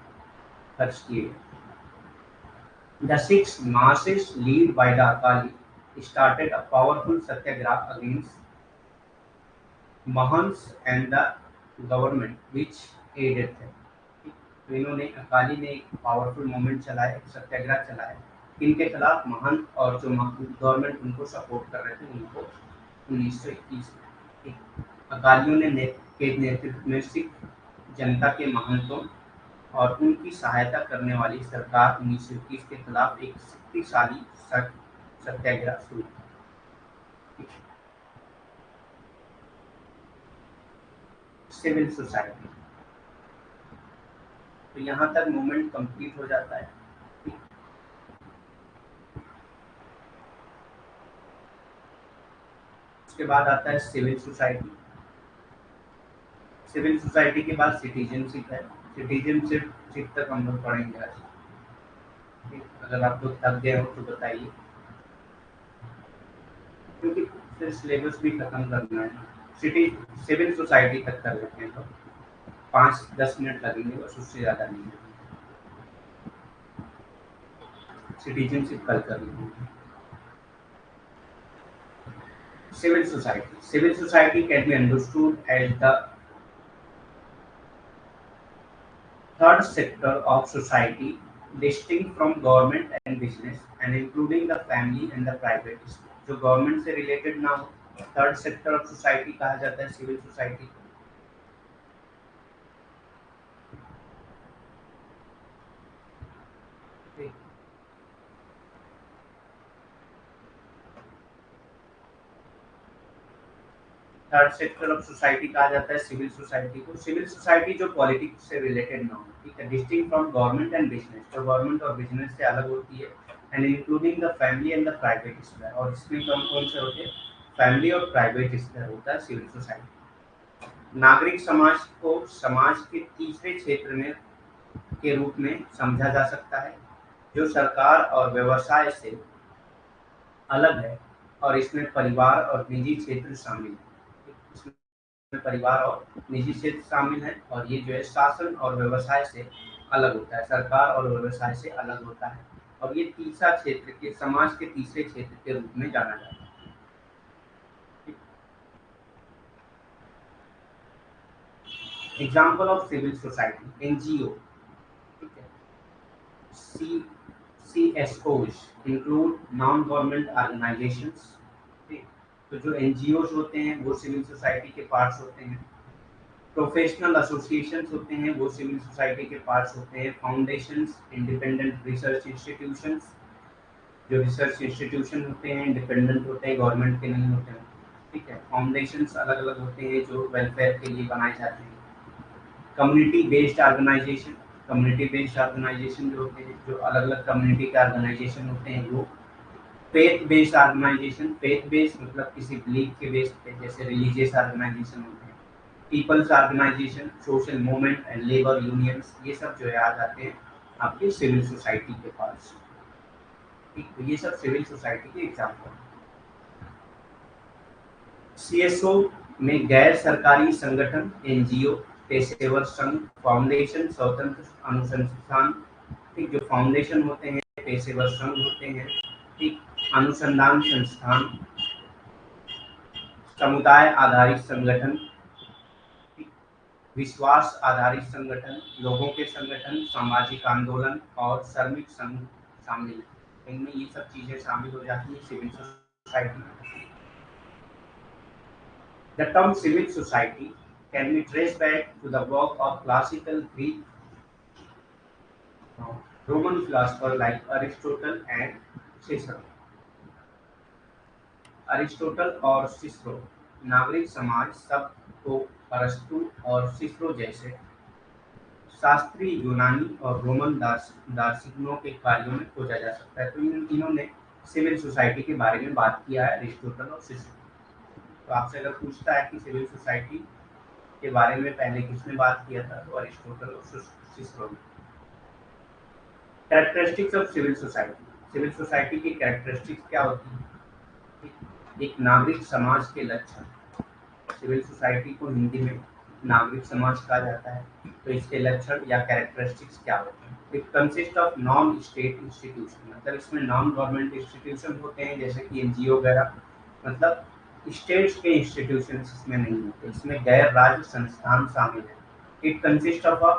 खर्च किए। The six masses led by the Akali started a powerful satyagraha against Mahants and the government which aided them. तो इन्होंने अकाली ने एक पावरफुल मूवमेंट चलाया, एक सत्याग्रह चलाया, इनके खिलाफ महंत और जो गवर्नमेंट उनको सपोर्ट कर रहे थे उनको 1921 में। अकालियों ने के नेतृत्व में सिख जनता के महंतों और उनकी सहायता करने वाली सरकार 1921 के खिलाफ एक शक्तिशाली सत्याग्रह शुरू किया। सिविल सोसाइटी, तो यहाँ तक मूवमेंट कंप्लीट हो जाता है। उसके बाद आता है सिविल सोसाइटी। सिविल सोसाइटी के बाद सिटीजनशिप है। सिटीजनशिप तक हम लोग पढ़ेंगे आज। अगर आप लोग थक गए हो तो बताइए। क्योंकि फिर सिलेबस भी खत्म करना है ना। सिटी सिविल सोसाइटी तक कर लेते हैं, तो 5-10 मिनट लगेंगे बस, उससे ज़्यादा नहीं लगेंगे। सिटीजनशिप कल कर लेंगे। Civil society can be understood as the third sector of society, distinct from government and business, and including the family and the private sphere. जो गवर्नमेंट से रिलेटेड ना हो, थर्ड सेक्टर ऑफ सोसाइटी कहा जाता है civil society. Third sector of society कहा जाता है सिविल सोसाइटी को। सिविल सोसाइटी जो पॉलिटिक्स से रिलेटेड ना हो, ठीक है, distinct from government and business, जो गवर्नमेंट और बिजनेस से अलग होती है, and including the family and the private sphere. और इसमें कौन कौन से होते हैं? फैमिली और प्राइवेट स्फीयर होता है सिविल सोसाइटी। नागरिक समाज को समाज के तीसरे क्षेत्र में के रूप में समझा जा सकता है, जो सरकार और व्यवसाय से अलग है, और इसमें परिवार और निजी क्षेत्र शामिल है। इसमें परिवार और निजी क्षेत्र शामिल है, और ये जो है शासन और व्यवसाय से अलग होता है, सरकार और व्यवसाय से अलग होता है, और ये तीसरा क्षेत्र के समाज के तीसरे क्षेत्र के रूप में जाना जाता है। Example of civil society, NGO, ठीक है, सी CSOs include non-government organizations, ठीक, तो जो NGOs होते हैं वो सिविल सोसाइटी के पार्ट्स होते हैं। प्रोफेशनल एसोसिएशंस होते हैं वो सिविल सोसाइटी के पार्ट्स होते हैं। फाउंडेशंस, इंडिपेंडेंट रिसर्च इंस्टीट्यूशंस, जो रिसर्च इंस्टीट्यूशन होते हैं इंडिपेंडेंट होते हैं, गवर्नमेंट के नहीं होते हैं, ठीक है। फाउंडेशंस अलग अलग होते हैं जो वेलफेयर के लिए बनाए जाते हैं। Community based organisation, community based organisation जो होते हैं, जो अलग अलग कम्युनिटी के ऑर्गेनाइजेशन होते हैं वो। Faith based organisation, faith based मतलब किसी बिलीफ के बेस पे, जैसे रिलीजियस ऑर्गेनाइजेशन होते हैं। People's organisation, social movement and labour unions, ये सब जो है आ जाते हैं आपके सिविल सोसाइटी के पास, ठीक। तो ये सब सिविल सोसाइटी के एग्जाम्पल। सीएसओ में गैर सरकारी संगठन, एनजीओ, पेशेवर संघ, फाउंडेशन, स्वतंत्र अनुसंधान, ठीक, जो फाउंडेशन होते हैं, पेशेवर संघ होते हैं, ठीक, अनुसंधान संस्थान, समुदाय आधारित संगठन, ठीक, विश्वास आधारित संगठन, लोगों के संगठन, सामाजिक आंदोलन और श्रमिक संघ शामिल हैं। इनमें ये सब चीजें शामिल हो जाती है सिविल सोसाइटी में। The term civil society can be traced back to the work of classical Greek, Roman philosophers like Aristotle and Cicero. Aristotle और सिस्रो नागरिक समाज शब्द को अरस्तु और सिस्रो जैसे शास्त्रीय यूनानी और रोमन दार्शनिकों के कार्यों में खोजा जा सकता है। तो इन्होंने सिविल सोसाइटी के बारे में बात किया है, अरिस्टोटल और सिस्रो। तो आपसे अगर पूछता है कि सिविल सोसाइटी के बारे में पहले किसने बात किया था, तो अरिस्टोटल और सिस्रो ने। Characteristics of civil society, civil society की कैरेक्टरिस्टिक्स क्या होती है? एक नागरिक समाज के लक्षण, सिविल सोसाइटी को हिंदी में नागरिक समाज कहा जाता है, तो इसके लक्षण या कैरेक्टरिस्टिक्स क्या होते हैं? It consist of non state institution, मतलब इसमें नॉन गवर्नमेंट इंस्टीट्यूशन होते हैं जैसे कि एनजीओ वगैरह, मतलब स्टेट्स के इंस्टीट्यूशन इसमें नहीं होते, इसमें गैर राज्य संस्थान शामिल है। It consist of a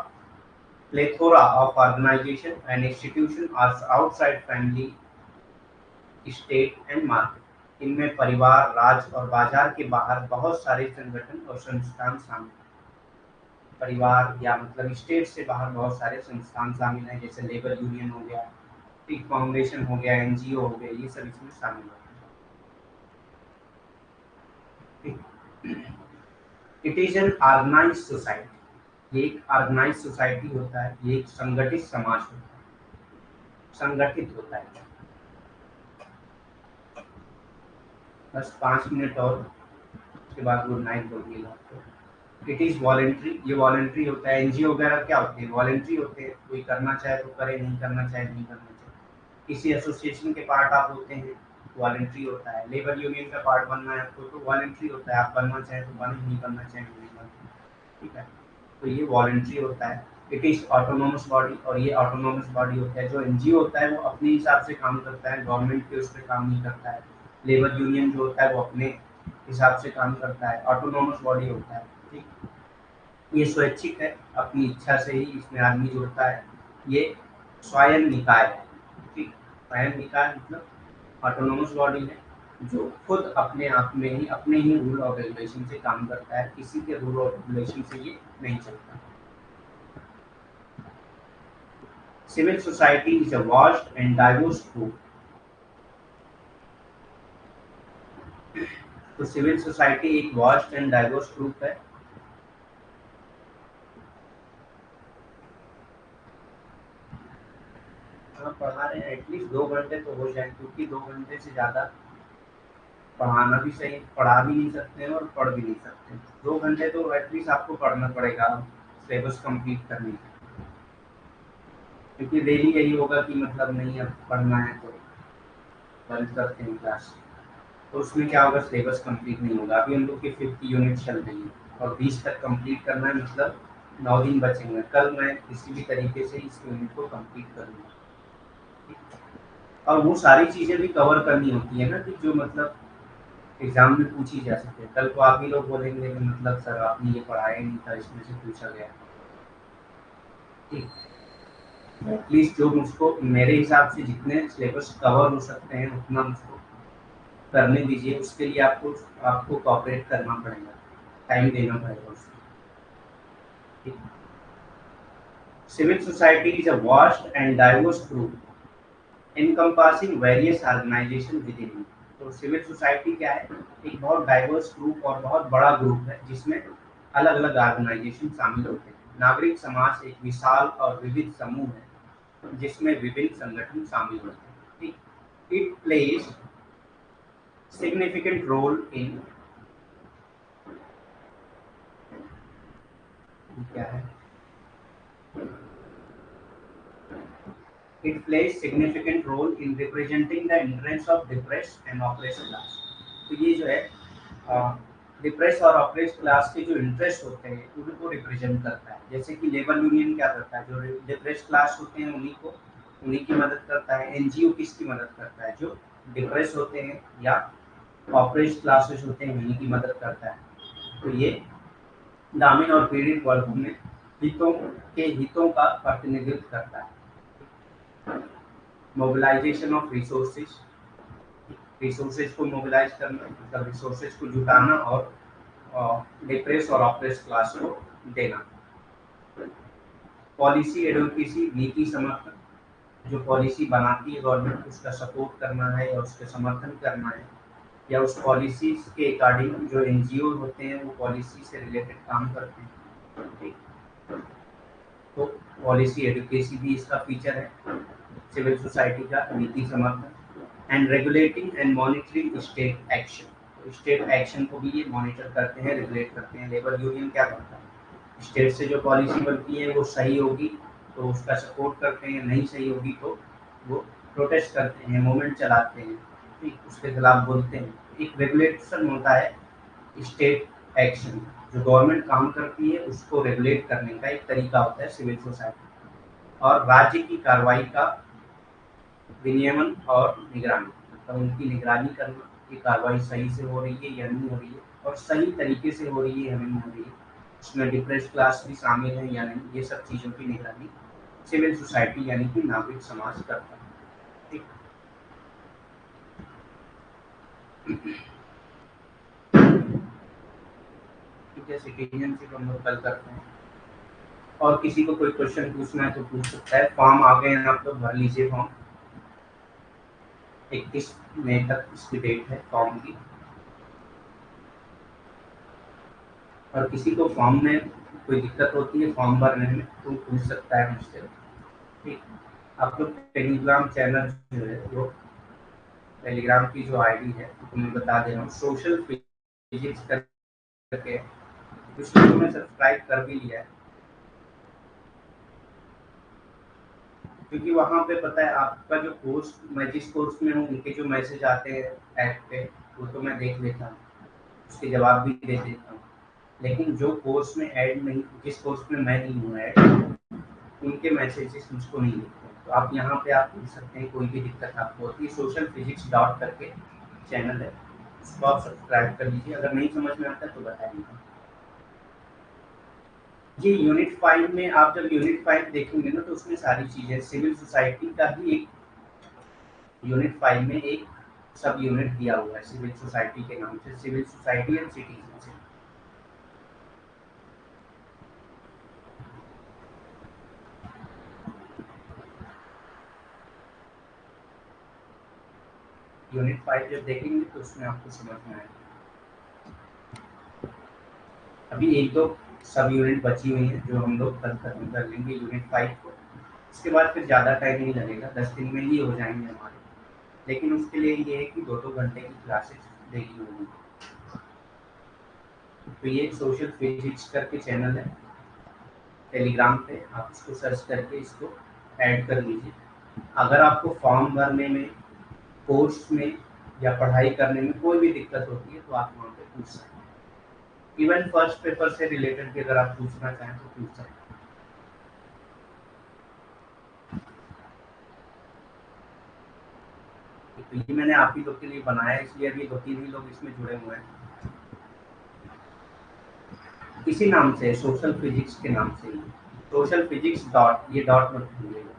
plethora of organisation and institution outside family, state and market. इनमें परिवार, राज्य और बाजार के बाहर बहुत सारे संगठन और संस्थान शामिल हैं। परिवार या मतलब स्टेट से बाहर बहुत सारे संस्थान शामिल हैं, जैसे लेबर यूनियन हो गया, एक फाउंडेशन हो गया, एनजीओ हो गया, ये सब इसमें शामिल होते हैं। It is an organised society, ये एक ऑर्गेनाइज्ड सोसाइटी होता है, ये एक संगठित समाज होता है, संगठित होता है। बस 5 मिनट और उसके बाद गुड नाइट बोलिएगा आपको। इट इज़ वॉलेंट्री, ये वॉलेंट्री होता है। एनजीओ वगैरह क्या होते हैं? वॉलेंट्री होते हैं, कोई करना चाहे तो करे, नहीं करना चाहे नहीं करना चाहे। किसी एसोसिएशन के पार्ट आप होते हैं वॉलंटरी होता है। लेबर यूनियन का पार्ट बनना है आपको तो वॉलंटरी होता है, आप बनना चाहें तो बने, नहीं बनना चाहें नहीं बने, ठीक है। तो ये वॉलंटरी होता है। इट इज ऑटोनोमस बॉडी, और ये ऑटोनोमस बॉडी होता है। जो एनजीओ होता है वो अपने हिसाब से काम करता है, गवर्नमेंट के उस पर काम नहीं करता है। लेबर यूनियन जो होता है वो अपने हिसाब से काम करता है, ऑटोनोमस बॉडी होता है, ठीक। ये स्वैच्छिक है, अपनी इच्छा से ही इसमें आदमी जुड़ता है। ये स्वयं निकाय है, ठीक। स्वयं निकाय मतलब ऑटोनोमस बॉडी है जो खुद अपने आप में ही अपने ही रूल और रेगुलेशन से काम करता है, किसी के रूल और रेगुलेशन से ये नहीं चलता। Civil society is a vast and diverse group. तो सिविल सोसाइटी एक वास्ट एंड डाइवर्स ग्रुप है। हम पढ़ा रहे हैं एटलीस्ट 2 घंटे तो हो जाए, क्योंकि 2 घंटे से ज़्यादा पढ़ाना भी सही, पढ़ा भी नहीं सकते हैं और पढ़ भी नहीं सकते हैं। 2 घंटे तो एटलीस्ट आपको पढ़ना पड़ेगा सिलेबस कंप्लीट करने के, क्योंकि डेली यही होगा कि मतलब नहीं अब पढ़ना है तो बंद करते हैं क्लास, तो उसमें क्या होगा, सिलेबस कंप्लीट नहीं होगा। अभी हम लोग की 5th यूनिट चल रही है और 20 तक कंप्लीट करना है, मतलब 9 दिन बचेंगे। कल मैं किसी भी तरीके से इस यूनिट को कंप्लीट करूँगा, और वो सारी चीज़ें भी कवर करनी होती है ना, कि जो मतलब एग्जाम में पूछी जा सके। कल को आप ही लोग बोलेंगे कि मतलब सर आपने ये पढ़ाया नहीं था, इसमें से पूछा गया, ठीक। एटलीस्ट जो मुझको मेरे हिसाब से जितने सिलेबस कवर हो सकते हैं उतना मुझको करने दीजिए। उसके लिए आपको आपको कोऑपरेट करना पड़ेगा, टाइम देना पड़ेगा उसको, ठीक। Civil society is a vast and diverse group encompassing various organization within it। तो सिविल सोसाइटी क्या है, एक बहुत डाइवर्स ग्रुप और बहुत बड़ा ग्रुप है जिसमें अलग अलग ऑर्गेनाइजेशन शामिल होते हैं। नागरिक समाज एक विशाल और विविध समूह है जिसमें विभिन्न संगठन शामिल होते हैं, ठीक। It plays significant role in, क्या है, it plays significant role in representing the interests of depressed and oppressed class। तो ये जो है डिप्रेस और ऑपरेस क्लास के जो इंटरेस्ट होते हैं उनको रिप्रेजेंट करता है। जैसे कि लेबर यूनियन क्या करता है, जो डिप्रेस क्लास होते हैं उन्हीं की मदद करता है। एनजीओ किसकी मदद करता है, जो डिप्रेस होते हैं या ऑपरेस क्लासेस होते हैं उन्हीं की मदद करता है। तो ये ग्रामीण और पीड़ित वर्गों में हितों का प्रतिनिधित्व करता है। मोबिलाइजेशन ऑफ रिसोर्सेज, रिसोर्सेज को मोबिलाइज करना मतलब रिसोर्सेज को जुटाना और डिप्रेस और ऑपरेस क्लास को देना। पॉलिसी एडवोकेसी, नीति समर्थन, जो पॉलिसी बनाती है गवर्नमेंट उसका सपोर्ट करना है या उसका समर्थन करना है, या उस पॉलिसी के अकॉर्डिंग जो एनजीओ होते हैं वो पॉलिसी से रिलेटेड काम करते हैं, ठीक। तो पॉलिसी एडवोकेसी भी इसका फीचर है सिविल सोसाइटी का। नीति समर्थन and regulating and monitoring state action, state action को भी ये मॉनिटर करते हैं, रेगुलेट करते हैं। लेबर यूनियन क्या करता है, स्टेट से जो पॉलिसी बनती है वो सही होगी तो उसका सपोर्ट करते हैं, नहीं सही होगी तो वो प्रोटेस्ट करते हैं, मूवमेंट चलाते हैं, ठीक, उसके खिलाफ बोलते हैं। एक रेगुलेशन होता है स्टेट एक्शन, जो गवर्नमेंट काम करती है उसको रेगुलेट करने का एक तरीका होता है सिविल सोसाइटी। और राज्य की कार्रवाई का विनियमन और निगरानी, मतलब उनकी निगरानी करना कि कार्रवाई सही से हो रही है या नहीं हो रही है, और सही तरीके से हो रही है या नहीं हो रही है, उसमें डिप्रेस क्लास भी शामिल है या नहीं, ये सब चीज़ों की निगरानी सिविल सोसाइटी यानी कि नागरिक समाज करता है, ठीक। ठीक है, सिटीजनशिप हम लोग कल करते हैं, और किसी को कोई क्वेश्चन पूछना है तो पूछ सकता है। फॉर्म आ गए हैं, आप लोग भर लीजिए फॉर्म। 21 मई तक इसकी डेट है फॉर्म की, और किसी को फॉर्म में कोई दिक्कत होती है फॉर्म भरने में तो पूछ सकता है मुझसे, ठीक। आप लोग टेलीग्राम चैनल जो है वो टेलीग्राम की जो आईडी है तो मैं बता दे रहा हूँ, सोशल फिजिक्स करके, उसको तो मैं सब्सक्राइब कर भी लिया है। क्योंकि वहाँ पे पता है आपका जो कोर्स, मैं जिस कोर्स में हूँ उनके जो मैसेज आते हैं ऐप पे, वो तो मैं देख लेता हूँ, उसके जवाब भी दे देता हूँ। लेकिन जो कोर्स में ऐड नहीं, जिस कोर्स में मैं नहीं हूँ ऐड, उनके मैसेजेस मुझको नहीं दिखते। तो आप यहाँ पे आप पूछ सकते हैं, कोई भी दिक्कत आपको होती है। सोशल फिजिक्स डॉट करके चैनल है, उसको आप सब्सक्राइब कर लीजिए। अगर नहीं समझ में आता तो बताइए। ये यूनिट 5 में आप जब यूनिट 5 देखेंगे ना, तो उसमें सारी चीज़ें, सिविल सोसाइटी का भी एक यूनिट 5 में एक सब यूनिट दिया हुआ है सिविल सोसाइटी के नाम से, civil society and citizenship. Unit 5 जब देखेंगे तो उसमें आपको समझ में आएगा। अभी एक दो सब यूनिट बची हुई हैं जो हम लोग कल खत्म कर लेंगे यूनिट 5 को। उसके बाद फिर ज़्यादा टाइम नहीं लगेगा, 10 दिन में ही हो जाएंगे हमारे। लेकिन उसके लिए ये है कि 2-2 घंटे की क्लासेस देनी होगी। तो ये सोशल फिजिक्स करके चैनल है टेलीग्राम पे, आप इसको सर्च करके इसको ऐड कर लीजिए। अगर आपको फॉर्म भरने में, कोर्स में या पढ़ाई करने में कोई भी दिक्कत होती है तो आप वहाँ पे पूछ सकते हैं। इवन फर्स्ट पेपर से रिलेटेड भी अगर आप पूछना चाहें तो पूछ सकते हैं। तो ये मैंने आप ही लोग के लिए बनाया है, इसलिए अभी 2-3 ही लोग इसमें जुड़े हुए हैं। इसी नाम से, सोशल फिजिक्स के नाम से ही, सोशल फिजिक्स डॉट, ये डॉट मत भूलिएगा,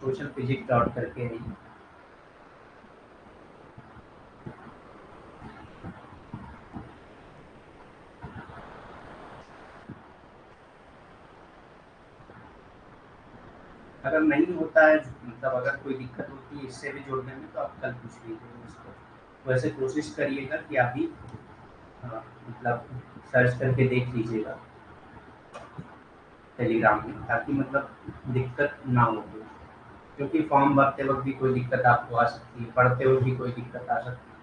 सोशल फिजिक्स डॉट करके है। अगर नहीं होता है, मतलब अगर कोई दिक्कत होती है इससे भी जोड़ने में, तो आप कल पूछ लीजिए इसको। वैसे कोशिश करिएगा कि आप भी मतलब सर्च करके देख लीजिएगा टेलीग्राम में, ताकि मतलब दिक्कत ना हो कोई। क्योंकि फॉर्म भरते वक्त भी कोई दिक्कत आपको आ सकती है, पढ़ते वक्त भी कोई दिक्कत आ सकती है,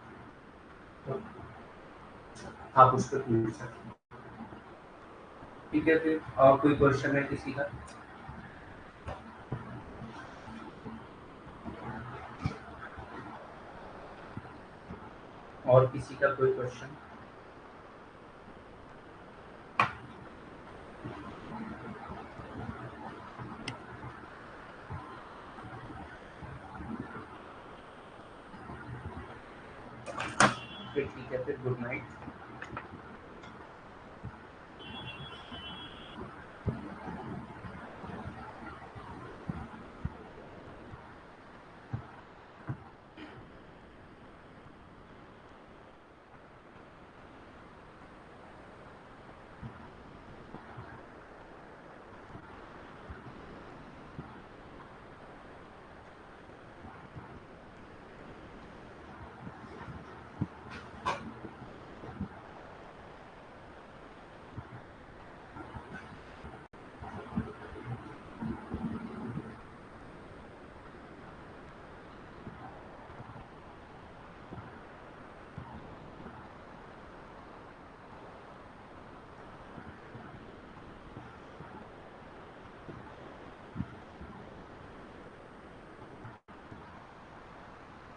तो आप उसको पूछ सकते हैं। ठीक है, फिर और कोई क्वेश्चन है किसी का? और किसी का कोई क्वेश्चन? फिर ठीक है, फिर गुड नाइट।